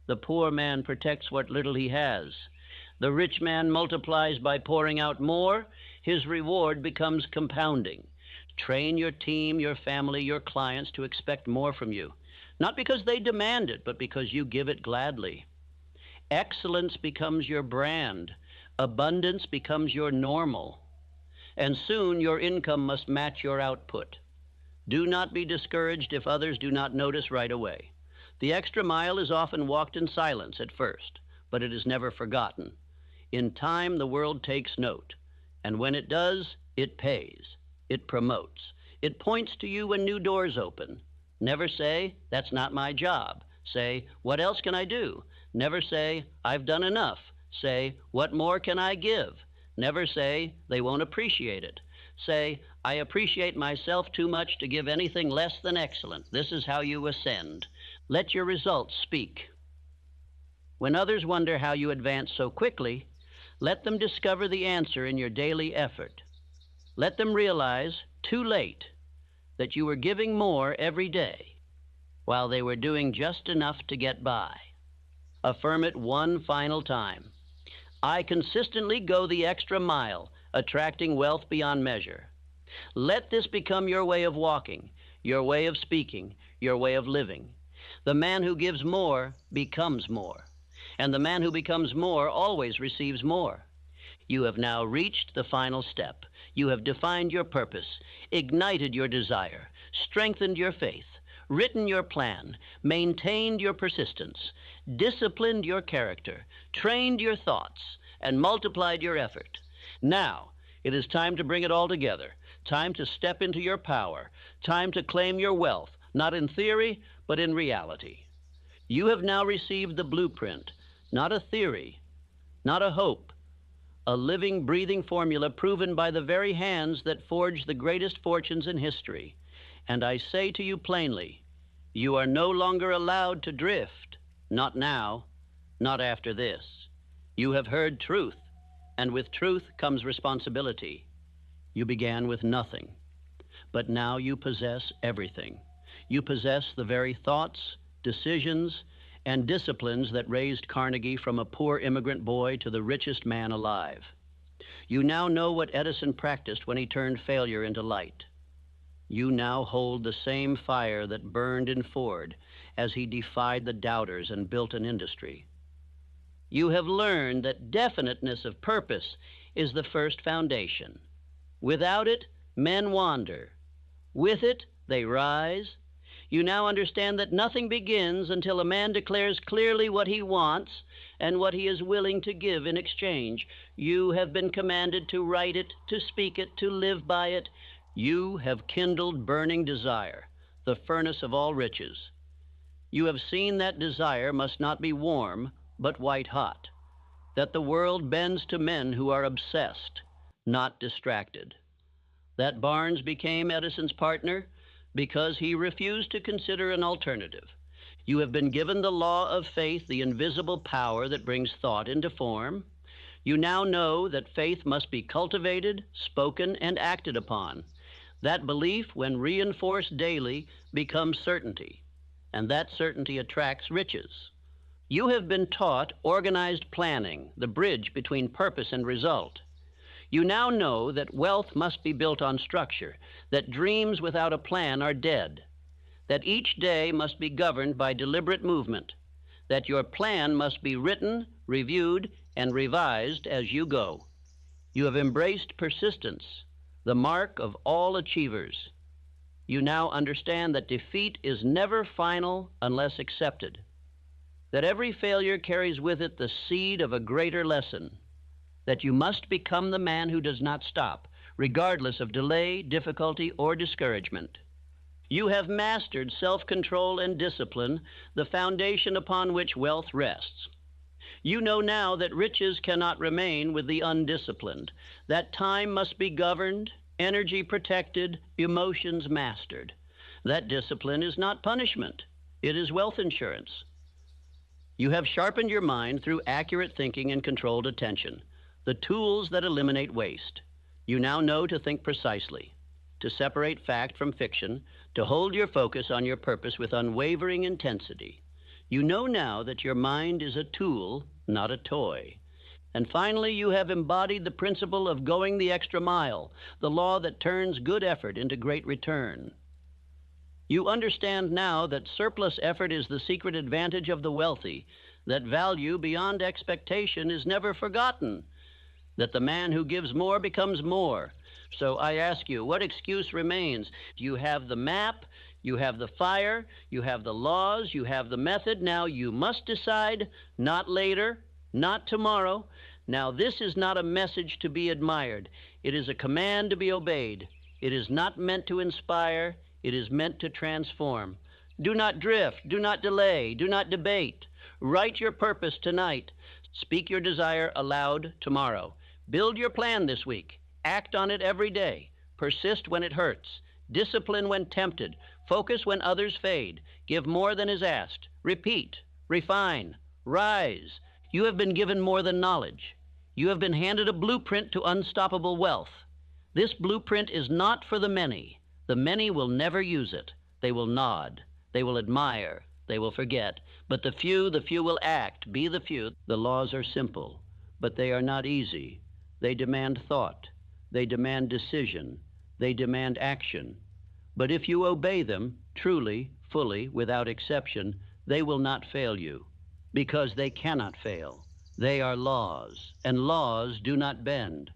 The poor man protects what little he has. The rich man multiplies by pouring out more. His reward becomes compounding. Train your team, your family, your clients to expect more from you, not because they demand it, but because you give it gladly. Excellence becomes your brand. Abundance becomes your normal. And soon your income must match your output. Do not be discouraged if others do not notice right away. The extra mile is often walked in silence at first, but it is never forgotten. In time, the world takes note. And when it does, it pays. It promotes. It points to you when new doors open. Never say, that's not my job. Say, what else can I do? Never say, I've done enough. Say, what more can I give? Never say, they won't appreciate it. Say, I appreciate myself too much to give anything less than excellent. This is how you ascend. Let your results speak. When others wonder how you advance so quickly, let them discover the answer in your daily effort. Let them realize, too late, that you were giving more every day, while they were doing just enough to get by. Affirm it one final time. I consistently go the extra mile, attracting wealth beyond measure. Let this become your way of walking, your way of speaking, your way of living. The man who gives more becomes more, and the man who becomes more always receives more. You have now reached the final step. You have defined your purpose, ignited your desire, strengthened your faith, written your plan, maintained your persistence, disciplined your character, trained your thoughts, and multiplied your effort. Now, it is time to bring it all together, time to step into your power, time to claim your wealth, not in theory, but in reality. You have now received the blueprint, not a theory, not a hope, a living, breathing formula proven by the very hands that forged the greatest fortunes in history. And I say to you plainly, you are no longer allowed to drift. Not now, not after this. You have heard truth, and with truth comes responsibility. You began with nothing, but now you possess everything. You possess the very thoughts, decisions, and disciplines that raised Carnegie from a poor immigrant boy to the richest man alive. You now know what Edison practiced when he turned failure into light. You now hold the same fire that burned in Ford as he defied the doubters and built an industry. You have learned that definiteness of purpose is the first foundation. Without it, men wander. With it, they rise. You now understand that nothing begins until a man declares clearly what he wants and what he is willing to give in exchange. You have been commanded to write it, to speak it, to live by it. You have kindled burning desire, the furnace of all riches. You have seen that desire must not be warm, but white hot, that the world bends to men who are obsessed, not distracted. That Barnes became Edison's partner because he refused to consider an alternative. You have been given the law of faith, the invisible power that brings thought into form. You now know that faith must be cultivated, spoken, and acted upon. That belief, when reinforced daily, becomes certainty, and that certainty attracts riches. You have been taught organized planning, the bridge between purpose and result. You now know that wealth must be built on structure, that dreams without a plan are dead, that each day must be governed by deliberate movement, that your plan must be written, reviewed, and revised as you go. You have embraced persistence, the mark of all achievers. You now understand that defeat is never final unless accepted, that every failure carries with it the seed of a greater lesson, that you must become the man who does not stop, regardless of delay, difficulty, or discouragement. You have mastered self-control and discipline, the foundation upon which wealth rests. You know now that riches cannot remain with the undisciplined, that time must be governed, energy protected, emotions mastered. That discipline is not punishment, it is wealth insurance. You have sharpened your mind through accurate thinking and controlled attention, the tools that eliminate waste. You now know to think precisely, to separate fact from fiction, to hold your focus on your purpose with unwavering intensity. You know now that your mind is a tool, not a toy. And finally, you have embodied the principle of going the extra mile, the law that turns good effort into great return. You understand now that surplus effort is the secret advantage of the wealthy, that value beyond expectation is never forgotten, that the man who gives more becomes more. So I ask you, what excuse remains? You have the map, you have the fire, you have the laws, you have the method. Now you must decide, not later, not tomorrow. Now this is not a message to be admired. It is a command to be obeyed. It is not meant to inspire. It is meant to transform. Do not drift. Do not delay. Do not debate. Write your purpose tonight. Speak your desire aloud tomorrow. Build your plan this week. Act on it every day. Persist when it hurts. Discipline when tempted. Focus when others fade. Give more than is asked. Repeat. Refine. Rise. You have been given more than knowledge. You have been handed a blueprint to unstoppable wealth. This blueprint is not for the many. The many will never use it. They will nod. They will admire. They will forget. But the few will act. Be the few. The laws are simple, but they are not easy. They demand thought. They demand decision. They demand action. But if you obey them, truly, fully, without exception, they will not fail you, because they cannot fail. They are laws, and laws do not bend.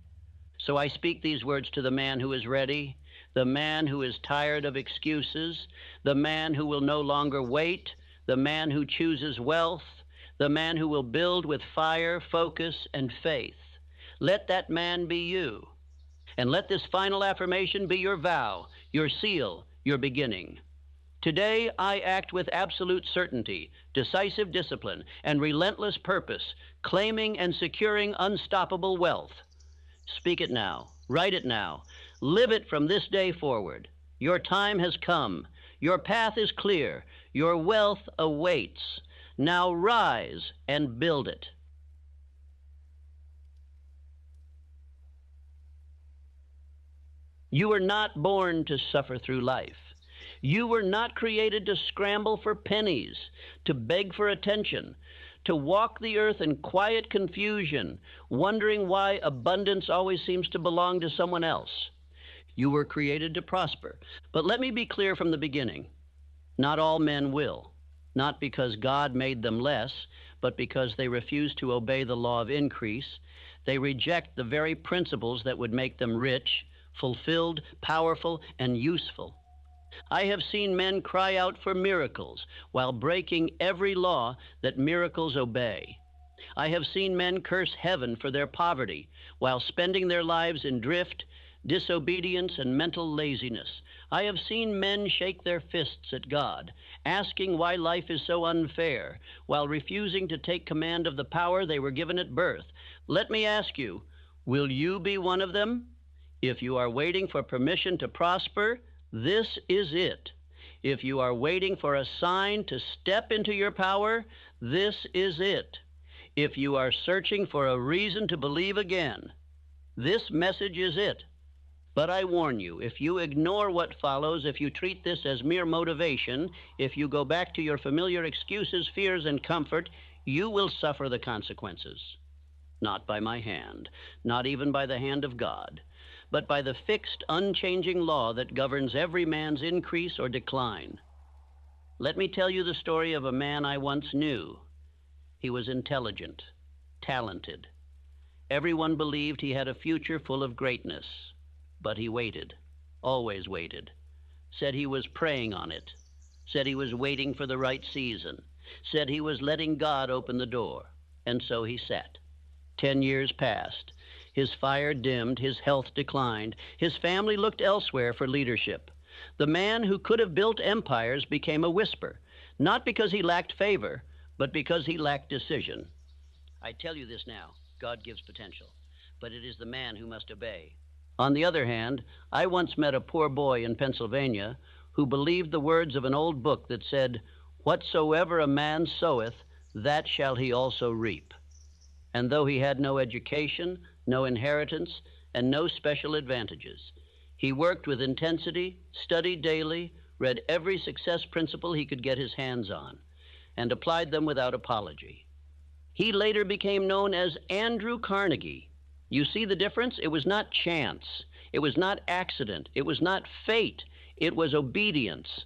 So I speak these words to the man who is ready, the man who is tired of excuses, the man who will no longer wait, the man who chooses wealth, the man who will build with fire, focus, and faith. Let that man be you. And let this final affirmation be your vow, your seal, your beginning. Today I act with absolute certainty, decisive discipline, and relentless purpose, claiming and securing unstoppable wealth. Speak it now. Write it now. Live it from this day forward. Your time has come. Your path is clear. Your wealth awaits. Now rise and build it. You were not born to suffer through life. You were not created to scramble for pennies, to beg for attention, to walk the earth in quiet confusion, wondering why abundance always seems to belong to someone else. You were created to prosper. But let me be clear from the beginning. Not all men will, not because God made them less, but because they refuse to obey the law of increase. They reject the very principles that would make them rich, fulfilled, powerful, and useful. I have seen men cry out for miracles while breaking every law that miracles obey. I have seen men curse heaven for their poverty while spending their lives in drift, disobedience, and mental laziness. I have seen men shake their fists at God, asking why life is so unfair, while refusing to take command of the power they were given at birth. Let me ask you, will you be one of them? If you are waiting for permission to prosper, this is it. If you are waiting for a sign to step into your power, this is it. If you are searching for a reason to believe again, this message is it. But I warn you, if you ignore what follows, if you treat this as mere motivation, if you go back to your familiar excuses, fears, and comfort, you will suffer the consequences. Not by my hand, not even by the hand of God, but by the fixed, unchanging law that governs every man's increase or decline. Let me tell you the story of a man I once knew. He was intelligent, talented. Everyone believed he had a future full of greatness, but he waited, always waited. Said he was preying on it, said he was waiting for the right season, said he was letting God open the door, and so he sat. 10 years passed. His fire dimmed, his health declined, his family looked elsewhere for leadership. The man who could have built empires became a whisper, not because he lacked favor, but because he lacked decision. I tell you this now, God gives potential, but it is the man who must obey. On the other hand, I once met a poor boy in Pennsylvania who believed the words of an old book that said, "Whatsoever a man soweth, that shall he also reap." And though he had no education, no inheritance, and no special advantages, he worked with intensity, studied daily, read every success principle he could get his hands on, and applied them without apology. He later became known as Andrew Carnegie. You see the difference? It was not chance. It was not accident. It was not fate. It was obedience.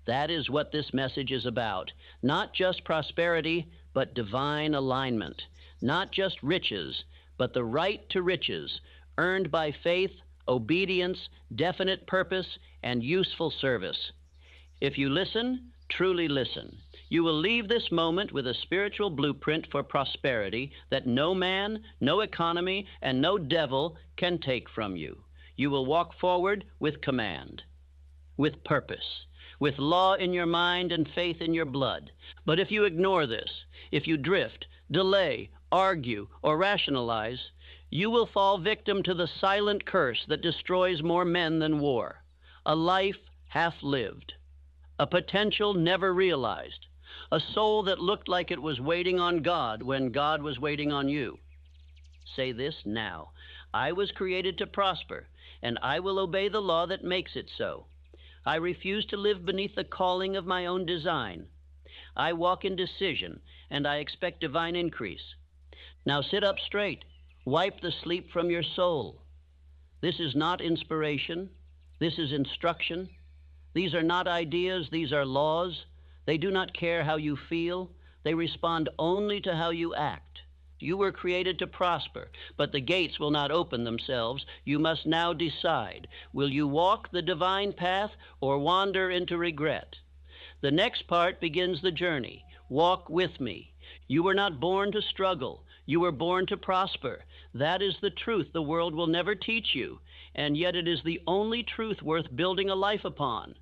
That is what this message is about. Not just prosperity, but divine alignment. Not just riches, but the right to riches, earned by faith, obedience, definite purpose, and useful service. If you listen, truly listen, you will leave this moment with a spiritual blueprint for prosperity that no man, no economy, and no devil can take from you. You will walk forward with command, with purpose, with law in your mind and faith in your blood. But if you ignore this, if you drift, delay, argue, or rationalize, you will fall victim to the silent curse that destroys more men than war. A life half lived, a potential never realized, a soul that looked like it was waiting on God when God was waiting on you. Say this now: I was created to prosper, and I will obey the law that makes it so. I refuse to live beneath the calling of my own design. I walk in decision, and I expect divine increase. Now sit up straight. Wipe the sleep from your soul. This is not inspiration. This is instruction. These are not ideas. These are laws. They do not care how you feel. They respond only to how you act. You were created to prosper, but the gates will not open themselves. You must now decide. Will you walk the divine path or wander into regret? The next part begins the journey. Walk with me. You were not born to struggle. You were born to prosper. That is the truth the world will never teach you, and yet it is the only truth worth building a life upon.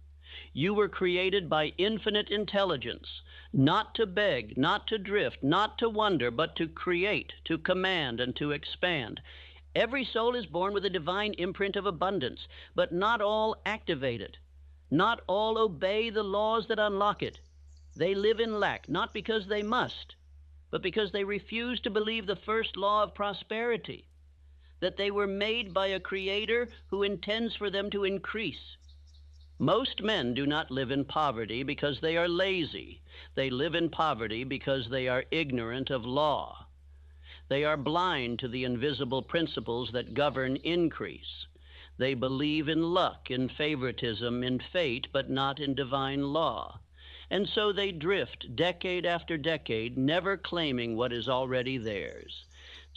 You were created by infinite intelligence, not to beg, not to drift, not to wonder, but to create, to command, and to expand. Every soul is born with a divine imprint of abundance, but not all activate it. Not all obey the laws that unlock it. They live in lack, not because they must, but because they refuse to believe the first law of prosperity, that they were made by a creator who intends for them to increase. Most men do not live in poverty because they are lazy. They live in poverty because they are ignorant of law. They are blind to the invisible principles that govern increase. They believe in luck, in favoritism, in fate, but not in divine law. And so they drift decade after decade, never claiming what is already theirs.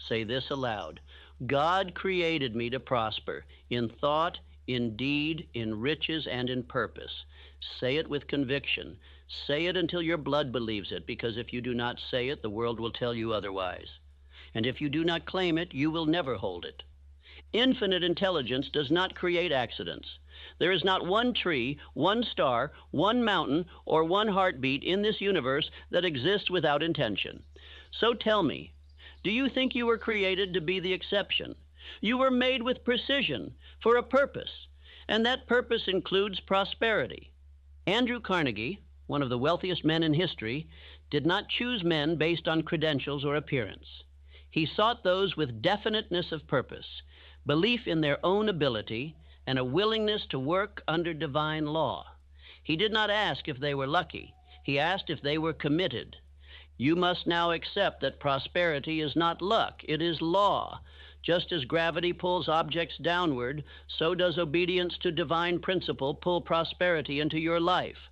Say this aloud: God created me to prosper in thought, in deed, in riches, and in purpose. Say it with conviction. Say it until your blood believes it, because if you do not say it, the world will tell you otherwise. And if you do not claim it, you will never hold it. Infinite intelligence does not create accidents. There is not one tree, one star, one mountain, or one heartbeat in this universe that exists without intention. So tell me, do you think you were created to be the exception? You were made with precision for a purpose, and that purpose includes prosperity. Andrew Carnegie, one of the wealthiest men in history, did not choose men based on credentials or appearance. He sought those with definiteness of purpose, belief in their own ability, and a willingness to work under divine law. He did not ask if they were lucky. He asked if they were committed. You must now accept that prosperity is not luck, it is law. Just as gravity pulls objects downward, so does obedience to divine principle pull prosperity into your life.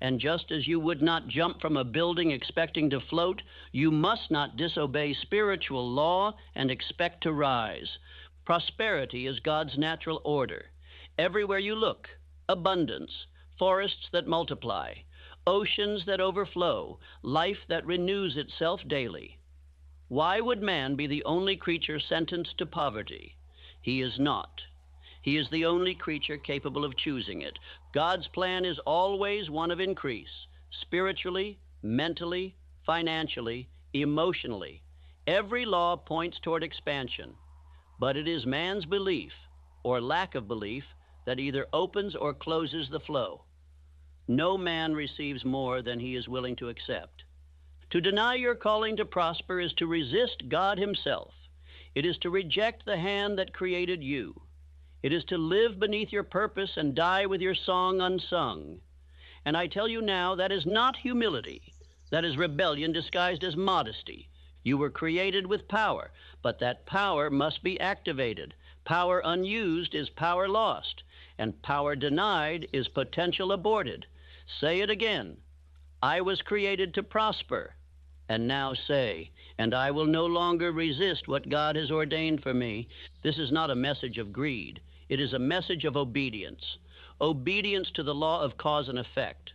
And just as you would not jump from a building expecting to float, you must not disobey spiritual law and expect to rise. Prosperity is God's natural order. Everywhere you look, abundance, forests that multiply, oceans that overflow, life that renews itself daily. Why would man be the only creature sentenced to poverty? He is not. He is the only creature capable of choosing it. God's plan is always one of increase, spiritually, mentally, financially, emotionally. Every law points toward expansion, but it is man's belief, or lack of belief, that either opens or closes the flow. No man receives more than he is willing to accept. To deny your calling to prosper is to resist God himself. It is to reject the hand that created you. It is to live beneath your purpose and die with your song unsung. And I tell you now, that is not humility. That is rebellion disguised as modesty. You were created with power, but that power must be activated. Power unused is power lost, and power denied is potential aborted. Say it again. I was created to prosper. And now say, and I will no longer resist what God has ordained for me. This is not a message of greed. It is a message of obedience. Obedience to the law of cause and effect.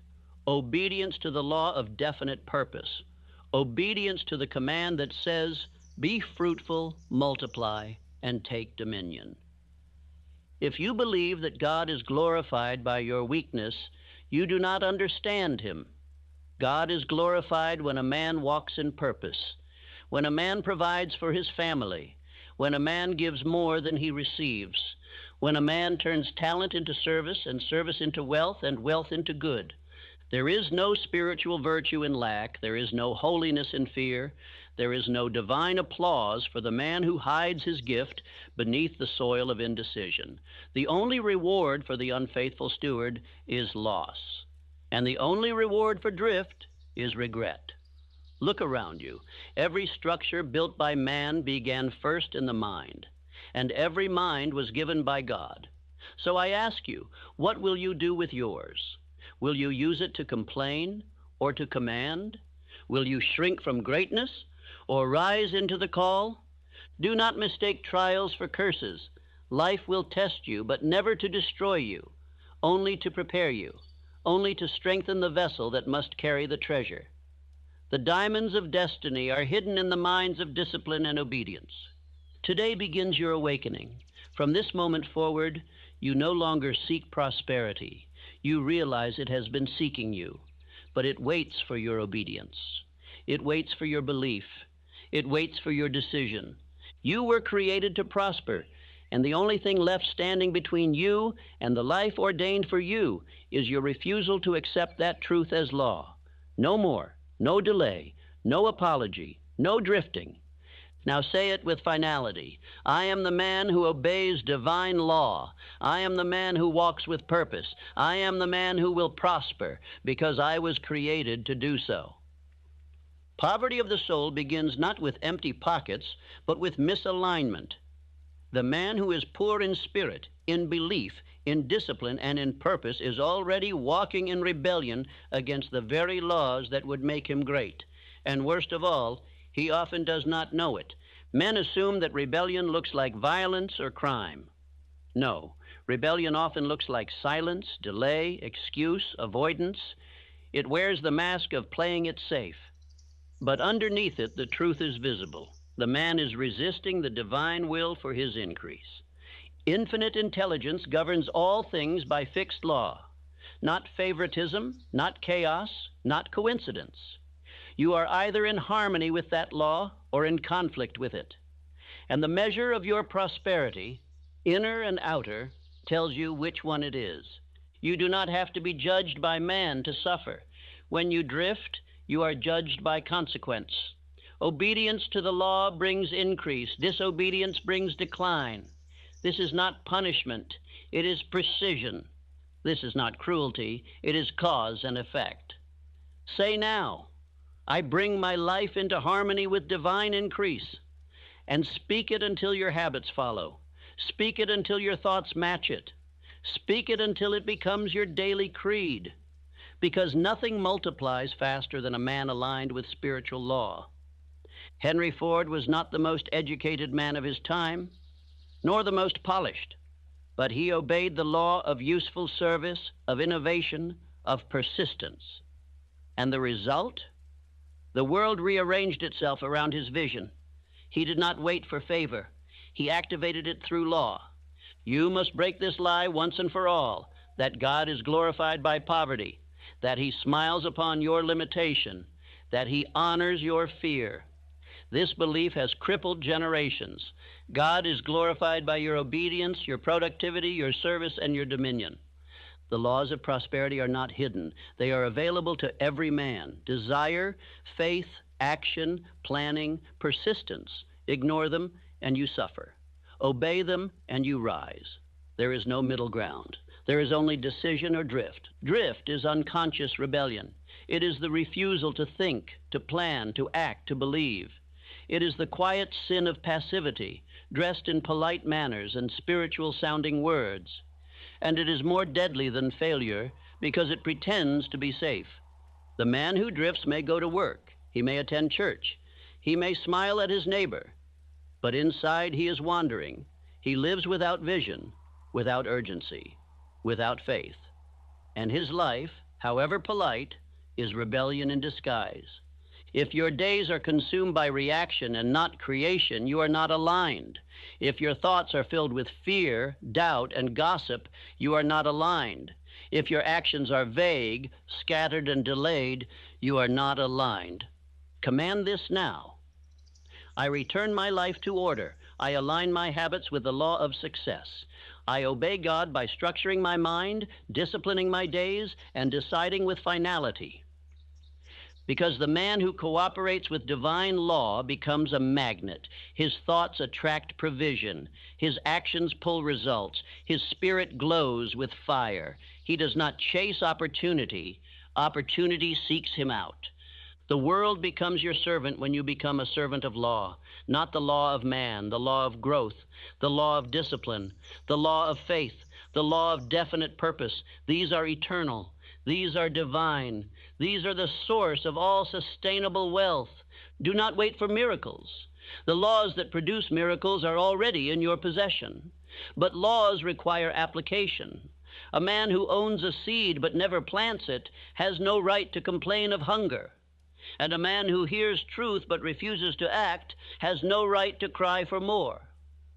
Obedience to the law of definite purpose. Obedience to the command that says, be fruitful, multiply, and take dominion. If you believe that God is glorified by your weakness, you do not understand him. God is glorified when a man walks in purpose, when a man provides for his family, when a man gives more than he receives, when a man turns talent into service and service into wealth and wealth into good. There is no spiritual virtue in lack. There is no holiness in fear. There is no divine applause for the man who hides his gift beneath the soil of indecision. The only reward for the unfaithful steward is loss. And the only reward for drift is regret. Look around you. Every structure built by man began first in the mind, and every mind was given by God. So I ask you, what will you do with yours? Will you use it to complain or to command? Will you shrink from greatness or rise into the call? Do not mistake trials for curses. Life will test you, but never to destroy you, only to prepare you, only to strengthen the vessel that must carry the treasure. The diamonds of destiny are hidden in the mines of discipline and obedience. Today begins your awakening. From this moment forward, you no longer seek prosperity. You realize it has been seeking you, but it waits for your obedience. It waits for your belief. It waits for your decision. You were created to prosper, and the only thing left standing between you and the life ordained for you is your refusal to accept that truth as law. No more, no delay, no apology, no drifting. Now say it with finality. I am the man who obeys divine law. I am the man who walks with purpose. I am the man who will prosper because I was created to do so. Poverty of the soul begins not with empty pockets, but with misalignment. The man who is poor in spirit, in belief, in discipline, and in purpose is already walking in rebellion against the very laws that would make him great. And worst of all, he often does not know it. Men assume that rebellion looks like violence or crime. No, rebellion often looks like silence, delay, excuse, avoidance. It wears the mask of playing it safe. But underneath it, the truth is visible. The man is resisting the divine will for his increase. Infinite intelligence governs all things by fixed law, not favoritism, not chaos, not coincidence. You are either in harmony with that law or in conflict with it. And the measure of your prosperity, inner and outer, tells you which one it is. You do not have to be judged by man to suffer. When you drift, you are judged by consequence. Obedience to the law brings increase. Disobedience brings decline. This is not punishment. It is precision. This is not cruelty. It is cause and effect. Say now, I bring my life into harmony with divine increase. And speak it until your habits follow. Speak it until your thoughts match it. Speak it until it becomes your daily creed. Because nothing multiplies faster than a man aligned with spiritual law. Henry Ford was not the most educated man of his time, nor the most polished, but he obeyed the law of useful service, of innovation, of persistence. And the result? The world rearranged itself around his vision. He did not wait for favor. He activated it through law. You must break this lie once and for all, that God is glorified by poverty, that he smiles upon your limitation, that he honors your fear. This belief has crippled generations. God is glorified by your obedience, your productivity, your service, and your dominion. The laws of prosperity are not hidden. They are available to every man. Desire, faith, action, planning, persistence. Ignore them, and you suffer. Obey them, and you rise. There is no middle ground. There is only decision or drift. Drift is unconscious rebellion. It is the refusal to think, to plan, to act, to believe. It is the quiet sin of passivity, dressed in polite manners and spiritual-sounding words. And it is more deadly than failure because it pretends to be safe. The man who drifts may go to work. He may attend church. He may smile at his neighbor. But inside he is wandering. He lives without vision, without urgency, without faith. And his life, however polite, is rebellion in disguise. If your days are consumed by reaction and not creation, you are not aligned. If your thoughts are filled with fear, doubt, and gossip, you are not aligned. If your actions are vague, scattered, and delayed, you are not aligned. Command this now. I return my life to order. I align my habits with the law of success. I obey God by structuring my mind, disciplining my days, and deciding with finality. Because the man who cooperates with divine law becomes a magnet. His thoughts attract provision. His actions pull results. His spirit glows with fire. He does not chase opportunity. Opportunity seeks him out. The world becomes your servant when you become a servant of law, not the law of man, the law of growth, the law of discipline, the law of faith, the law of definite purpose. These are eternal. These are divine. These are the source of all sustainable wealth. Do not wait for miracles. The laws that produce miracles are already in your possession. But laws require application. A man who owns a seed but never plants it has no right to complain of hunger. And a man who hears truth but refuses to act has no right to cry for more.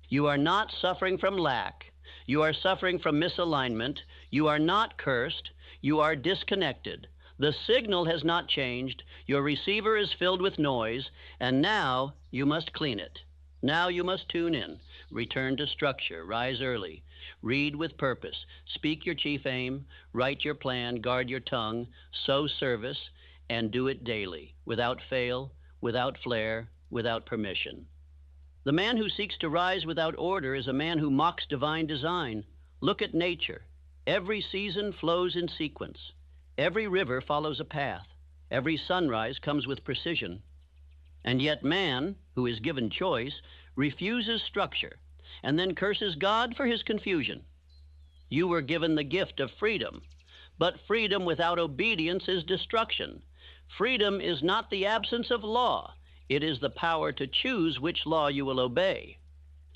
You are not suffering from lack. You are suffering from misalignment. You are not cursed. You are disconnected. The signal has not changed. Your receiver is filled with noise, and now you must clean it. Now you must tune in. Return to structure. Rise early. Read with purpose. Speak your chief aim. Write your plan. Guard your tongue. Sow service. And do it daily, without fail, without flair, without permission. The man who seeks to rise without order is a man who mocks divine design. Look at nature. Every season flows in sequence. Every river follows a path. Every sunrise comes with precision. And yet man, who is given choice, refuses structure and then curses God for his confusion. You were given the gift of freedom, but freedom without obedience is destruction. Freedom is not the absence of law. It is the power to choose which law you will obey.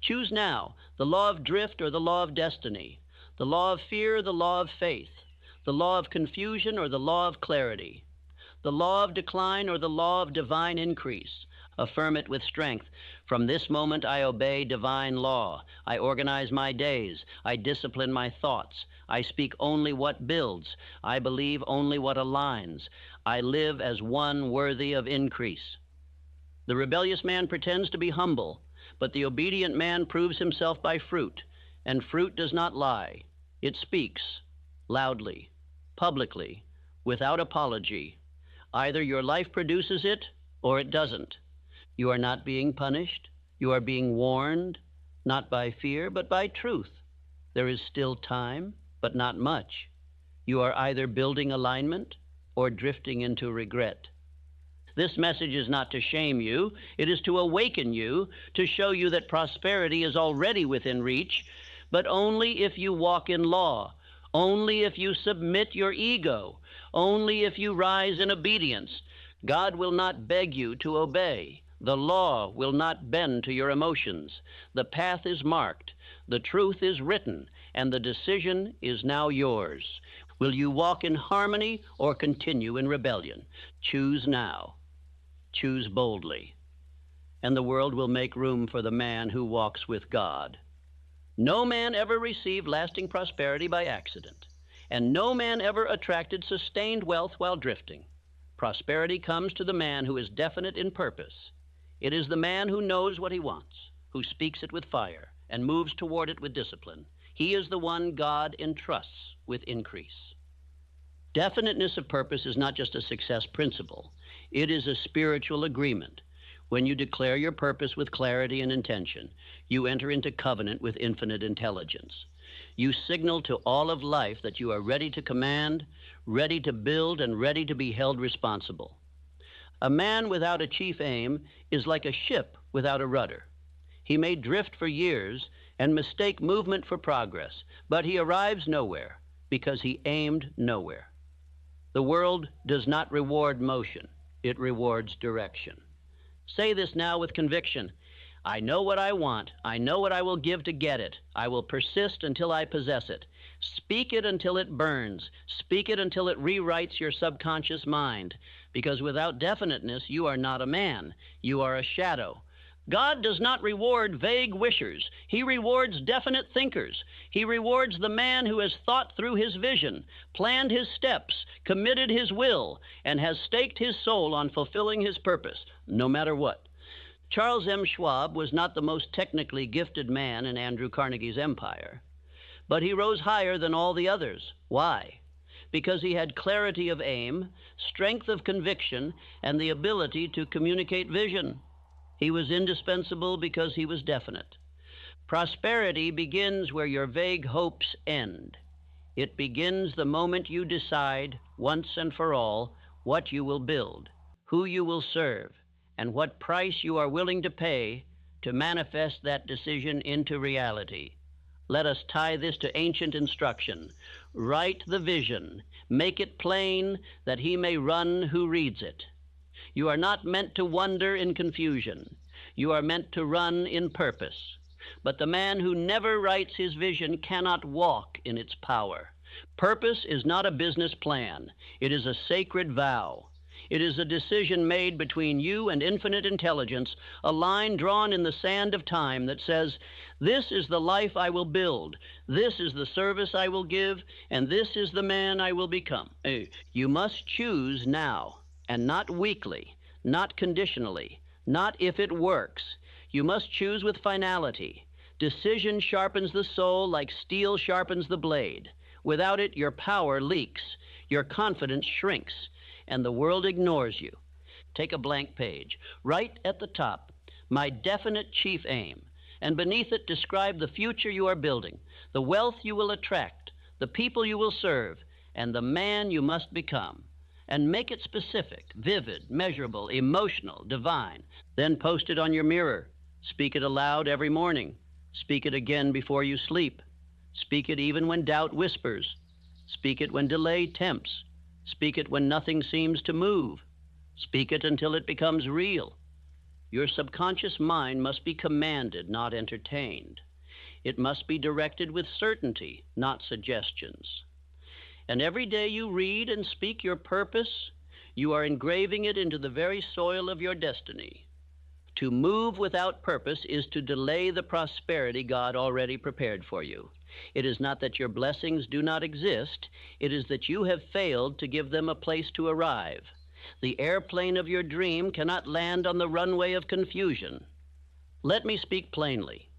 Choose now the law of drift or the law of destiny, the law of fear or the law of faith, the law of confusion or the law of clarity, the law of decline or the law of divine increase. Affirm it with strength. From this moment I obey divine law. I organize my days. I discipline my thoughts. I speak only what builds. I believe only what aligns. I live as one worthy of increase. The rebellious man pretends to be humble, but the obedient man proves himself by fruit, and fruit does not lie. It speaks loudly, publicly, without apology. Either your life produces it or it doesn't. You are not being punished. You are being warned, not by fear, but by truth. There is still time, but not much. You are either building alignment or drifting into regret. This message is not to shame you. It is to awaken you, to show you that prosperity is already within reach, but only if you walk in law, only if you submit your ego, only if you rise in obedience. God will not beg you to obey. The law will not bend to your emotions. The path is marked, the truth is written, and the decision is now yours. Will you walk in harmony or continue in rebellion? Choose now. Choose boldly. And the world will make room for the man who walks with God. No man ever received lasting prosperity by accident, and no man ever attracted sustained wealth while drifting. Prosperity comes to the man who is definite in purpose. It is the man who knows what he wants, who speaks it with fire, and moves toward it with discipline. He is the one God entrusts with increase. Definiteness of purpose is not just a success principle. It is a spiritual agreement. When you declare your purpose with clarity and intention, you enter into covenant with infinite intelligence. You signal to all of life that you are ready to command, ready to build, and ready to be held responsible. A man without a chief aim is like a ship without a rudder. He may drift for years and mistake movement for progress, but he arrives nowhere because he aimed nowhere. The world does not reward motion, it rewards direction. Say this now with conviction. I know what I want. I know what I will give to get it. I will persist until I possess it. Speak it until it burns. Speak it until it rewrites your subconscious mind. Because without definiteness, you are not a man. You are a shadow. God does not reward vague wishers. He rewards definite thinkers. He rewards the man who has thought through his vision, planned his steps, committed his will, and has staked his soul on fulfilling his purpose, no matter what. Charles M. Schwab was not the most technically gifted man in Andrew Carnegie's empire, but he rose higher than all the others. Why? Because he had clarity of aim, strength of conviction, and the ability to communicate vision. He was indispensable because he was definite. Prosperity begins where your vague hopes end. It begins the moment you decide, once and for all, what you will build, who you will serve, and what price you are willing to pay to manifest that decision into reality. Let us tie this to ancient instruction. Write the vision, make it plain that he may run who reads it. You are not meant to wander in confusion. You are meant to run in purpose. But the man who never writes his vision cannot walk in its power. Purpose is not a business plan. It is a sacred vow. It is a decision made between you and infinite intelligence, a line drawn in the sand of time that says, this is the life I will build, this is the service I will give, and this is the man I will become. You must choose now, and not weakly, not conditionally, not if it works. You must choose with finality. Decision sharpens the soul like steel sharpens the blade. Without it, your power leaks, your confidence shrinks, and the world ignores you. Take a blank page. Write at the top, my definite chief aim, and beneath it describe the future you are building, the wealth you will attract, the people you will serve, and the man you must become. And make it specific, vivid, measurable, emotional, divine. Then post it on your mirror. Speak it aloud every morning. Speak it again before you sleep. Speak it even when doubt whispers. Speak it when delay tempts. Speak it when nothing seems to move. Speak it until it becomes real. Your subconscious mind must be commanded, not entertained. It must be directed with certainty, not suggestions. And every day you read and speak your purpose, you are engraving it into the very soil of your destiny. To move without purpose is to delay the prosperity God already prepared for you. It is not that your blessings do not exist, it is that you have failed to give them a place to arrive. The airplane of your dream cannot land on the runway of confusion. Let me speak plainly.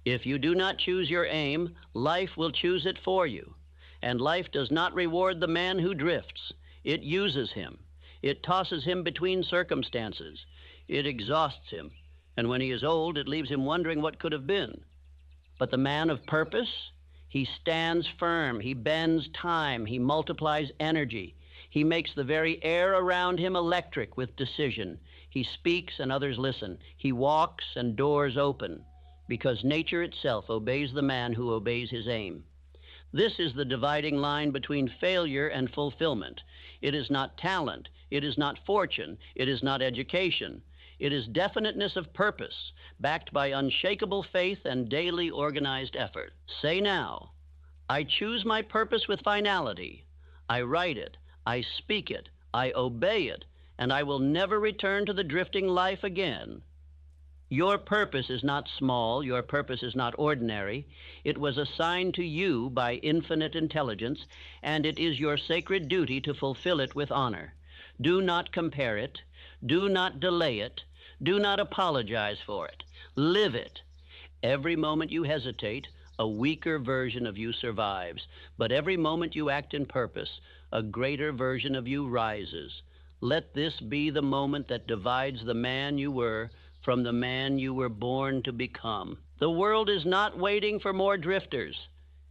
If you do not choose your aim, life will choose it for you. And life does not reward the man who drifts. It uses him. It tosses him between circumstances. It exhausts him. And when he is old, it leaves him wondering what could have been. But the man of purpose, he stands firm. He bends time. He multiplies energy. He makes the very air around him electric with decision. He speaks and others listen. He walks and doors open, because nature itself obeys the man who obeys his aim. This is the dividing line between failure and fulfillment. It is not talent. It is not fortune. It is not education. It is definiteness of purpose, backed by unshakable faith and daily organized effort. Say now, I choose my purpose with finality. I write it. I speak it. I obey it. And I will never return to the drifting life again. Your purpose is not small. Your purpose is not ordinary. It was assigned to you by infinite intelligence, and it is your sacred duty to fulfill it with honor. Do not compare it. Do not delay it. Do not apologize for it. Live it. Every moment you hesitate, a weaker version of you survives. But every moment you act in purpose, a greater version of you rises. Let this be the moment that divides the man you were from the man you were born to become. The world is not waiting for more drifters.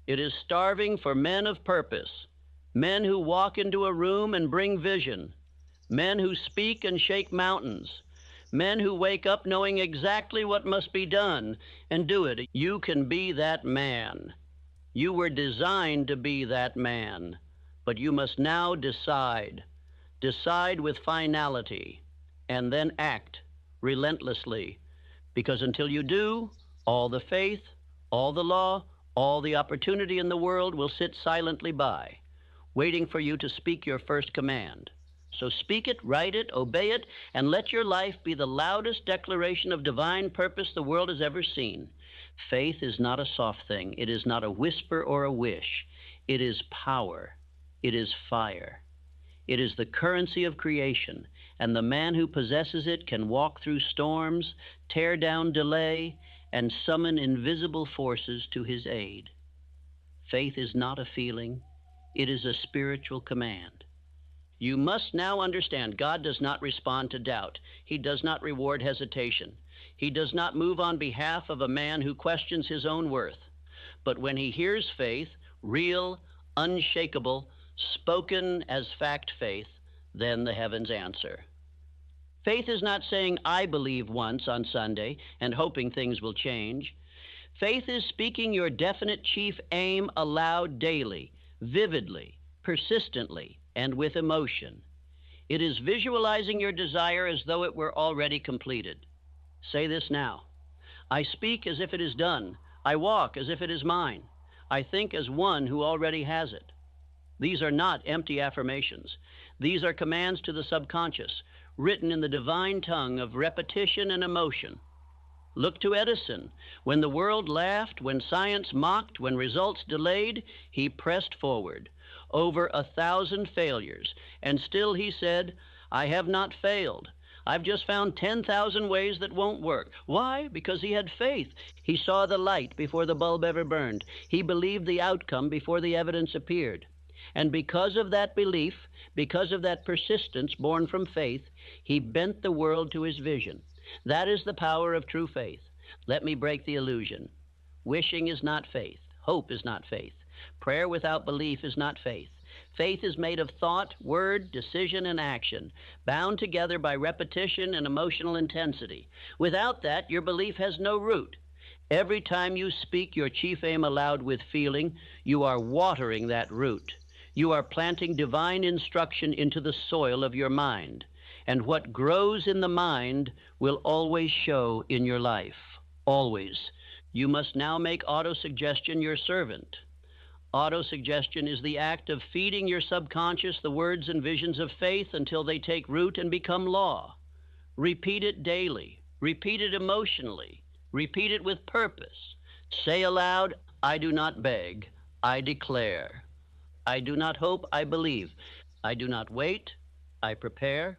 It is starving for men of purpose, men who walk into a room and bring vision, men who speak and shake mountains, men who wake up knowing exactly what must be done and do it. You can be that man. You were designed to be that man, but you must now decide. Decide with finality, and then act relentlessly, because until you do, all the faith, all the law, all the opportunity in the world will sit silently by, waiting for you to speak your first command. So speak it, write it, obey it, and let your life be the loudest declaration of divine purpose the world has ever seen. Faith is not a soft thing. It is not a whisper or a wish. It is power. It is fire. It is the currency of creation, and the man who possesses it can walk through storms, tear down delay, and summon invisible forces to his aid. Faith is not a feeling. It is a spiritual command. You must now understand God does not respond to doubt. He does not reward hesitation. He does not move on behalf of a man who questions his own worth. But when he hears faith, real, unshakable, spoken as fact faith, then the heavens answer. Faith is not saying, I believe once on Sunday and hoping things will change. Faith is speaking your definite chief aim aloud daily, vividly, persistently, and with emotion. It is visualizing your desire as though it were already completed. Say this now. I speak as if it is done. I walk as if it is mine. I think as one who already has it. These are not empty affirmations. These are commands to the subconscious, written in the divine tongue of repetition and emotion. Look to Edison. When the world laughed, when science mocked, when results delayed, he pressed forward. Over 1,000 failures, and still he said, I have not failed. I've just found 10,000 ways that won't work. Why? Because he had faith. He saw the light before the bulb ever burned. He believed the outcome before the evidence appeared. And because of that belief, because of that persistence born from faith, he bent the world to his vision. That is the power of true faith. Let me break the illusion. Wishing is not faith. Hope is not faith. Prayer without belief is not faith. Faith is made of thought, word, decision, and action, bound together by repetition and emotional intensity. Without that, your belief has no root. Every time you speak your chief aim aloud with feeling, you are watering that root. You are planting divine instruction into the soil of your mind. And what grows in the mind will always show in your life. Always. You must now make autosuggestion your servant. Autosuggestion is the act of feeding your subconscious the words and visions of faith until they take root and become law. Repeat it daily. Repeat it emotionally. Repeat it with purpose. Say aloud, I do not beg, I declare. I do not hope, I believe. I do not wait, I prepare.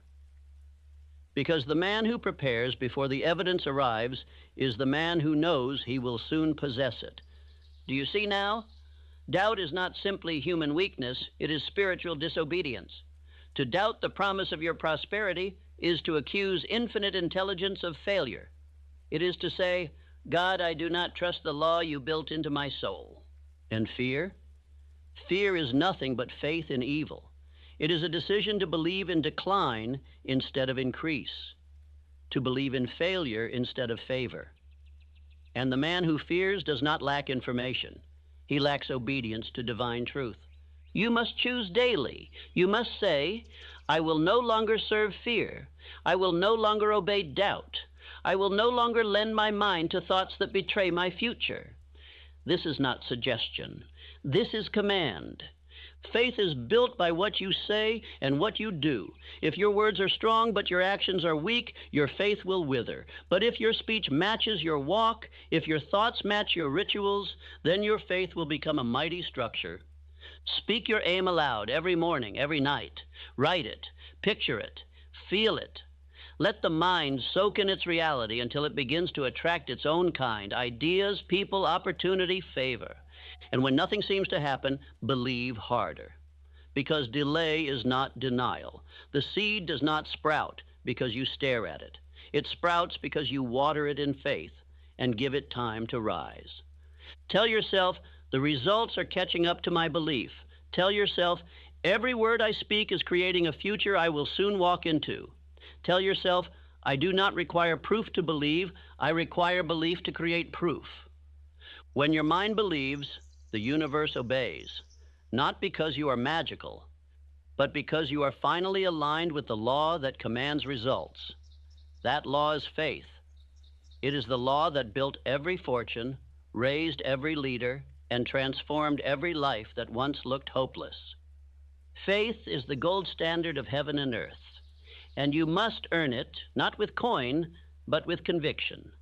Because the man who prepares before the evidence arrives is the man who knows he will soon possess it. Do you see now? Doubt is not simply human weakness, it is spiritual disobedience. To doubt the promise of your prosperity is to accuse infinite intelligence of failure. It is to say, God, I do not trust the law you built into my soul. And fear? Fear is nothing but faith in evil. It is a decision to believe in decline instead of increase, to believe in failure instead of favor. And the man who fears does not lack information. He lacks obedience to divine truth. You must choose daily. You must say, I will no longer serve fear. I will no longer obey doubt. I will no longer lend my mind to thoughts that betray my future. This is not suggestion. This is command. Faith is built by what you say and what you do. If your words are strong but your actions are weak, your faith will wither. But if your speech matches your walk, if your thoughts match your rituals, then your faith will become a mighty structure. Speak your aim aloud every morning, every night. Write it, picture it, feel it. Let the mind soak in its reality until it begins to attract its own kind, ideas, people, opportunity, favor. And when nothing seems to happen, believe harder. Because delay is not denial. The seed does not sprout because you stare at it. It sprouts because you water it in faith and give it time to rise. Tell yourself, the results are catching up to my belief. Tell yourself, every word I speak is creating a future I will soon walk into. Tell yourself, I do not require proof to believe, I require belief to create proof. When your mind believes, the universe obeys, not because you are magical, but because you are finally aligned with the law that commands results. That law is faith. It is the law that built every fortune, raised every leader, and transformed every life that once looked hopeless. Faith is the gold standard of heaven and earth. And you must earn it, not with coin, but with conviction.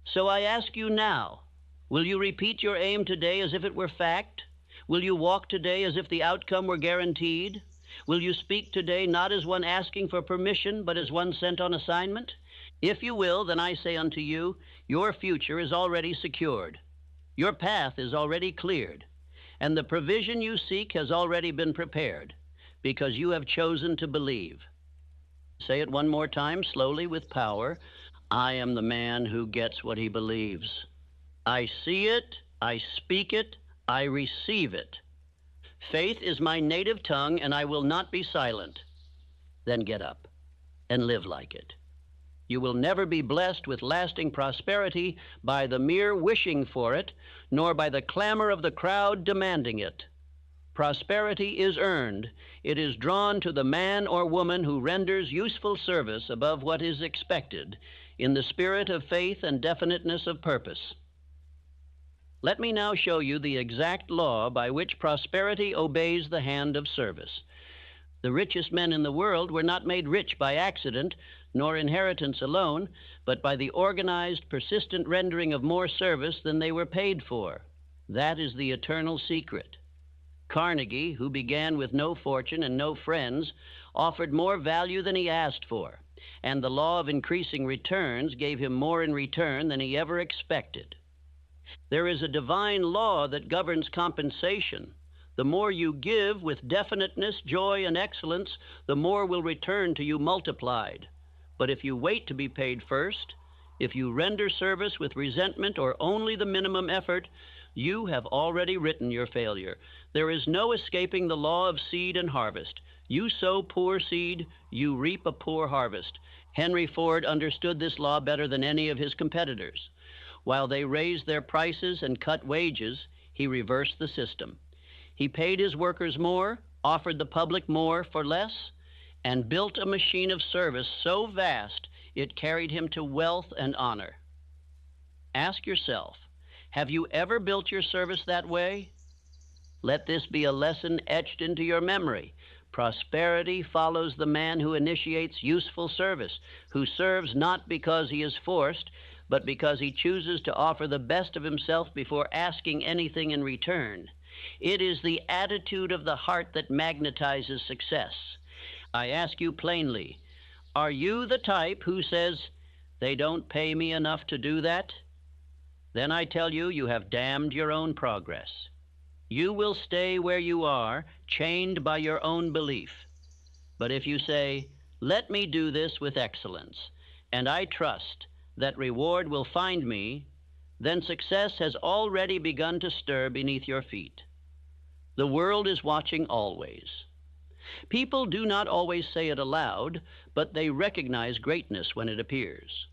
So I ask you now, will you repeat your aim today as if it were fact? Will you walk today as if the outcome were guaranteed? Will you speak today not as one asking for permission, but as one sent on assignment? If you will, then I say unto you, your future is already secured. Your path is already cleared. And the provision you seek has already been prepared, because you have chosen to believe. Say it one more time, slowly, with power. I am the man who gets what he believes. I see it, I speak it, I receive it. Faith is my native tongue, and I will not be silent. Then get up and live like it. You will never be blessed with lasting prosperity by the mere wishing for it, nor by the clamor of the crowd demanding it. Prosperity is earned. It is drawn to the man or woman who renders useful service above what is expected, in the spirit of faith and definiteness of purpose. Let me now show you the exact law by which prosperity obeys the hand of service. The richest men in the world were not made rich by accident, nor inheritance alone, but by the organized, persistent rendering of more service than they were paid for. That is the eternal secret. Carnegie, who began with no fortune and no friends, offered more value than he asked for, and the law of increasing returns gave him more in return than he ever expected. There is a divine law that governs compensation. The more you give with definiteness, joy, and excellence, the more will return to you multiplied. But if you wait to be paid first, if you render service with resentment or only the minimum effort, you have already written your failure. There is no escaping the law of seed and harvest. You sow poor seed, you reap a poor harvest. Henry Ford understood this law better than any of his competitors. While they raised their prices and cut wages, he reversed the system. He paid his workers more, offered the public more for less, and built a machine of service so vast it carried him to wealth and honor. Ask yourself, have you ever built your service that way? Let this be a lesson etched into your memory. Prosperity follows the man who initiates useful service, who serves not because he is forced, but because he chooses to offer the best of himself before asking anything in return. It is the attitude of the heart that magnetizes success. I ask you plainly, are you the type who says, "They don't pay me enough to do that"? Then I tell you, you have damned your own progress. You will stay where you are, chained by your own belief. But if you say, "Let me do this with excellence, and I trust that reward will find me," then success has already begun to stir beneath your feet. The world is watching always. People do not always say it aloud, but they recognize greatness when it appears.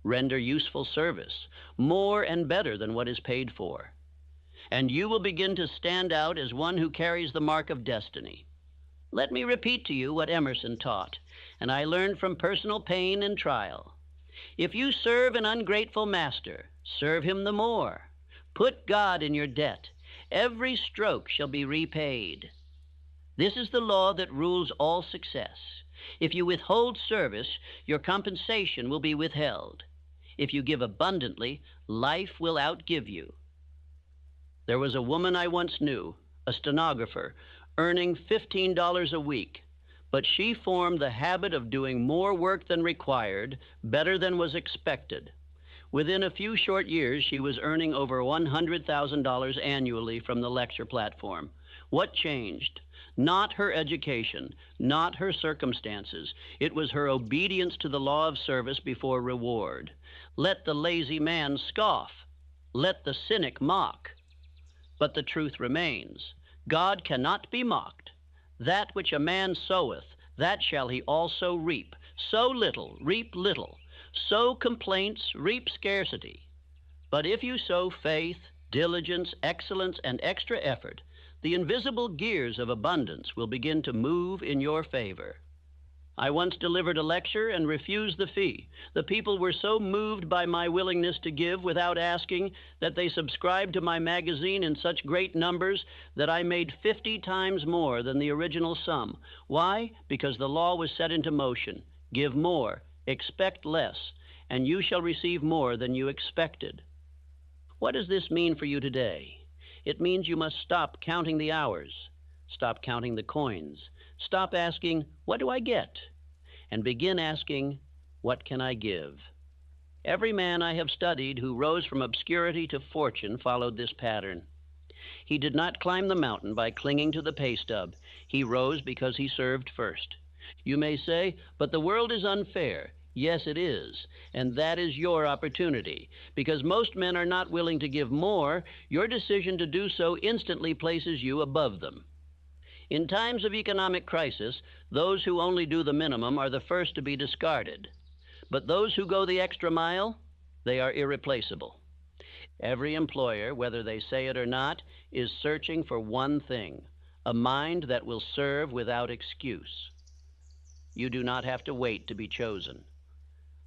Render useful service, more and better than what is paid for, and you will begin to stand out as one who carries the mark of destiny. Let me repeat to you what Emerson taught, and I learned from personal pain and trial. If you serve an ungrateful master, serve him the more. Put God in your debt. Every stroke shall be repaid. This is the law that rules all success. If you withhold service, your compensation will be withheld. If you give abundantly, life will outgive you. There was a woman I once knew, a stenographer, earning $15 a week, but she formed the habit of doing more work than required, better than was expected. Within a few short years, she was earning over $100,000 annually from the lecture platform. What changed? Not her education, not her circumstances. It was her obedience to the law of service before reward. Let the lazy man scoff. Let the cynic mock. But the truth remains. God cannot be mocked. That which a man soweth, that shall he also reap. Sow little, reap little. Sow complaints, reap scarcity. But if you sow faith, diligence, excellence, and extra effort, the invisible gears of abundance will begin to move in your favor. I once delivered a lecture and refused the fee. The people were so moved by my willingness to give without asking that they subscribed to my magazine in such great numbers that I made 50 times more than the original sum. Why? Because the law was set into motion. Give more, expect less, and you shall receive more than you expected. What does this mean for you today? It means you must stop counting the hours, stop counting the coins, stop asking, "What do I get?" and begin asking, "What can I give?" Every man I have studied who rose from obscurity to fortune followed this pattern. He did not climb the mountain by clinging to the pay stub. He rose because he served first. You may say, "But the world is unfair." Yes, it is, and that is your opportunity. Because most men are not willing to give more, your decision to do so instantly places you above them. In times of economic crisis, those who only do the minimum are the first to be discarded. But those who go the extra mile, they are irreplaceable. Every employer, whether they say it or not, is searching for one thing: a mind that will serve without excuse. You do not have to wait to be chosen.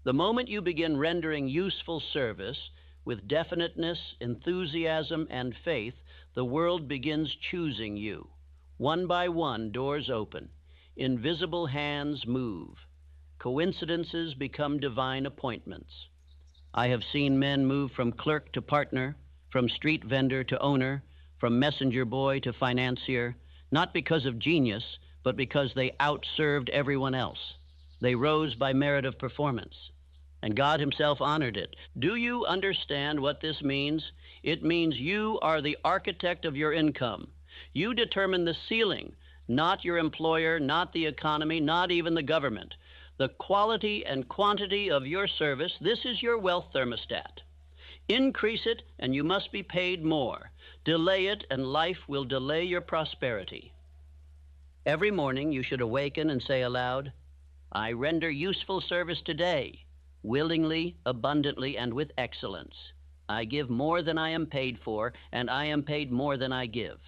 The moment you begin rendering useful service with definiteness, enthusiasm, and faith, the world begins choosing you. One by one, doors open. Invisible hands move. Coincidences become divine appointments. I have seen men move from clerk to partner, from street vendor to owner, from messenger boy to financier, not because of genius, but because they outserved everyone else. They rose by merit of performance, and God himself honored it. Do you understand what this means? It means you are the architect of your income. You determine the ceiling, not your employer, not the economy, not even the government. The quality and quantity of your service, this is your wealth thermostat. Increase it, and you must be paid more. Delay it, and life will delay your prosperity. Every morning you should awaken and say aloud, "I render useful service today, willingly, abundantly, and with excellence. I give more than I am paid for, and I am paid more than I give.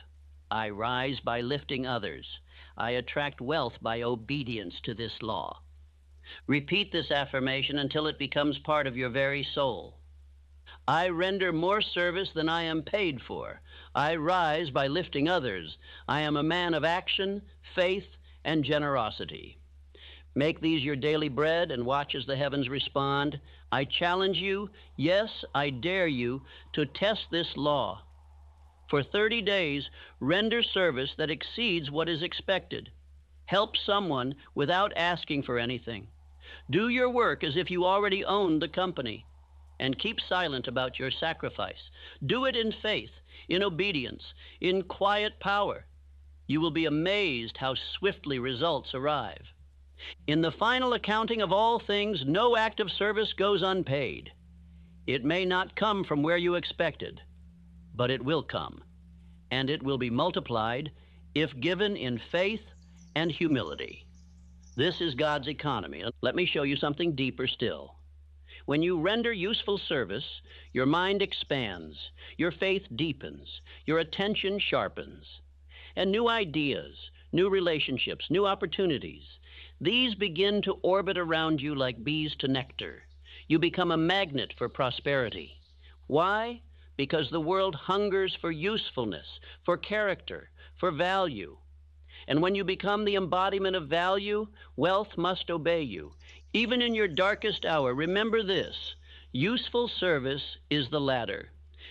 I rise by lifting others. I attract wealth by obedience to this law." Repeat this affirmation until it becomes part of your very soul. I render more service than I am paid for. I rise by lifting others. I am a man of action, faith, and generosity. Make these your daily bread and watch as the heavens respond. I challenge you, yes, I dare you, to test this law. For 30 days, render service that exceeds what is expected. Help someone without asking for anything. Do your work as if you already owned the company. And keep silent about your sacrifice. Do it in faith, in obedience, in quiet power. You will be amazed how swiftly results arrive. In the final accounting of all things, no act of service goes unpaid. It may not come from where you expected, but it will come, and it will be multiplied if given in faith and humility. This is God's economy. Let me show you something deeper still. When you render useful service, your mind expands, your faith deepens, your attention sharpens, and new ideas, new relationships, new opportunities, these begin to orbit around you like bees to nectar. You become a magnet for prosperity. Why? Because the world hungers for usefulness, for character, for value. And when you become the embodiment of value, wealth must obey you. Even in your darkest hour, remember this: useful service is the ladder.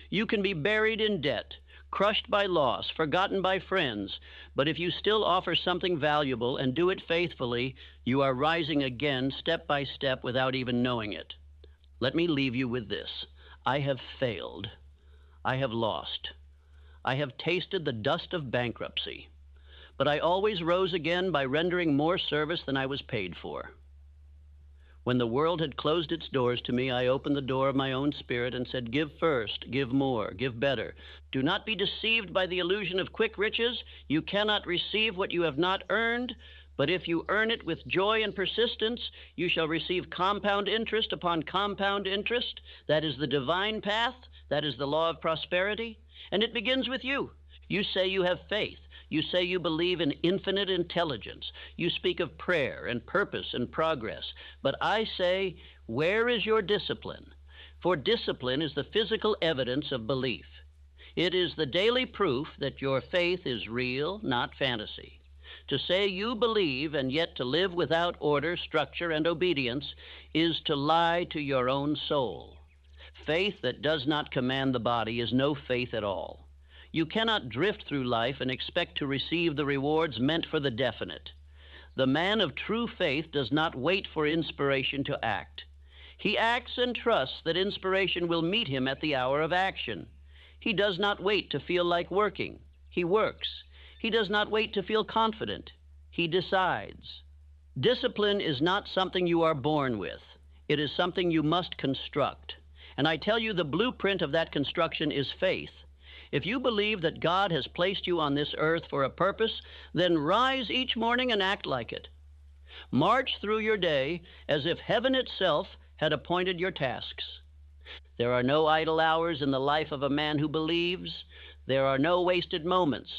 You can be buried in debt, crushed by loss, forgotten by friends, but if you still offer something valuable and do it faithfully, you are rising again step by step without even knowing it. Let me leave you with this. I have failed. I have lost. I have tasted the dust of bankruptcy. But I always rose again by rendering more service than I was paid for. When the world had closed its doors to me, I opened the door of my own spirit and said, "Give first, give more, give better. Do not be deceived by the illusion of quick riches. You cannot receive what you have not earned, but if you earn it with joy and persistence, you shall receive compound interest upon compound interest. That is the divine path. That is the law of prosperity. And it begins with you. You say you have faith. You say you believe in infinite intelligence. You speak of prayer and purpose and progress. But I say, where is your discipline? For discipline is the physical evidence of belief. It is the daily proof that your faith is real, not fantasy. To say you believe and yet to live without order, structure, and obedience is to lie to your own soul. Faith that does not command the body is no faith at all. You cannot drift through life and expect to receive the rewards meant for the definite. The man of true faith does not wait for inspiration to act. He acts and trusts that inspiration will meet him at the hour of action. He does not wait to feel like working. He works. He does not wait to feel confident. He decides. Discipline is not something you are born with. It is something you must construct. And I tell you, the blueprint of that construction is faith. If you believe that God has placed you on this earth for a purpose, then rise each morning and act like it. March through your day as if heaven itself had appointed your tasks. There are no idle hours in the life of a man who believes. There are no wasted moments,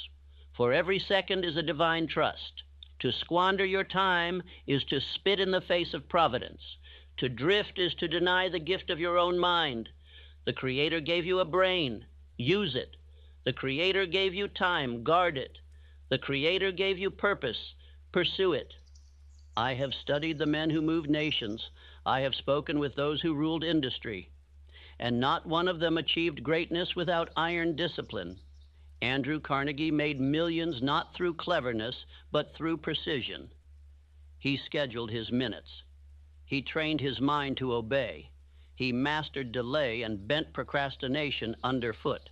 for every second is a divine trust. To squander your time is to spit in the face of providence. To drift is to deny the gift of your own mind. The Creator gave you a brain. Use it. The Creator gave you time. Guard it. The Creator gave you purpose. Pursue it. I have studied the men who moved nations. I have spoken with those who ruled industry. And not one of them achieved greatness without iron discipline. Andrew Carnegie made millions not through cleverness, but through precision. He scheduled his minutes. He trained his mind to obey. He mastered delay and bent procrastination underfoot.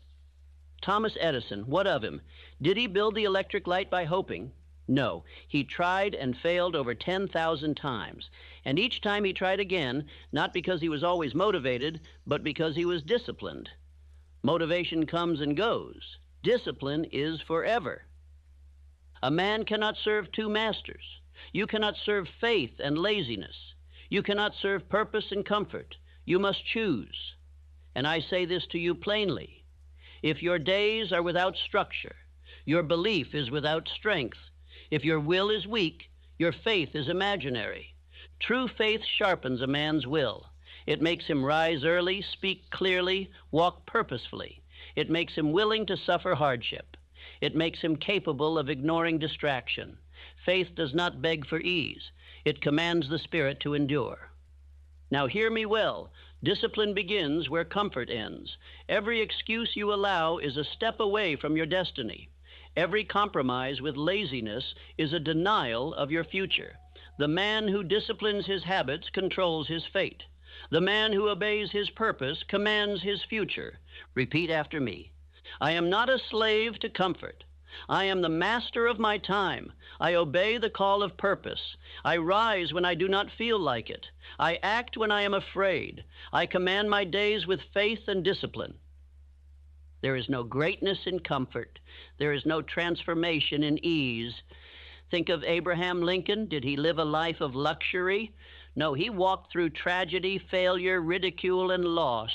Thomas Edison, what of him? Did he build the electric light by hoping? No. He tried and failed over 10,000 times. And each time he tried again, not because he was always motivated, but because he was disciplined. Motivation comes and goes. Discipline is forever. A man cannot serve two masters. You cannot serve faith and laziness. You cannot serve purpose and comfort. You must choose. And I say this to you plainly. If your days are without structure, your belief is without strength. If your will is weak, your faith is imaginary. True faith sharpens a man's will. It makes him rise early, speak clearly, walk purposefully. It makes him willing to suffer hardship. It makes him capable of ignoring distraction. Faith does not beg for ease. It commands the spirit to endure. Now hear me well. Discipline begins where comfort ends. Every excuse you allow is a step away from your destiny. Every compromise with laziness is a denial of your future. The man who disciplines his habits controls his fate. The man who obeys his purpose commands his future. Repeat after me. I am not a slave to comfort. I am the master of my time. I obey the call of purpose. I rise when I do not feel like it. I act when I am afraid. I command my days with faith and discipline. There is no greatness in comfort. There is no transformation in ease. Think of Abraham Lincoln. Did he live a life of luxury? No, he walked through tragedy, failure, ridicule, and loss.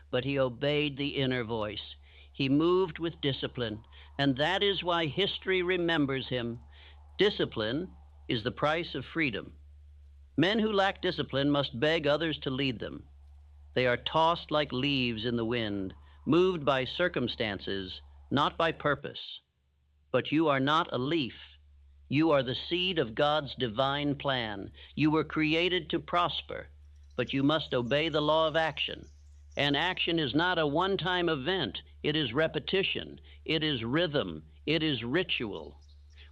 But he obeyed the inner voice. He moved with discipline, and that is why history remembers him. Discipline is the price of freedom. Men who lack discipline must beg others to lead them. They are tossed like leaves in the wind, moved by circumstances, not by purpose. But you are not a leaf. You are the seed of God's divine plan. You were created to prosper, but you must obey the law of action. And action is not a one-time event. It is repetition. It is rhythm. It is ritual.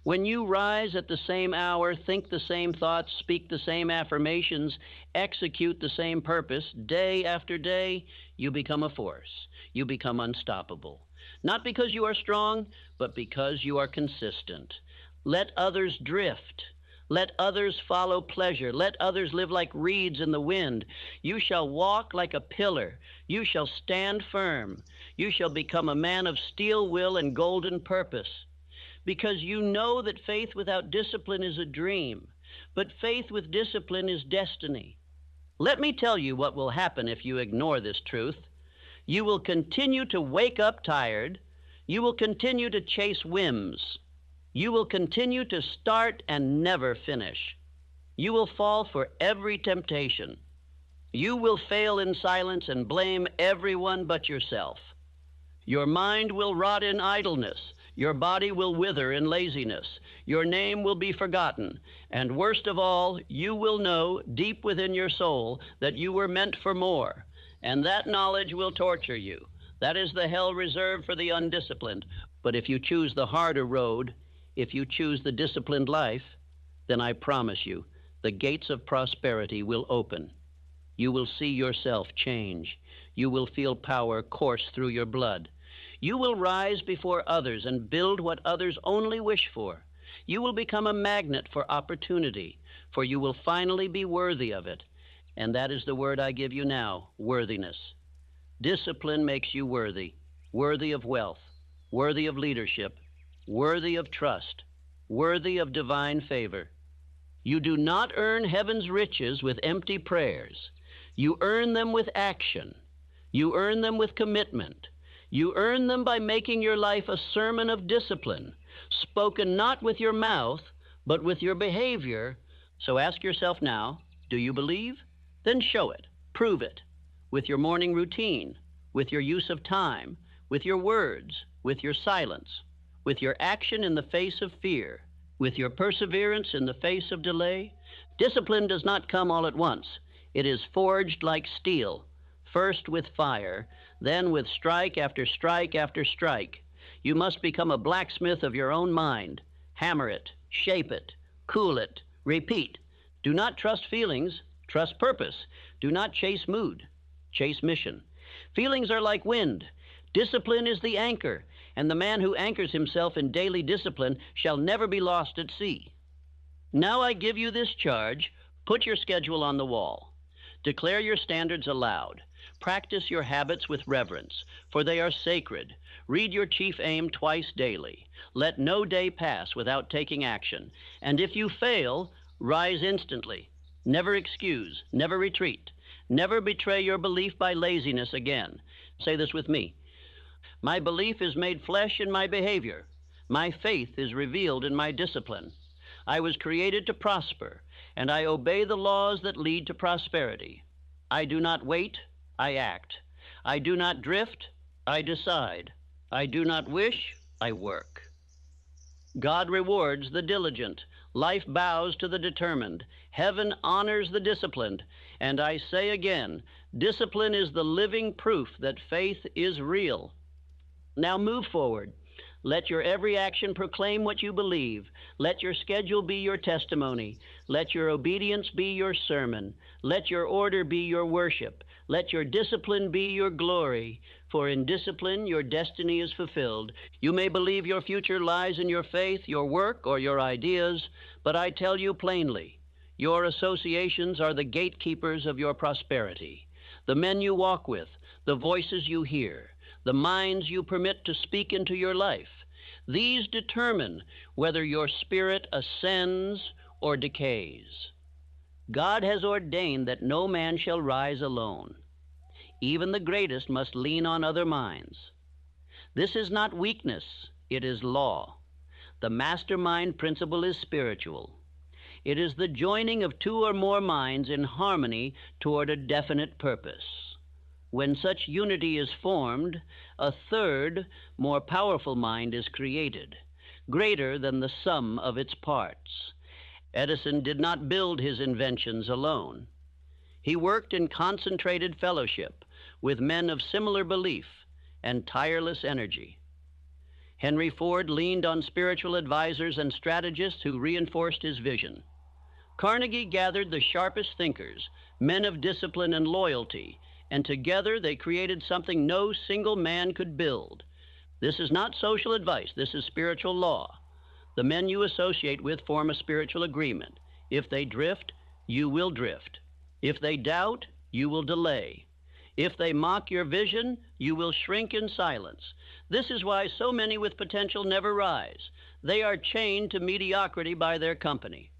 When you rise at the same hour, think the same thoughts, speak the same affirmations, execute the same purpose, day after day, you become a force. You become unstoppable. Not because you are strong, but because you are consistent. Let others drift. Let others follow pleasure. Let others live like reeds in the wind. You shall walk like a pillar. You shall stand firm. You shall become a man of steel will and golden purpose. Because you know that faith without discipline is a dream, but faith with discipline is destiny. Let me tell you what will happen if you ignore this truth. You will continue to wake up tired. You will continue to chase whims. You will continue to start and never finish. You will fall for every temptation. You will fail in silence and blame everyone but yourself. Your mind will rot in idleness. Your body will wither in laziness. Your name will be forgotten. And worst of all, you will know deep within your soul that you were meant for more. And that knowledge will torture you. That is the hell reserved for the undisciplined. But if you choose the harder road, if you choose the disciplined life, then I promise you, the gates of prosperity will open. You will see yourself change. You will feel power course through your blood. You will rise before others and build what others only wish for. You will become a magnet for opportunity, for you will finally be worthy of it. And that is the word I give you now, worthiness. Discipline makes you worthy, worthy of wealth, worthy of leadership, worthy of trust, worthy of divine favor. You do not earn heaven's riches with empty prayers. You earn them with action. You earn them with commitment. You earn them by making your life a sermon of discipline, spoken not with your mouth, but with your behavior. So ask yourself now, do you believe? Then show it, prove it, with your morning routine, with your use of time, with your words, with your silence, with your action in the face of fear, with your perseverance in the face of delay. Discipline does not come all at once. It is forged like steel, first with fire, then with strike after strike after strike. You must become a blacksmith of your own mind. Hammer it, shape it, cool it, repeat. Do not trust feelings, trust purpose. Do not chase mood, chase mission. Feelings are like wind. Discipline is the anchor, and the man who anchors himself in daily discipline shall never be lost at sea. Now I give you this charge. Put your schedule on the wall. Declare your standards aloud. Practice your habits with reverence, for they are sacred. Read your chief aim twice daily. Let no day pass without taking action. And if you fail, rise instantly. Never excuse, never retreat. Never betray your belief by laziness again. Say this with me. My belief is made flesh in my behavior. My faith is revealed in my discipline. I was created to prosper, and I obey the laws that lead to prosperity. I do not wait, I act. I do not drift, I decide. I do not wish, I work. God rewards the diligent. Life bows to the determined. Heaven honors the disciplined. And I say again, discipline is the living proof that faith is real. Now move forward. Let your every action proclaim what you believe. Let your schedule be your testimony. Let your obedience be your sermon. Let your order be your worship. Let your discipline be your glory. For in discipline your destiny is fulfilled. You may believe your future lies in your faith, your work, or your ideas, but I tell you plainly, your associations are the gatekeepers of your prosperity. The men you walk with, the voices you hear, the minds you permit to speak into your life, these determine whether your spirit ascends or decays. God has ordained that no man shall rise alone. Even the greatest must lean on other minds. This is not weakness, it is law. The mastermind principle is spiritual. It is the joining of two or more minds in harmony toward a definite purpose. When such unity is formed, a third, more powerful mind is created, greater than the sum of its parts. Edison did not build his inventions alone. He worked in concentrated fellowship with men of similar belief and tireless energy. Henry Ford leaned on spiritual advisors and strategists who reinforced his vision. Carnegie gathered the sharpest thinkers, men of discipline and loyalty, and together they created something no single man could build. This is not social advice, this is spiritual law. The men you associate with form a spiritual agreement. If they drift, you will drift. If they doubt, you will delay. If they mock your vision, you will shrink in silence. This is why so many with potential never rise. They are chained to mediocrity by their company.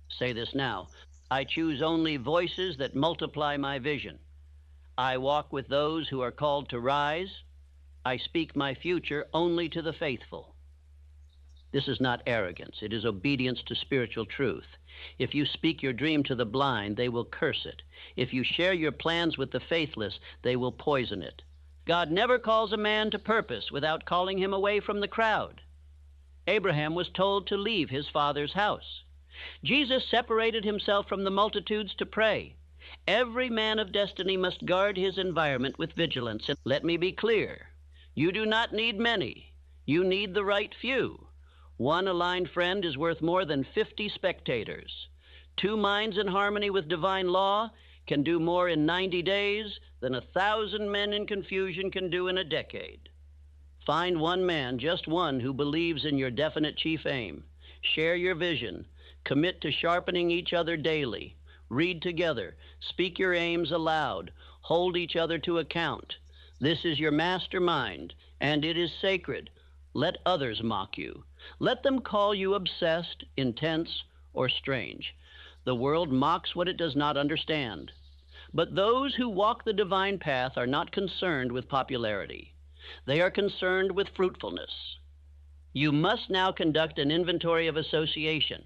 Say this now. I choose only voices that multiply my vision. I walk with those who are called to rise. I speak my future only to the faithful. This is not arrogance. It is obedience to spiritual truth. If you speak your dream to the blind, they will curse it. If you share your plans with the faithless, they will poison it. God never calls a man to purpose without calling him away from the crowd. Abraham was told to leave his father's house. Jesus separated himself from the multitudes to pray. Every man of destiny must guard his environment with vigilance. And let me be clear. You do not need many. You need the right few. One aligned friend is worth more than 50 spectators. Two minds in harmony with divine law can do more in 90 days than 1,000 men in confusion can do in a decade. Find one man, just one, who believes in your definite chief aim. Share your vision. Commit to sharpening each other daily. Read together. Speak your aims aloud. Hold each other to account. This is your mastermind, and it is sacred. Let others mock you. Let them call you obsessed, intense, or strange. The world mocks what it does not understand. But those who walk the divine path are not concerned with popularity. They are concerned with fruitfulness. You must now conduct an inventory of association.